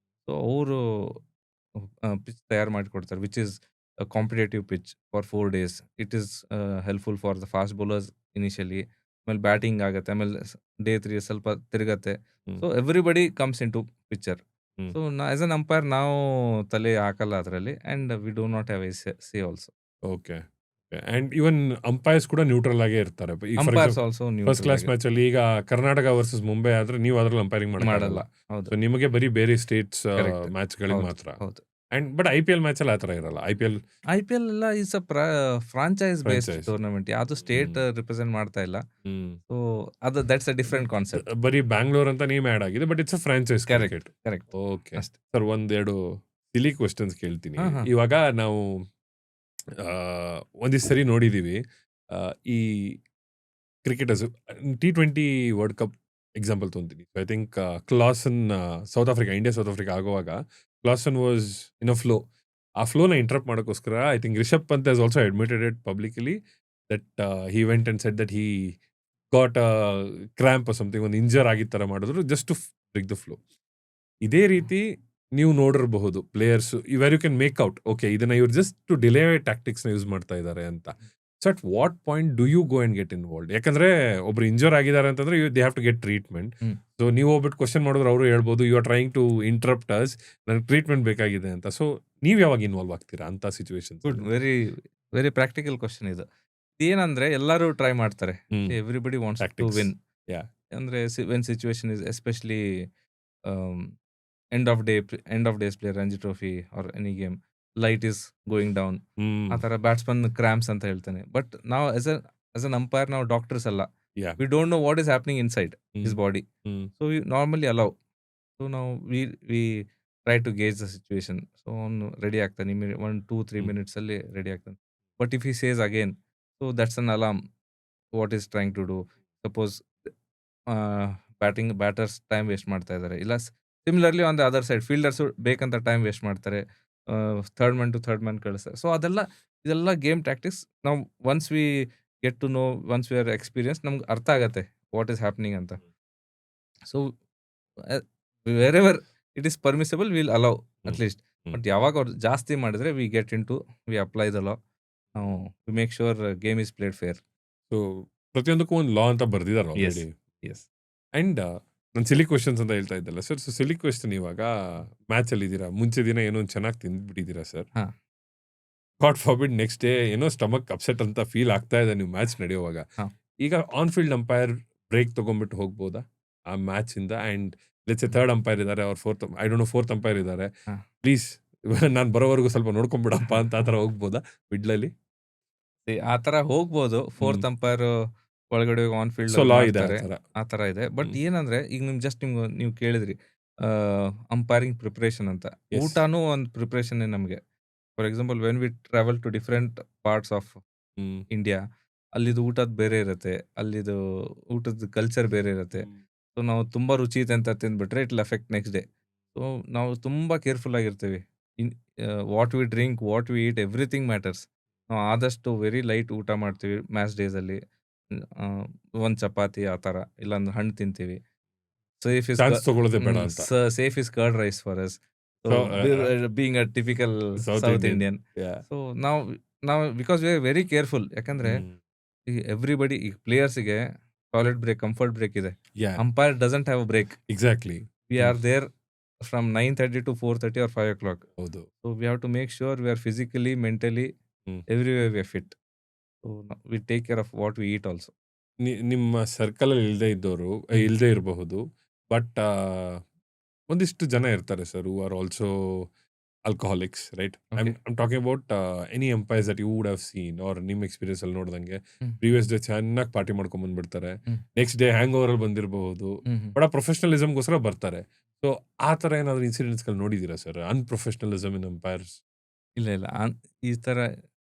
So ಅವರು pitch ತಯಾರು ಮಾಡಿಕೊಡ್ತಾರೆ, which is competitive pitch for 4 days. It is helpful for the fast bowlers initially. ಆಮೇಲೆ batting ಆಗುತ್ತೆ, ಆಮೇಲೆ day 3 ಸ್ವಲ್ಪ ತಿರುಗತ್ತೆ. So everybody comes in to picture. So as an umpire ನಾವು ತಲೆ ಹಾಕಲ್ಲ ಅದರಲ್ಲಿ, and we do not have a say also. Okay. And even umpires ಕೂಡ ನ್ಯೂಟ್ರಲ್ ಆಗೇ ಇರ್ತಾರೆ. Umpires also first class match ಅಲ್ಲಿ ಈಗ ಕರ್ನಾಟಕ ವರ್ಸಸ್ ಮುಂಬೈ ಆದ್ರೆ ನೀವು ಅದ್ರಲ್ಲಿ ಅಂಪೈರಿಂಗ್ ಮಾಡಲ್ಲ. ಹೌದು. ನಿಮಗೆ ಬರೀ ಬೇರೆ ಸ್ಟೇಟ್ಸ್ ಮ್ಯಾಚ್ ಗಳಿಗೆ ಮಾತ್ರ. ಹೌದು. ಅಂಡ್ ಬಟ್ IPL ಮ್ಯಾಚಲ್ಲಿ ಆ ಥರ ಇರಲ್ಲ. IPL IPL ಎಲ್ಲ is a franchise based franchise. Tournament. ಯಾವ್ದು ಸ್ಟೇಟ್ ಹ್ಮ್. ರಿಪ್ರೆಸೆಂಟ್ ಮಾಡ್ತಾ ಇಲ್ಲ. ಹ್ಮ್. ಸೊ ಅದು ದಟ್ಸ್ ಅ ಡಿಫರೆಂಟ್ ಕಾನ್ಸೆಪ್ಟ್. ಬರೀ ಬ್ಯಾಂಗ್ಳೂರ್ ಅಂತ ನೇಮ್ ಆ್ಯಡ್ ಆಗಿದೆ. But it's a franchise correct, cricket. Correct. Okay. ಅಷ್ಟೇ. ಸರ್ ಒಂದೆರಡು ಸಿಲಿ ಕ್ವೆಶ್ಚನ್ಸ್ ಕೇಳ್ತೀನಿ. ಹಾ, ಹಾ. ಇವಾಗ ನಾವು ಒಂದಿಷ್ಟು ಸರಿ ನೋಡಿದೀವಿ. ಈ cricketers T20 World Cup example ತೊಗೊಂತೀನಿ. I think Klaasen South Africa, India South Africa ಆಗುವಾಗ Klaasen was in a flow. ಆ ಫ್ಲೋನ ಇಂಟರಪ್ಟ್ ಮಾಡೋಕ್ಕೋಸ್ಕರ I think Rishabh Pant has also admitted it publicly that he went and said that he got a cramp something, ಒಂದು injury ಆಗಿದ್ದ ಥರ ಮಾಡಿದ್ರು just to break the flow. ಇದೇ ರೀತಿ ನೀವು ನೋಡಿರಬಹುದು players where you can make out okay ಇದನ್ನ ಇವ್ರು ಜಸ್ಟ್ ಟು ಡಿಲೇ ಟ್ಯಾಕ್ಟಿಕ್ಸ್ನ ಯೂಸ್ ಮಾಡ್ತಾ ಇದ್ದಾರೆ ಅಂತ. So at what point do you go and get involved? ಯಾಕಂದ್ರೆ ಒಬ್ರು ಇಂಜರ್ ಆಗಿದ್ದಾರೆ ಅಂತಂದ್ರೆ they have to get treatment. Hmm. So ನೀವು ಹೋಗ್ಬಿಟ್ಟು ಕ್ವಶನ್ ಮಾಡಿದ್ರೆ ಅವರು ಹೇಳ್ಬೋದು you are trying to interrupt us, ನನಗೆ ಟ್ರೀಟ್ಮೆಂಟ್ ಬೇಕಾಗಿದೆ ಅಂತ. ಸೊ ನೀವು ಯಾವಾಗ ಇನ್ವಾಲ್ವ್ ಆಗ್ತೀರಾ ಅಂತ situation? Good, very very practical question ಇದು. ಏನಂದ್ರೆ ಎಲ್ಲರೂ ಟ್ರೈ ಮಾಡ್ತಾರೆ. Everybody wants to Tactics. Win. Yeah. ಅಂದ್ರೆ when situation is especially end of days play Ranji trophy or any game, light is going down, ಆ ಥರ ಬ್ಯಾಟ್ಸ್ಮನ್ ಕ್ರಾಂಪ್ಸ್ ಅಂತ ಹೇಳ್ತಾನೆ. But ನಾವು ಆಸ್ ಅನ್ ಅಂಪೈರ್ ನಾವು ಡಾಕ್ಟರ್ಸ್ ಅಲ್ಲ. Yeah. We don't know what is happening inside his body. So we normally allow. So ನಾವು we try to gauge the situation. So ಅವನು ready ಆಗ್ತಾನೆ 1-2-3 ಮಿನಿಟ್ಸ್ ಅಲ್ಲಿ ready ಆಗ್ತಾನೆ. But if he says again, so that's an alarm. What is trying to do? Suppose batters time waste ಮಾಡ್ತಾ ಇದ್ದಾರೆ, ಇಲ್ಲ similarly on the other side fielders ಬೇಕಂತ time waste ಮಾಡ್ತಾರೆ, third man to third man ಕಳಿಸ್ತಾರೆ. So ಇದೆಲ್ಲ game tactics. ನಾವು once we get to know, once we are experience, ನಮ್ಗೆ ಅರ್ಥ ಆಗತ್ತೆ ವಾಟ್ ಈಸ್ ಹ್ಯಾಪ್ನಿಂಗ್ ಅಂತ. So wherever it is permissible will allow at least. But ಯಾವಾಗ ಅವ್ರು ಜಾಸ್ತಿ ಮಾಡಿದ್ರೆ we get in to we apply the law. ನಾವು we make sure game is played fair. So ಪ್ರತಿಯೊಂದಕ್ಕೂ ಒಂದು ಲಾ ಅಂತ ಬರ್ದಿದ್ದಾರೆ ಆಲ್ರೆಡಿ. ಎಸ್. ಅಂಡ್ ನಾನು ಸಿಲಿ ಕ್ವೆಶನ್ಸ್ ಅಂತ ಹೇಳ್ತಾ ಇದ್ದಲ್ಲ ಸರ್. ಸೊ ಸಿಲಿ ಕ್ವೆಶ್ಚನ್, ಇವಾಗ ಮ್ಯಾಚ್ ಅಲ್ಲಿ ಇದ್ದೀರಾ, ಮುಂಚೆ ದಿನ ಏನೋ ಒಂದು ಚೆನ್ನಾಗಿ ತಿಂದ್ಬಿಟ್ಟಿದ್ದೀರಾ ಸರ್. ಹಾ. ಗಾಡ್ ಫಾರ್ಬಿಡ್ ನೆಕ್ಸ್ಟ್ ಡೇ ಏನೋ ಸ್ಟಮಕ್ ಅಪ್ಸೆಟ್ ಅಂತ ಫೀಲ್ ಆಗ್ತಾ ಇದೆ ನೀವು ಮ್ಯಾಚ್ ನಡೆಯುವಾಗ. ಹಾ. ಈಗ ಆನ್ ಫೀಲ್ಡ್ ಅಂಪೈರ್ ಬ್ರೇಕ್ ತಗೊಂಡ್ಬಿಟ್ಟು ಹೋಗ್ಬೋದಾ ಆ ಮ್ಯಾಚ್ ಇಂದ? And let's a third umpire ಇದ್ದಾರೆ, ಅವ್ರ ಫೋರ್ತ್ ಅಂಪೈರ್ ಇದ್ದಾರೆ, ಹಾ. ಪ್ಲೀಸ್ ನಾನು ಬರೋವರೆಗೂ ಸ್ವಲ್ಪ ನೋಡ್ಕೊಂಡ್ಬಿಡಪ್ಪ ಅಂತ ಆ ಥರ ಹೋಗ್ಬೋದಾ ಮಿಡ್ಲಲ್ಲಿ? ಆ ತರ ಹೋಗ್ಬೋದು. ಫೋರ್ತ್ ಅಂಪೈರ್ ಒಳಗಡೆ ಆನ್ ಫೀಲ್ಡ್ ಸೊ ಲಾ ಇದೆ ಆ ಥರ. ಆ ತರ ಇದೆ. ಬಟ್ ಏನಂದ್ರೆ ಈಗ ನೀವು ಕೇಳಿದ್ರಿ ಅಂಪೈರಿಂಗ್ ಪ್ರಿಪರೇಷನ್ ಅಂತ. Yes. ಊಟನೂ ಒಂದು ಪ್ರಿಪರೇಷನ್ ನಮಗೆ. For example when we travel to different parts of India, ಅಲ್ಲಿದು ಊಟದ ಬೇರೆ ಇರುತ್ತೆ, ಅಲ್ಲಿದು ಊಟದ ಕಲ್ಚರ್ ಬೇರೆ ಇರುತ್ತೆ. ಸೊ ನಾವು ತುಂಬಾ ರುಚಿ ಇದೆ ಅಂತ ತಿಂದ್ಬಿಟ್ರೆ it will affect next day. So ನಾವು ತುಂಬಾ ಕೇರ್ಫುಲ್ ಆಗಿರ್ತೀವಿ. What we drink, what we eat, everything matters. ನಾವು ಆದಷ್ಟು ವೆರಿ ಲೈಟ್ ಊಟ ಮಾಡ್ತೀವಿ ಮ್ಯಾಚ್ ಡೇಸ್ ಅಲ್ಲಿ. ಒಂದ್ ಚಪಾತಿ ಆ ತರ, ಇಲ್ಲ ಒಂದು ಹಣ್ಣು ತಿಂತೀವಿ. ಸೇಫ್ ಇಸ್ ಚಾನ್ಸ್ ತಗೊಳ್ಳೋದೇ ಬೇಡ ಅಂತ. Safe is curd rice for us. So, being a typical South south Indian. Indian. Yeah. So ನಾವು because we are very careful. ಯಾಕಂದ್ರೆ ಎವ್ರಿಬಡಿ, ಈಗ ಪ್ಲೇಯರ್ಸ್ಗೆ ಟಾಯ್ಲೆಟ್ ಬ್ರೇಕ್, ಕಂಫರ್ಟ್ ಬ್ರೇಕ್ ಇದೆ. Yeah, umpire doesn't have a break. exactly. We are there from 9:30 to 4:30 or 5 o'clock. ಹೌದು. So we have to make sure we are physically, mentally, everywhere we are fit. So we take care of what we eat also. ನಿಮ್ಮ circle ಅಲ್ಲಿ ಇಲ್ಲದೆ ಇರಬಹುದು, but ಒಂದಿಷ್ಟು ಜನ ಇರ್ತಾರೆ sir who are also alcoholics, right? Okay. I'm talking about any empires that you would have seen or ನಿಮ್ಮ experience ಅಲ್ಲಿ ನೋಡ್ದಂಗೆ ಹ್ಮ್. ಪ್ರೀವಿಯಸ್ ಡೇ ಚೆನ್ನಾಗಿ ಪಾರ್ಟಿ ಮಾಡ್ಕೊಂಡ್ ಬಂದ್ಬಿಡ್ತಾರೆ, ಹ್ಮ್. ನೆಕ್ಸ್ಟ್ ಡೇ ಹ್ಯಾಂಗ್ ಓವರ್ ಅಲ್ಲಿ ಬಂದಿರಬಹುದು, ಬಟ್ ಆ ಪ್ರೊಫೆಷನಲಿಸಮ್ಗೋಸ್ಕರ ಬರ್ತಾರೆ. ಸೊ ಆ ಥರ ಏನಾದ್ರು ಇನ್ಸಿಡೆಂಟ್ಸ್ಗಳು ನೋಡಿದ್ದೀರಾ ಸರ್? ಅನ್ಪ್ರೊಫೆಷನಲಿಸಮ್ ಇನ್ ಅಂಪೈರ್ಸ್? ಇಲ್ಲ ಈ ತರ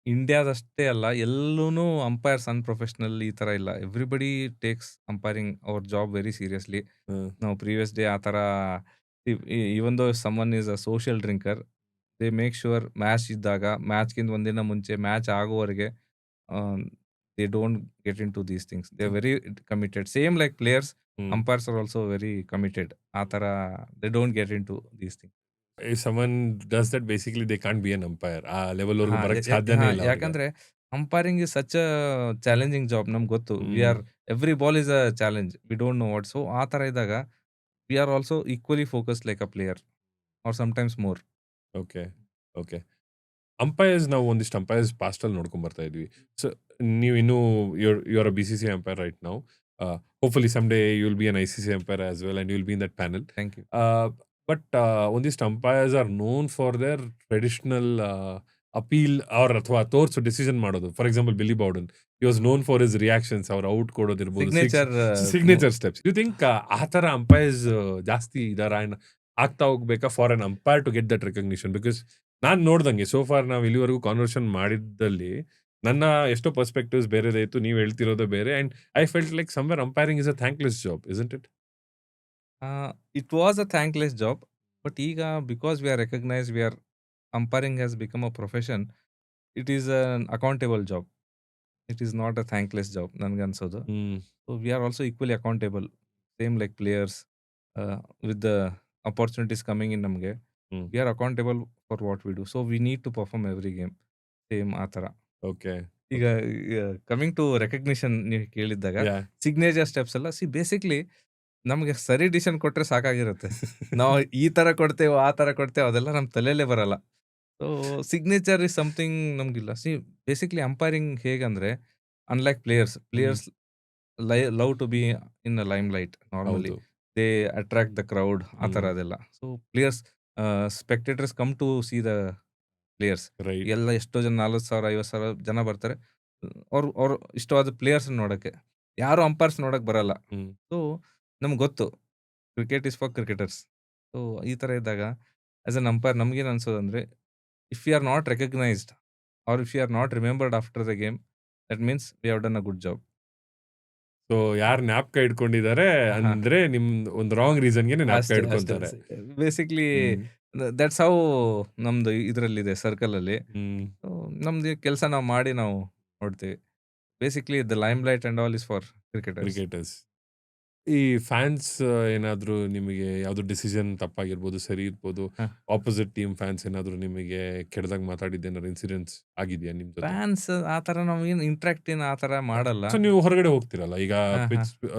ಇಂಡಿಯಾದಷ್ಟೇ ಅಲ್ಲ, ಎಲ್ಲೂನು ಅಂಪೈರ್ಸ್ ಅನ್ಪ್ರೊಫೆಷನಲ್ ಈ ತರ ಇಲ್ಲ. Everybody takes umpiring our job very seriously. ನಾವು ಪ್ರೀವಿಯಸ್ ಡೇ ಆ ತರ, even though someone is a social drinker, they make sure match ಇದ್ದಾಗ, ಮ್ಯಾಚ್ಗಿಂತ ಒಂದಿನ ಮುಂಚೆ, ಮ್ಯಾಚ್ ಆಗೋವರೆಗೆ they don't get in to these things. They are very committed. Same like players, umpires are also very committed. ಆ ತರ they don't get in to these things. If someone does that, basically they can't be an umpire. ಆ level ವರ್ಗೂ ಬರಕ್ಕೆ ಸಾಧ್ಯನೇ ಇಲ್ಲ ಅವ್ರಿಗೆ. ಯಾಕಂದ್ರೆ umpiring is such a challenging job. ನಮ್ಗೆ ಗೊತ್ತು, we are every ball is a challenge, we don't know what. So ಆ ತರ ಇದ್ದಾಗ we are also equally focused like a player are sometimes more. Okay. Umpires, ನಾವು ಒಂದಿಷ್ಟು umpires past ಅಲ್ಲಿ ನೋಡ್ಕೊಂಡ್ ಬರ್ತಾ ಇದ್ವಿ. ಸೊ ನೀವು ಇನ್ನೂ you are a BCCI umpire right now. Hopefully some day you will be an ICC umpire as well and you will be in that panel. Thank you. But ಒಂದಿಷ್ಟು umpires are known for their traditional appeal ಅಥವಾ ತೋರ್ಸು decision ಮಾಡೋದು. For example Billy Bowden he was known for his reactions, ಅವ್ರ out ಕೊಡೋದಿರ್ಬೋದು, signature signature steps. You think ಆ ಥರ umpires ಜಾಸ್ತಿ ಇದಾರ ಅಂಡ್ ಆಗ್ತಾ ಹೋಗ್ಬೇಕಾ for an umpire to get that recognition? Because ನಾನು ನೋಡ್ದಂಗೆ ಸೋ ಫಾರ್ ನಾವು ಇಲ್ಲಿವರೆಗೂ ಕಾನ್ವರ್ಸೇಷನ್ ಮಾಡಿದ್ದಲ್ಲಿ ನನ್ನ ಎಷ್ಟೋ ಪರ್ಸ್ಪೆಕ್ಟಿವ್ಸ್ ಬೇರೆದೇ ಇತ್ತು, ನೀವು ಹೇಳ್ತಿರೋದು ಬೇರೆ. And I felt like somewhere umpiring is a thankless job, isn't it? It was a thankless job. But ಈಗ because we are recognise, we are umpiring has become a profession. It is an accountable job. It is not a thankless job ನನ್ಗನ್ಸೋದು. Hmm. So we are also equally accountable, same like players with the opportunities coming in ನಮಗೆ. Hmm. We are accountable for what we do. So we need to perform every game, same ಆ ಥರ. Okay. ಈಗ coming to recognition ನೀವು ಕೇಳಿದ್ದಾಗ yeah. Signature steps ಎಲ್ಲ basically ನಮಗೆ ಸರಿ decision ಕೊಟ್ರೆ ಸಾಕಾಗಿರುತ್ತೆ. ನಾವು ಈ ತರ ಕೊಡ್ತೇವೆ, ಆ ತರ ಕೊಡ್ತೇವೆ, ಅದೆಲ್ಲ ನಮ್ಮ ತಲೆಯಲ್ಲೇ ಬರಲ್ಲ. ಸೊ ಸಿಗ್ನೇಚರ್ ಇಸ್ ಸಮಥಿಂಗ್ ನಮ್ಗಿಲ್ಲ. ಬೇಸಿಕ್ಲಿ ಅಂಪೈರಿಂಗ್ ಹೇಗಂದ್ರೆ, unlike players love to be in limelight normally. ಹೌದು. ದೇ ಅಟ್ರಾಕ್ಟ್ ದ ಕ್ರೌಡ್, ಆ ಥರ ಹ್ಮ್. ಅದೆಲ್ಲ. So players, spectators come to see the players. Right. ಎಲ್ಲ ಎಷ್ಟೋ ಜನ 40,000 50,000 ಜನ ಬರ್ತಾರೆ ಅವ್ರು ಇಷ್ಟವಾದ ಪ್ಲೇಯರ್ಸ್ ನೋಡೋಕ್ಕೆ. ಯಾರು ಅಂಪೈರ್ಸ್ ನೋಡಕ್ ಬರಲ್ಲ. ಹ್ಮ್. ಸೊ ನಮ್ಗೆ ಗೊತ್ತು cricket is for cricketers. So ಈ ಥರ ಇದ್ದಾಗ ಆಸ್ ಅನ್ ಅಂಪೈರ್ ನಮ್ಗೇನು ಅನ್ಸೋದಂದ್ರೆ, if you are not recognised or if you are not remembered after the game, that means we have done a good job. So ಯಾರು ಜ್ಞಾಪಕ ಇಟ್ಕೊಂಡಿದ್ದಾರೆ ಹಾ. ಅಂದ್ರೆ ನಿಮ್ ಒಂದು ರಾಂಗ್ ರೀಸನ್ಗೆ ಜ್ಞಾಪಕ ಅಷ್ಟೇ ಇಟ್ಕೊಂತಾರೆ. Basically hmm. ದಟ್ಸ್ ಹೌ ನಮ್ದು ಇದರಲ್ಲಿದೆ ಸರ್ಕಲ್ ಅಲ್ಲಿ. ಹ್ಮ್. So, ನಮ್ದು ಕೆಲಸ ನಾವು ಮಾಡಿ ನಾವು ನೋಡ್ತೀವಿ. Basically the lime light and all is for cricketers. Cricketers. ಈ ಫ್ಯಾನ್ಸ್ ಏನಾದ್ರು ನಿಮಗೆ ಯಾವ್ದು ಡಿಸಿಷನ್ ತಪ್ಪಾಗಿರ್ಬೋದು, ಸರಿ ಇರ್ಬೋದು, ಆಪೋಸಿಟ್ ಟೀಮ್ ಫ್ಯಾನ್ಸ್ ಏನಾದ್ರು ನಿಮಗೆ ಕೆಟ್ಟದಾಗ ಮಾತಾಡಿದ್ದೇನಾದ್ರು ಇನ್ಸಿಡೆಂಟ್ಸ್ ಆಗಿದೆಯಾ ನಿಮ್ ಜೊತೆ? ಫ್ಯಾನ್ಸ್ ಆ ಥರ ನಾವು ಏನು ಇಂಟ್ರಾಕ್ಟ್ ಏನು ಆ ಥರ ಮಾಡಲ್ಲ. ಸೊ ನೀವು ಹೊರಗಡೆ ಹೋಗ್ತಿರಲ್ಲ, ಈಗ ಹಾ, ಪಿಚ್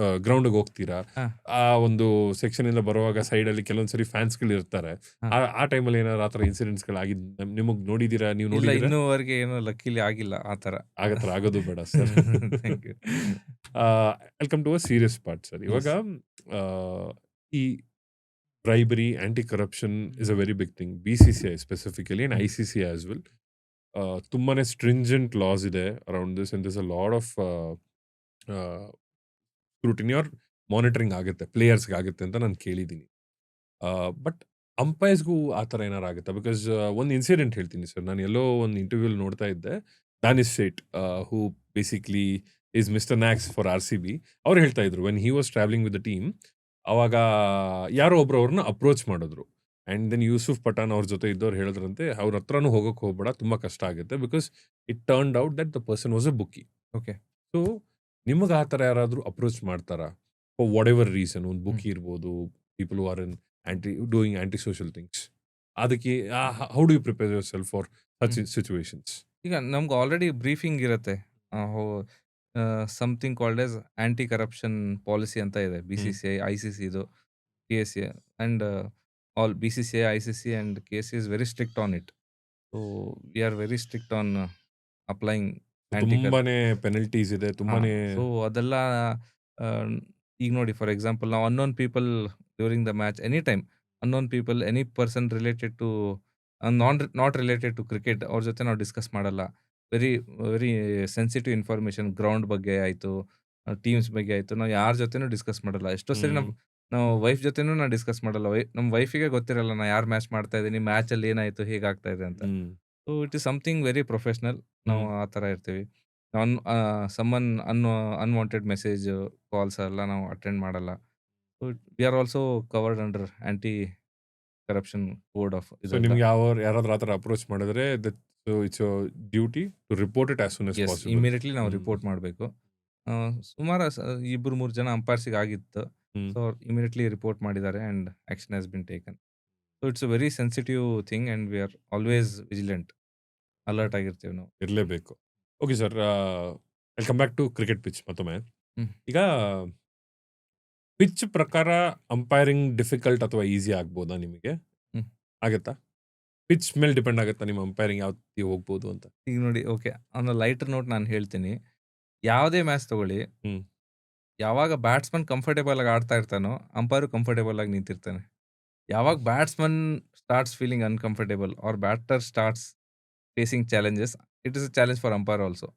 ಗ್ರೌಂಡ್ಗೆ ಹೋಗ್ತೀರಾ, ಹಾ. ಆ ಒಂದು ಸೆಕ್ಷನ್ ಇಂದ ಬರುವಾಗ ಸೈಡ್ ಅಲ್ಲಿ ಕೆಲವೊಂದ್ಸರಿ ಫ್ಯಾನ್ಸ್ ಗಳು ಇರ್ತಾರೆ. ಹಾ. ಆ ಟೈಮಲ್ಲಿ ಏನಾದ್ರು ಆತರ ಇನ್ಸಿಡೆಂಟ್ಸ್ ಗಳು ಆಗಿದ್ ನಿಮಗ್ ನೋಡಿದೀರಾ? ನೀವು ಇಲ್ಲ, ನೋಡಿದೀರಾ? ಇನ್ನೂವರೆಗೆ ಏನೋ ಲಕ್ಕಿಲಿ ಆಗಿಲ್ಲ ಆ ಥರ. ಆಗತ್ರ ಆಗೋದು ಬೇಡ ಸರ್. Thank you. Welcome to a serious part sir. ಇವಾಗ ಈ bribery, anti corruption is a very big thing. BCCI specifically and ICC as well. ತುಂಬಾನೇ ಸ್ಟ್ರಿಂಜೆಂಟ್ ಲಾಸ್ ಇದೆ around this, and this a lot of scrutiny or monitoring ಆಗುತ್ತೆ, ಪ್ಲೇಯರ್ಸ್ಗೆ ಆಗುತ್ತೆ ಅಂತ ನಾನು ಕೇಳಿದ್ದೀನಿ. ಬಟ್ ಅಂಪೈರ್ಸ್ಗೂ ಆ ಥರ ಏನಾರು ಆಗುತ್ತಾ? ಬಿಕಾಸ್ ಒಂದು ಇನ್ಸಿಡೆಂಟ್ ಹೇಳ್ತೀನಿ ಸರ್. ನಾನು ಎಲ್ಲೋ ಒಂದು ಇಂಟರ್ವ್ಯೂಲ್ ನೋಡ್ತಾ ಇದ್ದೆ. Danish Sait, who basically is mister Nags for RCB, ಅವ್ರು ಹೇಳ್ತಾ ಇದ್ರು when he was travelling with the team, ಅವಾಗ ಯಾರೋ ಒಬ್ರು ಅವ್ರನ್ನ ಅಪ್ರೋಚ್ ಮಾಡಿದ್ರು. ಆ್ಯಂಡ್ ದೆನ್ ಯೂಸುಫ್ ಪಠಾನ್ ಅವ್ರ ಜೊತೆ ಇದ್ದವ್ರು ಹೇಳಿದ್ರಂತೆ, ಅವ್ರ ಹತ್ರನೂ ಹೋಗೋಕೆ ಹೋಗ್ಬೇಡ, ತುಂಬ ಕಷ್ಟ ಆಗುತ್ತೆ, because it turned out that the person was a bookie. Okay. So ನಿಮಗೆ ಆ ಥರ ಯಾರಾದರೂ ಅಪ್ರೋಚ್ ಮಾಡ್ತಾರಾ ಫಾರ್ ವಾಟ್ ಎವರ್ ರೀಸನ್? ಒಂದು ಬುಕ್ಕಿ ಇರ್ಬೋದು, people who are in doing anti social things. ಅದಕ್ಕೆ how do you prepare yourself for such situations? ಈಗ ನಮ್ಗೆ ಆಲ್ರೆಡಿ ಬ್ರೀಫಿಂಗ್ ಇರುತ್ತೆ. Something called as anti corruption policy ಅಂತ ಇದೆ. BCCI, ICC ಇದು, KSA and all BCCI, ICC and KSA is very strict on it. So we are very strict on applying anti ತುಂಬಾನೇ penalties ಇದೆ, ತುಂಬಾನೇ. So ಅದೆಲ್ಲ ಈಗ ನೋಡಿ, ಫಾರ್ ಎಕ್ಸಾಂಪಲ್ ನಾವು unknown people during the match any time, unknown people any person related to not related to cricket, ಅವ್ರ ಜೊತೆ ನಾವು ಡಿಸ್ಕಸ್ ಮಾಡಲ್ಲ. Very very sensitive information, ground ಬಗ್ಗೆ ಆಯಿತು, ಟೀಮ್ಸ್ ಬಗ್ಗೆ ಆಯಿತು, ನಾವು ಯಾರ ಜೊತೆನೂ ಡಿಸ್ಕಸ್ ಮಾಡಲ್ಲ. ಎಷ್ಟೋ ಸರಿ ನಾವು ವೈಫ್ ಜೊತೆನೂ ನಾವು ಡಿಸ್ಕಸ್ ಮಾಡಲ್ಲ. ನಮ್ಮ ವೈಫಿಗೆ ಗೊತ್ತಿರಲ್ಲ ನಾ ಯಾರು ಮ್ಯಾಚ್ ಮಾಡ್ತಾ ಇದ್ದೀನಿ, ಮ್ಯಾಚಲ್ಲಿ ಏನಾಯಿತು, ಹೇಗಾಗ್ತಾ ಇದೆ ಅಂತ. So it is something very professional. ನಾವು ಆ ಥರ ಇರ್ತೀವಿ. ಸಮ್ಮನ್ ಅನ್ವಾಂಟೆಡ್ ಮೆಸೇಜ್ ಕಾಲ್ಸ್ ಎಲ್ಲ ನಾವು ಅಟೆಂಡ್ ಮಾಡಲ್ಲ. So we are also covered under anti corruption code of so ನಿಮ್ಗೆ ಯಾರಾದ್ರೂ ಆ ಥರ ಅಪ್ರೋಚ್ ಮಾಡಿದ್ರೆ it's duty to report it as soon as possible. Immediately ನಾವು ರಿಪೋರ್ಟ್ ಮಾಡಬೇಕು. ಸುಮಾರು 2-3 ಜನ ಅಂಪೈರ್ಸಿಗೆ ಆಗಿತ್ತು. ಸೊ ಇಮಿಡಿಯೇಟ್ಲಿ ರಿಪೋರ್ಟ್ ಮಾಡಿದ್ದಾರೆ and action has been taken. So it's a very sensitive thing and we are always vigilant, alert ಆಗಿರ್ತೀವಿ ನಾವು. ಇರಲೇಬೇಕು. Okay sir, welcome back to cricket pitch ಮತ್ತೊಮ್ಮೆ. ಈಗ ಪಿಚ್ ಪ್ರಕಾರ ಅಂಪೈರಿಂಗ್ ಡಿಫಿಕಲ್ಟ್ ಅಥವಾ ಈಸಿ ಆಗ್ಬೋದಾ ನಿಮಗೆ? ಆಗತ್ತಾ? ಪಿಚ್ ಮೇಲೆ ಡಿಪೆಂಡ್ ಆಗುತ್ತಾ ನಿಮ್ಮ ಅಂಪೈರಿಂಗ್ ಯಾವ ಹೋಗ್ಬೋದು ಅಂತ? ಈಗ ನೋಡಿ, ಓಕೆ, ಆನ್ ಲೈಟರ್ ನೋಟ್ ನಾನು ಹೇಳ್ತೀನಿ. ಯಾವುದೇ ಮ್ಯಾಚ್ ತಗೊಳ್ಳಿ, ಯಾವಾಗ ಬ್ಯಾಟ್ಸ್ಮನ್ ಕಂಫರ್ಟೇಬಲ್ ಆಗಿ ಆಡ್ತಾ ಇರ್ತಾನೋ, ಅಂಪೈರು ಕಂಫರ್ಟೇಬಲ್ ಆಗಿ ನಿಂತಿರ್ತಾನೆ. ಯಾವಾಗ batsman starts feeling uncomfortable or batter starts facing challenges, it is a challenge for umpire also.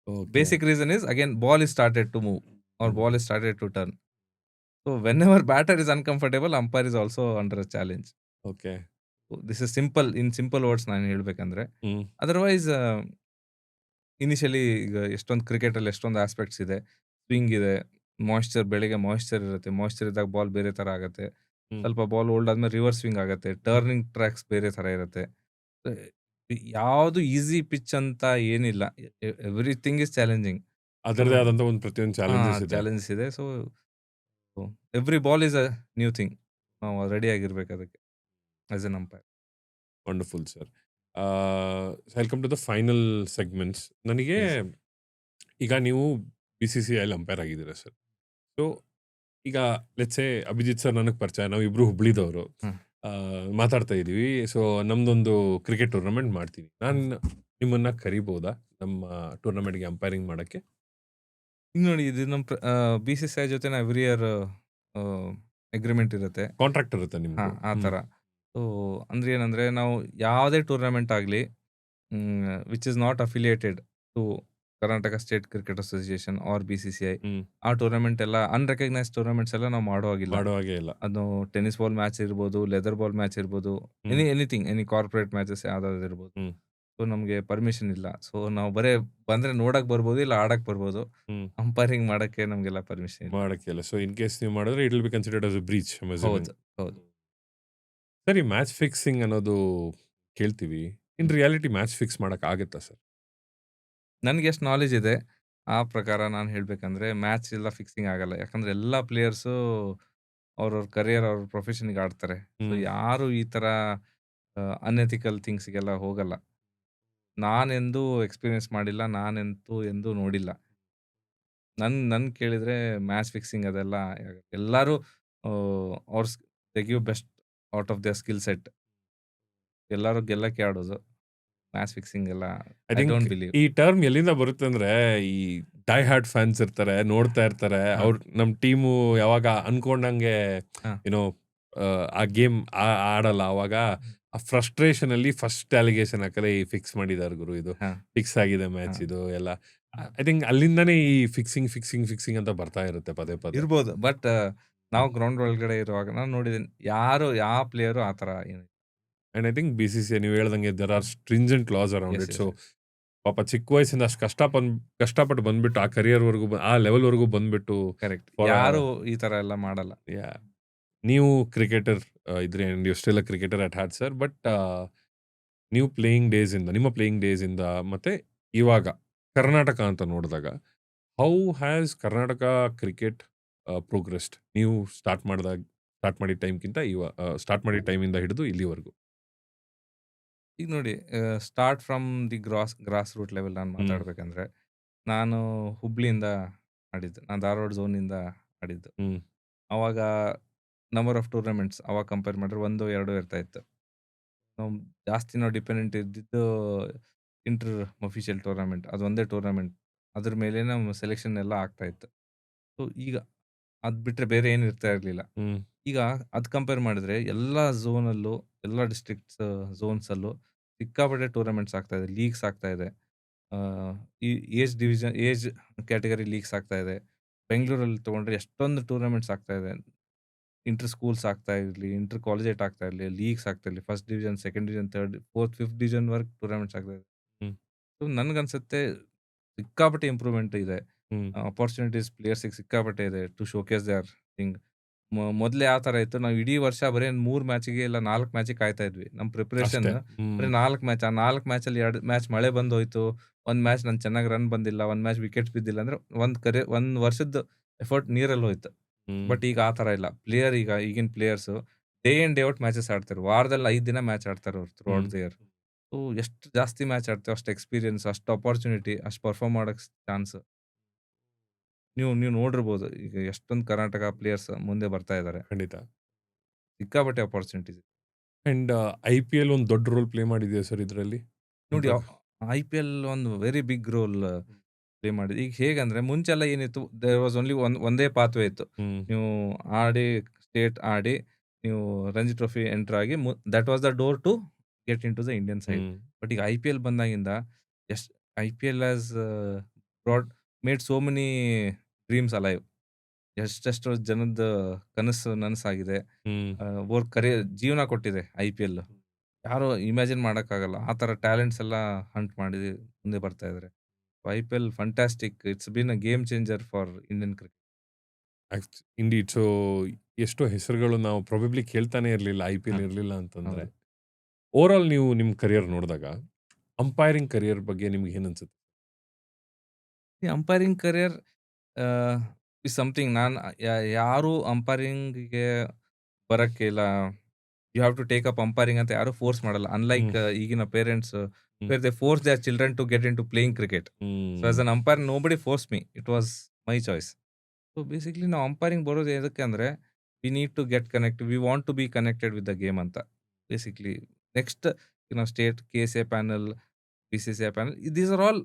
Okay. Basic reason is again ball is started to move or ball is started to turn. So whenever batter is uncomfortable, umpire is also under a challenge. Okay. So this is simple in simple words ನಾನು ಹೇಳ್ಬೇಕಂದ್ರೆ. ಹ್ಮ್. Otherwise initially ಈಗ ಎಷ್ಟೊಂದು ಕ್ರಿಕೆಟಲ್ಲಿ ಎಷ್ಟೊಂದು aspects ಇದೆ. Swing ಇದೆ, moisture ಬೆಳಿಗ್ಗೆ moisture ಇರುತ್ತೆ. ಮಾಯಿಶ್ಚರ್ ಇದ್ದಾಗ ಬಾಲ್ ಬೇರೆ ತರ ಆಗುತ್ತೆ. ಹ್ಮ್. ಸ್ವಲ್ಪ ಬಾಲ್ ಓಲ್ಡ್ ಆದ್ಮೇಲೆ ರಿವರ್ಸ್ ಸ್ವಿಂಗ್ ಆಗುತ್ತೆ. ಟರ್ನಿಂಗ್ ಟ್ರ್ಯಾಕ್ಸ್ ಬೇರೆ ತರ ಇರುತ್ತೆ. ಯಾವುದು ಈಸಿ ಪಿಚ್ ಅಂತ ಏನಿಲ್ಲ. Everything is challenging. ಸೊ ಅದರದೇ ಆದಂತ ಒಂದು ಪ್ರತಿಯೊಂದು ಚಾಲೆಂಜಸ್ ಇದೆ. ಚಾಲೆಂಜಸ್ ಇದೆ. So every ball is a new thing. ನಾವು ರೆಡಿ ಆಗಿರ್ಬೇಕು ಅದಕ್ಕೆ as an umpire. Wonderful sir. Welcome to the final segments. ನನಗೆ ಎಸ್. ಈಗ ನೀವು BCCIಯಲ್ಲಿ ಅಂಪೈರ್ ಆಗಿದ್ದೀರಾ ಸರ್. ಸೊ ಈಗ ಲೆಟ್ಸ್ ಸೇ ಅಭಿಜಿತ್ ಸರ್ ನನಗೆ ಪರಿಚಯ, ನಾವಿಬ್ರು ಹುಬ್ಳಿದವರು. ಹ್ಮ್. ಮಾತಾಡ್ತಾ ಇದೀವಿ. ಸೊ ನಮ್ದೊಂದು ಕ್ರಿಕೆಟ್ ಟೂರ್ನಮೆಂಟ್ ಮಾಡ್ತೀವಿ. ನಾನು ನಿಮ್ಮನ್ನ ಕರಿಬೋದಾ ನಮ್ಮ ಟೂರ್ನಮೆಂಟ್ಗೆ ಅಂಪೈರಿಂಗ್ ಮಾಡಕ್ಕೆ? ಈಗ ನೋಡಿ ಇದು ನಮ್ಮ BCCI ಜೊತೆ ಎವ್ರಿ ಇಯರ್ ಅಗ್ರಿಮೆಂಟ್ ಇರುತ್ತೆ. ಕಾಂಟ್ರಾಕ್ಟ್ ಇರುತ್ತೆ ನಿಮ್ದು? ಆ ಥರ. ಸೊ ಅಂದ್ರೆ ಏನಂದ್ರೆ ನಾವು ಯಾವುದೇ ಟೂರ್ನಮೆಂಟ್ ಆಗಲಿ which is not affiliated to Karnataka state cricket association or BCCI, hmm. ಆ ಟೂರ್ನಮೆಂಟ್ ಎಲ್ಲ ಅನ್ರೆಕಗ್ನೈಸ್ ಟೂರ್ನಮೆಂಟ್ಸ್ ಎಲ್ಲ ನಾವು ಮಾಡೋ ಹಾಗಿಲ್ಲ. ಮಾಡೋ ಹಾಗೆ ಇಲ್ಲ. ಅದು ಟೆನ್ನಿಸ್ ಬಾಲ್ ಮ್ಯಾಚ್ ಇರ್ಬೋದು, ಲೆದರ್ ಬಾಲ್ ಮ್ಯಾಚ್ ಇರ್ಬೋದು, ಹ್ಮ್. ಎನಿಥಿಂಗ್ ಎನಿ ಕಾರ್ಪೊರೇಟ್ ಮ್ಯಾಚಸ್ ಯಾವ್ದಾದ್ರು ಇರ್ಬೋದು. ಹ್ಮ್. ಸೊ ನಮಗೆ ಪರ್ಮಿಷನ್ ಇಲ್ಲ. ಸೊ ನಾವು ಬರೇ ಬಂದ್ರೆ ನೋಡಕ್ ಬರ್ಬೋದು, ಇಲ್ಲ ಆಡಕ್ ಬರ್ಬೋದು. ಹ್ಮ್. ಅಂಪೈರಿಂಗ್ ಮಾಡಕ್ಕೆ ನಮ್ಗೆಲ್ಲ ಪರ್ಮಿಷನ್ ಇಲ್ಲ. ಮಾಡಕ್ಕೆ ಇಲ್ಲ. ಸೊ ಇನ್ ಕೇಸ್ ನೀವು ಮಾಡಿದ್ರೆ it will be considered as a breach. ಹೌದು, ಹೌದು. ಸರಿ, ಮ್ಯಾಚ್ ಫಿಕ್ಸಿಂಗ್ ಅನ್ನೋದು ಕೇಳ್ತೀವಿ. ಇನ್ ರಿಯಾಲಿಟಿ ಮ್ಯಾಚ್ ಫಿಕ್ಸ್ ಮಾಡಕ್ ಆಗತ್ತಾ ಸರ್? ನನ್ಗೆ ಎಷ್ಟು ನಾಲೆಜ್ ಇದೆ ಆ ಪ್ರಕಾರ ನಾನು ಹೇಳ್ಬೇಕಂದ್ರೆ ಮ್ಯಾಚ್ ಎಲ್ಲ ಫಿಕ್ಸಿಂಗ್ ಆಗಲ್ಲ. ಯಾಕಂದ್ರೆ ಎಲ್ಲಾ ಪ್ಲೇಯರ್ಸು ಅವ್ರವ್ರ ಕರಿಯರ್ ಅವ್ರ ಪ್ರೊಫೆಷನ್‌ಗೆ ಆಡ್ತಾರೆ. ಸೊ ಹ್ಮ್. ಯಾರು ಈ ತರ ಅನ್ಎಥಿಕಲ್ ಥಿಂಗ್ಸ್‌ಗೆಲ್ಲ ಹೋಗಲ್ಲ. ನಾನೆಂದೂ ಎಕ್ಸ್‌ಪೀರಿಯನ್ಸ್ ಮಾಡಿಲ್ಲ. ನಾನಂತೂ ಎಂದೂ ನೋಡಿಲ್ಲ. ನನ್ ಕೇಳಿದ್ರೆ ಮ್ಯಾಚ್ ಫಿಕ್ಸಿಂಗ್ ಅದೆಲ್ಲ ಎಲ್ಲಾರು ಅವ್ರ they give best out of their skill set. ಎಲ್ಲಾರು ಗೆಲ್ಲಕ್ಕೆ ಆಡೋದು. ಮ್ಯಾಚ್ ಫಿಕ್ಸಿಂಗ್ ಎಲ್ಲ I I think don't believe. ಈ ಟರ್ಮ್ ಎಲ್ಲಿಂದ ಬರುತ್ತೆ ಅಂದ್ರೆ, ಈ ಡೈ ಹಾರ್ಡ್ ಫ್ಯಾನ್ಸ್ ಇರ್ತಾರೆ, ನೋಡ್ತಾ ಇರ್ತಾರೆ. ಹಾ. ಅವ್ರು ನಮ್ಮ ಟೀಮು ಯಾವಾಗ ಅನ್ಕೊಂಡಂಗೆ ಹಾ. ಏನೋ ಆ ಗೇಮ್ ಆಡಲ್ಲ, ಅವಾಗ ಆ ಫ್ರಸ್ಟ್ರೇಷನ್ ಅಲ್ಲಿ ಫಸ್ಟ್ ಅಲಿಗೇಷನ್ ಹಾಕದೆ ಈ ಫಿಕ್ಸ್ ಮಾಡಿದಾರೆ ಗುರು, ಇದು ಹಾ. ಫಿಕ್ಸ್ ಆಗಿದೆ ಮ್ಯಾಚ್, ಹಾ. ಇದು ಎಲ್ಲ. ಐ ಥಿಂಕ್ ಅಲ್ಲಿಂದಾನೇ ಈ ಫಿಕ್ಸಿಂಗ್ ಅಂತ ಬರ್ತಾ ಇರುತ್ತೆ ಪದೇ ಪದೇ. ಇರ್ಬೋದು. ಬಟ್ ನಾವು ಗ್ರೌಂಡ್ ಒಳಗಡೆ ಇರುವಾಗ ನಾನು ನೋಡಿದ್ದೀನಿ. ಯಾರು ಯಾವ ಪ್ಲೇಯರು ಆ ತರ ಏನು ಅಂಡ್ ಐ ಥಿಂಕ್ BCCI ನೀವು ಹೇಳ್ದಂಗೆ there are stringent laws around yes it. Yes so yes. ಪಾಪ ಚಿಕ್ಕ ವಯಸ್ಸಿಂದ ಅಷ್ಟು ಕಷ್ಟಪಟ್ಟು ಬಂದ್ಬಿಟ್ಟು ಆ ಕರಿಯರ್ ವರ್ಗೂ ಆ ಲೆವೆಲ್ ವರ್ಗೂ ಬಂದ್ಬಿಟ್ಟು ಕರೆಕ್ಟ್. for a- ಯಾರು ಈ ತರ ಎಲ್ಲ ಮಾಡಲ್ಲ. ಯಾ, ನೀವು ಕ್ರಿಕೆಟರ್ ಇದ್ರೆ, you still a cricketer at heart sir. But ನೀವು ನಿಮ್ಮ ಪ್ಲೇಯಿಂಗ್ ಡೇಸ್ ಇಂದ ಮತ್ತೆ ಇವಾಗ ಕರ್ನಾಟಕ ಅಂತ ನೋಡಿದಾಗ, ಹೌ ಹ್ಯಾಸ್ ಕರ್ನಾಟಕ ಕ್ರಿಕೆಟ್ ಪ್ರೋಗ್ರೆಸ್ಡ್? ನೀವು ಸ್ಟಾರ್ಟ್ ಮಾಡಿದ ಟೈಮ್ಗಿಂತ ಸ್ಟಾರ್ಟ್ ಮಾಡಿದ ಟೈಮಿಂದ ಹಿಡಿದು ಇಲ್ಲಿವರೆಗೂ. ಈಗ ನೋಡಿ start from the grass root level ನಾನು ಮಾತಾಡ್ಬೇಕಂದ್ರೆ, ನಾನು ಹುಬ್ಳಿಯಿಂದ ಆಡಿದ್ದು. ನಾನು ಧಾರವಾಡ ಝೋನಿಂದ ಆಡಿದ್ದು. ಹ್ಮ್. ಅವಾಗ ನಂಬರ್ ಆಫ್ ಟೂರ್ನಮೆಂಟ್ಸ್ ಅವಾಗ ಕಂಪೇರ್ ಮಾಡಿದ್ರೆ 1, 2 ಇರ್ತಾ ಇತ್ತು. ನಾವು ಜಾಸ್ತಿ ನಾವು ಡಿಪೆಂಡೆಂಟ್ ಇದ್ದಿದ್ದು ಇಂಟರ್ ಅಫಿಷಿಯಲ್ ಟೂರ್ನಮೆಂಟ್. ಅದೊಂದೇ ಟೂರ್ನಮೆಂಟ್. ಅದ್ರ ಮೇಲೆ ನಮ್ಮ ಸೆಲೆಕ್ಷನ್ ಎಲ್ಲ ಆಗ್ತಾ ಇತ್ತು. ಸೊ ಈಗ ಅದ್ ಬಿಟ್ರೆ ಬೇರೆ ಏನು ಇರ್ತಾ ಇರ್ಲಿಲ್ಲ. ಹ್ಮ್. ಈಗ ಅದ್ ಕಂಪೇರ್ ಮಾಡಿದ್ರೆ ಎಲ್ಲಾ ಝೋನಲ್ಲೂ, ಎಲ್ಲಾ ಡಿಸ್ಟ್ರಿಕ್ಟ್ಸ್ ಝೋನ್ಸಲ್ಲೂ ಸಿಕ್ಕಾಪಟ್ಟೆ ಟೂರ್ನಮೆಂಟ್ಸ್ ಆಗ್ತಾ ಇದೆ. ಲೀಗ್ಸ್ ಆಗ್ತಾ ಇದೆ. ಈ ಏಜ್ ಕ್ಯಾಟಗರಿ ಲೀಗ್ಸ್ ಆಗ್ತಾ ಇದೆ. ಬೆಂಗಳೂರಲ್ಲಿ ತಗೊಂಡ್ರೆ ಎಷ್ಟೊಂದು ಟೂರ್ನಮೆಂಟ್ಸ್ ಆಗ್ತಾ ಇದೆ. ಇಂಟರ್ ಸ್ಕೂಲ್ಸ್ ಆಗ್ತಾ ಇರ್ಲಿ, ಇಂಟರ್ ಕಾಲೇಜೇಟ್ ಆಗ್ತಾ ಇರ್ಲಿ, ಲೀಗ್ಸ್ ಆಗ್ತಾ ಇರ್ಲಿ, first division, second division, third, fourth, fifth division ವರ್ಗ್ ಟೂರ್ನಮೆಂಟ್ಸ್ ಆಗ್ತಾ ಇದೆ. ಹ್ಮ್. ಸೊ ನನ್ಗನ್ಸುತ್ತೆ ಸಿಕ್ಕಾಪಟ್ಟೆ ಇಂಪ್ರೂವ್‌ಮೆಂಟ್ ಇದೆ. ಹ್ಮ್. ಅಪಾರ್ಚುನಿಟೀಸ್ ಪ್ಲೇಯರ್ಸಿಗೆ ಸಿಕ್ಕಾಪಟ್ಟೆ ಇದೆ ಟು ಶೋಕೇಸ್ ದೇರ್ ಥಿಂಗ್. ಮೊದ್ಲು ಯಾವ ತರ ಇತ್ತು, ನಾವು ಇಡೀ ವರ್ಷ ಬರೀ 3 ಮ್ಯಾಚಿಗೆ ಇಲ್ಲ 4 ಮ್ಯಾಚಿಗೆ ಕಾಯ್ತಾ ಇದ್ವಿ. ನಮ್ಮ ಪ್ರಿಪರೇಷನ್ ಅಷ್ಟೇ. ಹ್ಮ್. ಬರೀ 4 ಮ್ಯಾಚ್. ಆ 4 ಮ್ಯಾಚಲ್ಲಿ 2 ಮ್ಯಾಚ್ ಮಳೆ ಬಂದೋಯ್ತು. 1 ಮ್ಯಾಚ್ ನನ್ ಚೆನ್ನಾಗಿ ರನ್ ಬಂದಿಲ್ಲ. 1 ಮ್ಯಾಚ್ ವಿಕೆಟ್ಸ್ ಬಿದ್ದಿಲ್ಲ ಅಂದ್ರೆ ಒಂದ್ ವರ್ಷದ ಎಫರ್ಟ್ ನೀರಲ್ಲಿ ಹೋಯ್ತು. ಹ್ಮ್. ಬಟ್ ಈಗ ಆ ತರ ಇಲ್ಲ. ಈಗಿನ players day in day out matches ಆಡ್ತಾರೆ. ವಾರದಲ್ಲಿ 5 ದಿನ ಮ್ಯಾಚ್ ಆಡ್ತಾರೆ ಅವ್ರು through out the year. So ಎಷ್ಟು ಜಾಸ್ತಿ ಮ್ಯಾಚ್ ಆಡ್ತೇವೆ ಅಷ್ಟು ಎಕ್ಸ್ಪೀರಿಯನ್ಸ್, ಅಷ್ಟು ಅಪಾರ್ಚುನಿಟಿ, ಅಷ್ಟು ಪರ್ಫಾರ್ಮ್ ಮಾಡಕ್ ಚಾನ್ಸ್. ನೀವು ನೀವು ನೋಡಿರ್ಬೋದು ಈಗ ಎಷ್ಟೊಂದು ಕರ್ನಾಟಕ ಪ್ಲೇಯರ್ಸ್ ಮುಂದೆ ಬರ್ತಾ ಇದ್ದಾರೆ. ಖಂಡಿತ. ಸಿಕ್ಕಾಪಟ್ಟೆ ಅಪಾರ್ಚುನಿಟೀಸ್. ಅಂಡ್ IPL ಒಂದು ದೊಡ್ಡ ರೋಲ್ ಪ್ಲೇ ಮಾಡಿದೆಯಾ ಸರ್ ಇದರಲ್ಲಿ? ನೋಡಿ IPL ಒಂದು ವೆರಿ ಬಿಗ್ ರೋಲ್ ಪ್ಲೇ ಮಾಡಿದೆ. ಈಗ ಹೇಗಂದ್ರೆ ಮುಂಚೆಲ್ಲ ಏನಿತ್ತು, ದೇರ್ ವಾಸ್ ಓನ್ಲಿ ಒಂದೇ ಪಾತ್ವೇ ಇತ್ತು. ಹ್ಮ್. ನೀವು ಆಡಿ ಸ್ಟೇಟ್ ಆಡಿ ನೀವು ರಂಜಿ ಟ್ರೋಫಿ ಎಂಟರ್ ಆಗಿ that was the door to get into the Indian side. Hmm. But ಈಗ IPL ಬಂದಾಗಿಂದ ಎಷ್ಟ್ IPL has brought made so many dreams alive. ಎಷ್ಟೆಷ್ಟೋ ಜನದ ಕನಸು ನನಸಾಗಿದೆ. ಹ್ಮ್. ಅವ್ರ ಜೀವನ ಕೊಟ್ಟಿದೆ IPL. ಯಾರು ಇಮ್ಯಾಜಿನ್ ಮಾಡಕ್ಕಾಗಲ್ಲ. ಆ ತರ ಟ್ಯಾಲೆಂಟ್ಸ್ ಎಲ್ಲ ಹಂಟ್ ಮಾಡಿ ಮುಂದೆ ಬರ್ತಾ ಇದಾರೆ. IPL fantastic. It's been a game changer for Indian cricket. Indeed. So ಎಷ್ಟೋ ಹೆಸರುಗಳು ನಾವು ಪ್ರಾಬಬ್ಲಿ ಕೇಳ್ತಾನೆ ಇರಲಿಲ್ಲ ಹಾ, IPL ಇರಲಿಲ್ಲ ಅಂತಂದ್ರೆ. ಹೌದು. ಓವರ್ ಆಲ್ ನೀವು ನಿಮ್ಮ ಕರಿಯರ್ ನೋಡಿದಾಗ ಅಂಪೈರಿಂಗ್ ಕರಿಯರ್ ಬಗ್ಗೆ ನಿಮ್ಗೆ ಏನ್ ಅನ್ಸುತ್ತೆ? ಈ ಅಂಪೈರಿಂಗ್ ಕರಿಯರ್ ಇಸ್ ಸಮಥಿಂಗ್ ನಾನು ಯಾರು ಅಂಪೈರಿಂಗ್ಗೆ ಬರಕ್ಕೆ ಇಲ್ಲ. You have to take up umpiring ಅಂತ ಯಾರು ಫೋರ್ಸ್ ಮಾಡಲ್ಲ. Unlike hmm. ಈಗಿನ parents hmm. Where they force their children to get into playing cricket. So as hmm. An umpire nobody force me. It was my choice. So basically ನಾವು umpiring ಬರೋದು ಎದಕ್ಕೆ ಅಂದ್ರೆ we need to get connect. We want to be connected with the game ಅಂತ. Basically next state KSA panel, BCCI panel these are all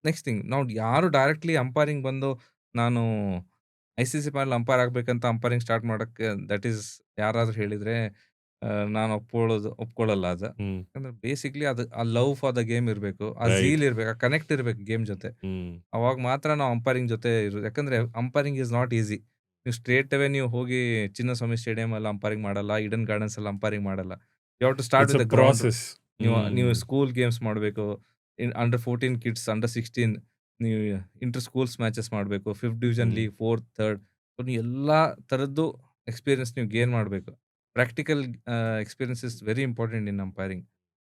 next thing. ನಾವು ಯಾರು directly umpiring ಬಂದು ನಾನು ICC panel umpire ಆಗ್ಬೇಕಂತ umpiring start ಮಾಡಕ್ಕೆ that is ಯಾರಾದ್ರೂ ಹೇಳಿದ್ರೆ ನಾನು ಒಪ್ಕೊಳ್ಳಲ್ಲ ಅದು. ಹ್ಮ್. ಯಾಕಂದ್ರೆ ಬೇಸಿಕಲಿ ಅದು ಆ ಲವ್ ಫಾರ್ ದ ಗೇಮ್ ಇರಬೇಕು, ಆ ರೈಟ್. ಝೀಲ್ ಇರಬೇಕು, ಆ ಕನೆಕ್ಟ್ ಇರಬೇಕು ಗೇಮ್ ಜೊತೆ. ಹ್ಮ್. ಅವಾಗ ಮಾತ್ರ ನಾವು ಅಂಪೈರಿಂಗ್ ಜೊತೆ ಇರೋದು. ಯಾಕಂದ್ರೆ ಅಂಪೈರಿಂಗ್ ಇಸ್ ನಾಟ್ ಈಸಿ. ನೀವು ಸ್ಟ್ರೇಟ್ ಅವೇ ನೀವು ಹೋಗಿ ಚಿನ್ನಸ್ವಾಮಿ ಸ್ಟೇಡಿಯಂ ಅಲ್ಲಿ ಅಂಪೈರಿಂಗ್ ಮಾಡಲ್ಲ, ಈಡನ್ ಗಾರ್ಡನ್ಸ್ ಅಲ್ಲಿ ಅಂಪೈರಿಂಗ್ ಮಾಡಲ್ಲ. You have to start it's with a the ground. Process. ನೀವು ನೀವು ಹ್ಮ್. ಸ್ಕೂಲ್ ಗೇಮ್ಸ್ ಮಾಡಬೇಕು. ಅಂಡರ್ 14 ಕಿಡ್ಸ್, ಅಂಡರ್ 16 ನೀವು ಇಂಟರ್ ಸ್ಕೂಲ್ಸ್ ಮ್ಯಾಚಸ್ ಮಾಡಬೇಕು. 5th ಡಿವಿಷನ್ ಹ್ಮ್. League, 4th, 3rd. ಸೊ ನೀವು ಎಲ್ಲಾ ತರದ್ದು ಎಕ್ಸ್ಪೀರಿಯನ್ಸ್ ನೀವು ಗೇನ್ ಮಾಡಬೇಕು. Practical experience is very important in umpiring.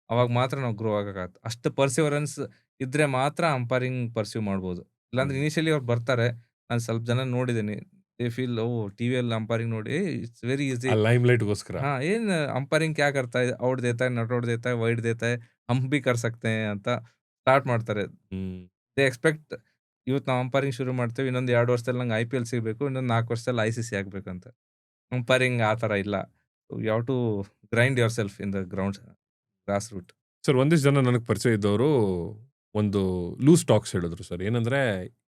ಅವಾಗ ಮಾತ್ರ ನಾವು ಗ್ರೋ ಆಗಕ್ಕಾಗತ್ತೆ. ಅಷ್ಟು ಪರ್ಸಿವರೆನ್ಸ್ ಇದ್ರೆ ಮಾತ್ರ ಅಂಪೈರಿಂಗ್ ಪರ್ಸ್ಯೂ ಮಾಡ್ಬೋದು. ಇಲ್ಲಾಂದ್ರೆ ಹ್ಮ್. ಇನಿಷಿಯಲಿ ಅವ್ರು ಬರ್ತಾರೆ. ನಾನು ಸ್ವಲ್ಪ ಜನ ನೋಡಿದ್ದೀನಿ. ದೇ ಫೀಲ್ ಟಿವಿಯಲ್ಲಿ ಅಂಪೈರಿಂಗ್ ನೋಡಿ ಇಟ್ಸ್ ವೆರಿ ಈಸಿ. ಆ ಲೈಮ್ ಲೈಟ್‌ಗೋಸ್ಕರ. हाँ, ये न अंपायरिंग क्या करता है, ಔಟ್ देता है, ನಾಟ್ ಔಟ್ देता है, ವೈಡ್ देता है, हम भी कर सकते हैं ಅಂತ ಸ್ಟಾರ್ಟ್ ಮಾಡ್ತಾರೆ. ಹ್ಮ್. ದೇ ಎಕ್ಸ್ಪೆಕ್ಟ್ ಇವತ್ತು ನಾವು ಅಂಪೈರಿಂಗ್ ಶುರು ಮಾಡ್ತೇವೆ. ಇನ್ನೊಂದು 2 ವರ್ಷದಲ್ಲಿ ನಂಗೆ IPL ಸಿಗಬೇಕು. ಇನ್ನೊಂದು 4 ವರ್ಷದಲ್ಲಿ ICC ಆಗ್ಬೇಕಂತ. ಅಂಪೈರಿಂಗ್ ಆ ತರ ಇಲ್ಲ. You have to grind your self in the ground, grass root. Sir ಒಂದಿಷ್ಟು ಜನ ನನಗೆ ಪರಿಚಯ ಇದ್ದವರು ಒಂದು ಲೂಸ್ ಟಾಕ್ಸ್ ಹೇಳಿದ್ರು ಸರ್. ಏನಂದ್ರೆ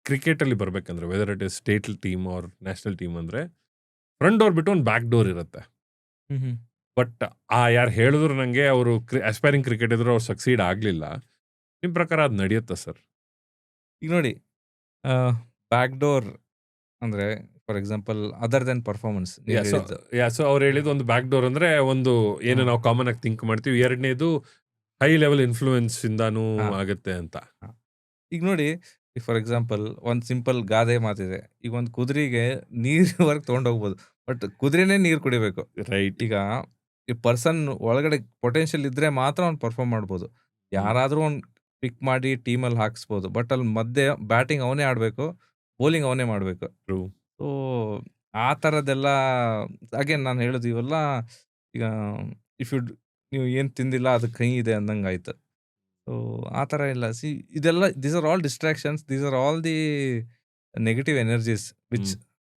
ಕ್ರಿಕೆಟಲ್ಲಿ ಬರ್ಬೇಕಂದ್ರೆ whether it is state team or national team ಅಂದ್ರೆ ಫ್ರಂಟ್ ಡೋರ್ ಬಿಟ್ಟು ಒಂದು ಬ್ಯಾಕ್ ಡೋರ್ ಇರುತ್ತೆ. ಬಟ್ ಯಾರು ಹೇಳಿದ್ರು ನಂಗೆ ಅವರು ಆಸ್ಪೈರಿಂಗ್ ಕ್ರಿಕೆಟ್ ಇದ್ರು ಅವ್ರು ಸಕ್ಸೀಡ್ ಆಗಲಿಲ್ಲ. ನಿಮ್ಮ ಪ್ರಕಾರ ಅದು ನಡೆಯುತ್ತಾ ಸರ್? ಈಗ ನೋಡಿ, ಬ್ಯಾಕ್ ಡೋರ್ ಅಂದ್ರೆ for example other than performance ನೀವು ಹೇಳಿದ್ದು. ಸೊ ಅವ್ರು ಹೇಳಿದ್ದು ಒಂದು ಬ್ಯಾಕ್ ಡೋರ್ ಅಂದ್ರೆ ಒಂದು ಏನು ಹಾ. ನಾವು ಕಾಮನ್ ಆಗಿ ಥಿಂಕ್ ಮಾಡ್ತೀವಿ. ಎರಡನೇದು ಹೈ ಲೆವೆಲ್ ಇನ್ಫ್ಲೂಯೆನ್ಸ್ ಇಂದಾನು ಹಾ. ಆಗುತ್ತೆ ಅಂತ. ಹಾ. ಈಗ ನೋಡಿ, ಫಾರ್ ಎಕ್ಸಾಂಪಲ್ ಒಂದು ಸಿಂಪಲ್ ಗಾದೆ ಮಾತಿದೆ. ಈಗ ಒಂದು ಕುದುರೆಗೆ ನೀರ್ವರೆಗೆ ತೊಗೊಂಡೋಗ್ಬೋದು. ಬಟ್ ಕುದುರೆನೇ ನೀರು ಕುಡಿಬೇಕು. ರೈಟ್. ಈಗ ಈ ಪರ್ಸನ್ ಒಳಗಡೆ ಪೊಟೆನ್ಷಿಯಲ್ ಇದ್ರೆ ಮಾತ್ರ ಅವ್ನು ಪರ್ಫಾರ್ಮ್ ಮಾಡ್ಬೋದು. ಯಾರಾದ್ರೂ ಅವ್ನು ಪಿಕ್ ಮಾಡಿ ಟೀಮಲ್ಲಿ ಹಾಕಿಸ್ಬೋದು. ಬಟ್ ಅಲ್ಲಿ ಮಧ್ಯೆ ಬ್ಯಾಟಿಂಗ್ ಅವನೇ ಆಡಬೇಕು, ಬೌಲಿಂಗ್ ಅವನೇ ಮಾಡಬೇಕು. ಟ್ರೂ. ಸೊ ಆ ಥರದ್ದೆಲ್ಲ ಅಗೇನ್ ನಾನು ಹೇಳೋದು ಇವೆಲ್ಲ ಈಗ ಇಫ್ ಯು ನೀವು ಏನು ತಿಂದಿಲ್ಲ ಅದಕ್ಕೆ ಕಹಿ ಇದೆ ಅಂದಂಗೆ ಆಯ್ತು. ಸೊ ಆ ಥರ ಇಲ್ಲ. ಇದೆಲ್ಲ these are all distractions. These are all the negative energies which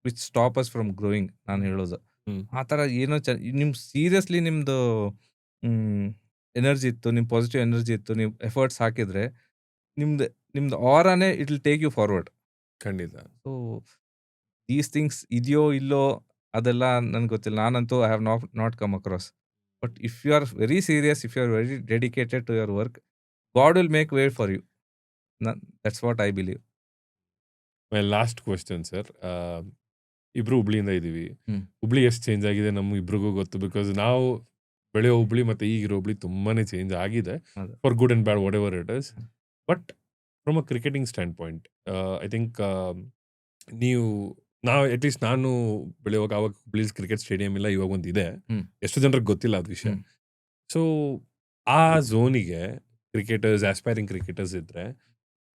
which stop us from growing ನಾನು ಹೇಳೋದು. ಹ್ಮ್. ಆ ಥರ ಏನೋ ನಿಮ್ ಸೀರಿಯಸ್ಲಿ ನಿಮ್ದು ಎನರ್ಜಿ ಇತ್ತು, ನಿಮ್ ಪಾಸಿಟಿವ್ ಎನರ್ಜಿ ಇತ್ತು, ನೀವು ಎಫರ್ಟ್ಸ್ ಹಾಕಿದ್ರೆ ನಿಮ್ದು ನಿಮ್ದು ಆರಾನೇ it will take you forward. ಖಂಡಿತ. ಸೊ ದೀಸ್ ಥಿಂಗ್ಸ್ ಇದೆಯೋ ಇಲ್ಲೋ ಅದೆಲ್ಲ ನನ್ಗೆ ಗೊತ್ತಿಲ್ಲ. ನಾನಂತೂ I have not come across. But if you are very serious, if you are very dedicated to your work, God will make way for you. That's what I believe. My last question sir. ಇಬ್ರು ಹುಬ್ಳಿಯಿಂದ ಇದ್ದೀವಿ. ಹ್ಮ್. ಹುಬ್ಳಿ ಎಷ್ಟು change ಆಗಿದೆ ನಮ್ಗೆ ಇಬ್ರಿಗೂ ಗೊತ್ತು. Because ನಾವು ಬೆಳೆಯೋ ಹುಬ್ಳಿ ಮತ್ತೆ ಈಗಿರೋ ಹುಬ್ಳಿ ತುಂಬಾನೇ ಚೇಂಜ್ ಆಗಿದೆ. ಹೌದು. For good and bad what ever it is. Hmm. But from a cricketing stand point I think ನೀವು ನಾವು ಅಟ್ಲೀಸ್ಟ್ ನಾನು ಬೆಳೆಯುವಾಗ ಆವಾಗ ಹುಬ್ಳಿ ಕ್ರಿಕೆಟ್ ಸ್ಟೇಡಿಯಂ ಇಲ್ಲ, ಇವಾಗ ಒಂದು ಇದೆ. ಹ್ಮ್. ಎಷ್ಟು ಜನರಿಗೆ ಗೊತ್ತಿಲ್ಲ ಅದು ವಿಷಯ. ಹ್ಮ್. ಸೊ ಆ ಝೋನಿಗೆ ಕ್ರಿಕೆಟರ್ಸ್, ಆಸ್ಪೈರಿಂಗ್ ಕ್ರಿಕೆಟರ್ಸ್ ಇದ್ರೆ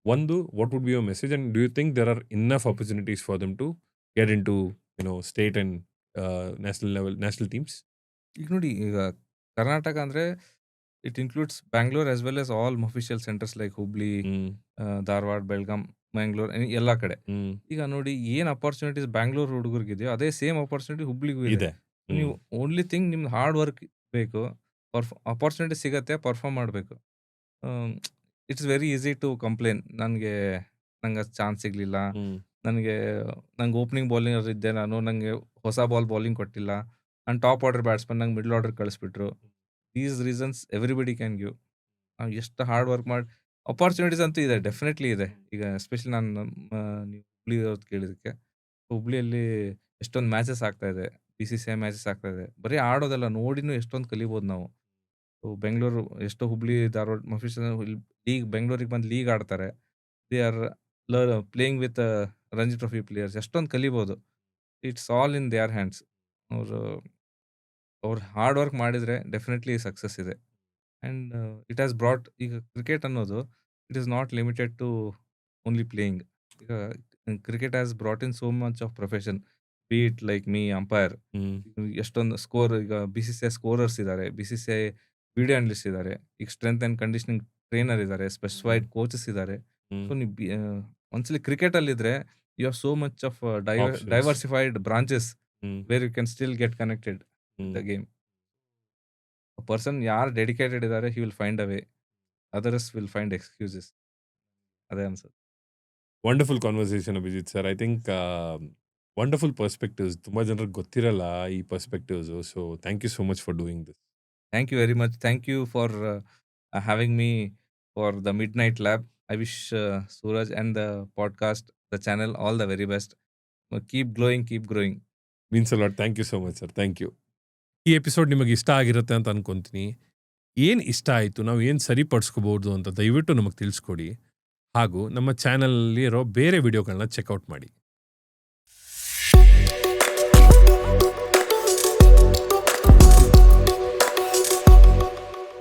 ಒಂದು what would be your message and do you think there are enough opportunities for them to get in to state and national teams? ಈಗ ನೋಡಿ, ಈಗ ಕರ್ನಾಟಕ ಅಂದ್ರೆ it includes Bangalore as well as all official centres like Hubli, Dharwad, Belgaum, Mangaluru, ಎಲ್ಲ ಕಡೆ. ಈಗ ನೋಡಿ, ಏನ್ opportunities Bangalore ಹುಡುಗರಿಗಿದೆಯೋ ಅದೇ ಸೇಮ್ ಅಪರ್ಚುನಿಟಿ ಹುಬ್ಳಿಗೂ ಇದೆ. ಇದೆ. ನೀವು ಓನ್ಲಿ ಥಿಂಗ್ ನಿಮ್ದು ಹಾರ್ಡ್ ವರ್ಕ್ ಬೇಕು. ಅಪರ್ಚುನಿಟಿ ಸಿಗತ್ತೆ, ಪರ್ಫಾರ್ಮ್ ಮಾಡಬೇಕು. It's very easy to complain. ನಂಗೆ ಚಾನ್ಸ್ ಸಿಗ್ಲಿಲ್ಲ, ನಂಗೆ ಓಪನಿಂಗ್ ಬೌಲಿಂಗ್ ಇದ್ದೆ ನಾನು, ನಂಗೆ ಹೊಸ ಬಾಲ್ ಬೌಲಿಂಗ್ ಕೊಟ್ಟಿಲ್ಲ, ಅಂಡ್ ಟಾಪ್ ಆರ್ಡರ್ ಬ್ಯಾಟ್ಸ್‌ಮನ್‌ನಾಗ ಮಿಡಲ್ ಆರ್ಡರ್ ಕಳಿಸ್ಬಿಟ್ರು. These reasons everybody can give. ಎಷ್ಟು ಹಾರ್ಡ್ ವರ್ಕ್ ಮಾಡಿ ಅಪಾರ್ಚುನಿಟೀಸ್ ಅಂತೂ ಇದೆ. ಡೆಫಿನೆಟ್ಲಿ ಇದೆ. ಈಗ ಎಸ್ಪೆಷಲಿ ನಾನು ನೀವು ಹುಬ್ಳಿ ಅವ್ರದ್ದು ಕೇಳಿದಕ್ಕೆ. ಹುಬ್ಳಿಯಲ್ಲಿ ಎಷ್ಟೊಂದು ಮ್ಯಾಚಸ್ ಆಗ್ತಾ ಇದೆ. BCCI ಮ್ಯಾಚಸ್ ಆಗ್ತಾ ಇದೆ. ಬರೀ ಆಡೋದಲ್ಲ ನೋಡಿನೂ ಎಷ್ಟೊಂದು ಕಲಿಬೋದು ನಾವು. ಬೆಂಗಳೂರು ಎಷ್ಟೋ ಹುಬ್ಳಿ, ಧಾರವಾಡ ಅಫಿಷಿಯಲ್ ಲೀಗ್ ಬೆಂಗಳೂರಿಗೆ ಬಂದು ಲೀಗ್ ಆಡ್ತಾರೆ. They are playing with Ranji trophy players ಎಷ್ಟೊಂದು ಕಲಿಬೋದು. It's all in their hands. ಅವರು ಅವ್ರು ಹಾರ್ಡ್ ವರ್ಕ್ ಮಾಡಿದ್ರೆ ಡೆಫಿನೆಟ್ಲಿ ಸಕ್ಸಸ್ ಇದೆ. ಅಂಡ್ ಇಟ್ ಹ್ಯಾಸ್ ಬ್ರಾಟ್ ಈಗ ಕ್ರಿಕೆಟ್ ಅನ್ನೋದು it is not limited to only playing. ಈಗ cricket has brought in so much of profession. Be it like me umpire. ಎಷ್ಟೊಂದು score ಈಗ BCCI scorers ಇದ್ದಾರೆ. BCCI video analyst ಇದ್ದಾರೆ. ಈಗ strength and conditioning trainer ಇದ್ದಾರೆ. Specified coaches ಇದ್ದಾರೆ. So ನೀವು ಒಂದ್ಸಲಿ ಕ್ರಿಕೆಟ್ ಅಲ್ಲಿ ಇದ್ರೆ you have so much of Options. Diversified branches where you can still get connected the game. Person ಯಾರು ಡೆಡಿಕೇಟೆಡ್ ಇದ್ದಾರೆ he will find a way. Others will find excuses. ಅದೇ ಅನ್ಸುತ್ತೆ. Wonderful conversation Abhijit sir. I think wonderful perspectives. ತುಂಬ ಜನರಿಗೆ ಗೊತ್ತಿರಲ್ಲ ಈ perspectives. So thank you so much for doing this. Thank you very much. Thank you for having me for the Midnight Lab. I wish Suraj and the podcast, the channel, all the very best. Keep glowing, keep growing. Means a lot. Thank you so much sir. Thank you. ಈ episode ನಿಮಗೆ ಇಷ್ಟ ಆಗಿರುತ್ತೆ ಅಂತ ಅನ್ಕೊಂತೀನಿ. ಏನು ಇಷ್ಟ ಆಯಿತು, ನಾವು ಏನು ಸರಿಪಡಿಸ್ಕೋಬೋದು ಅಂತ ದಯವಿಟ್ಟು ನಮಗೆ ತಿಳಿಸ್ಕೊಡಿ. ಹಾಗೂ ನಮ್ಮ ಚಾನಲಲ್ಲಿ ಇರೋ ಬೇರೆ ವಿಡಿಯೋಗಳನ್ನ ಚೆಕ್ಔಟ್ ಮಾಡಿ.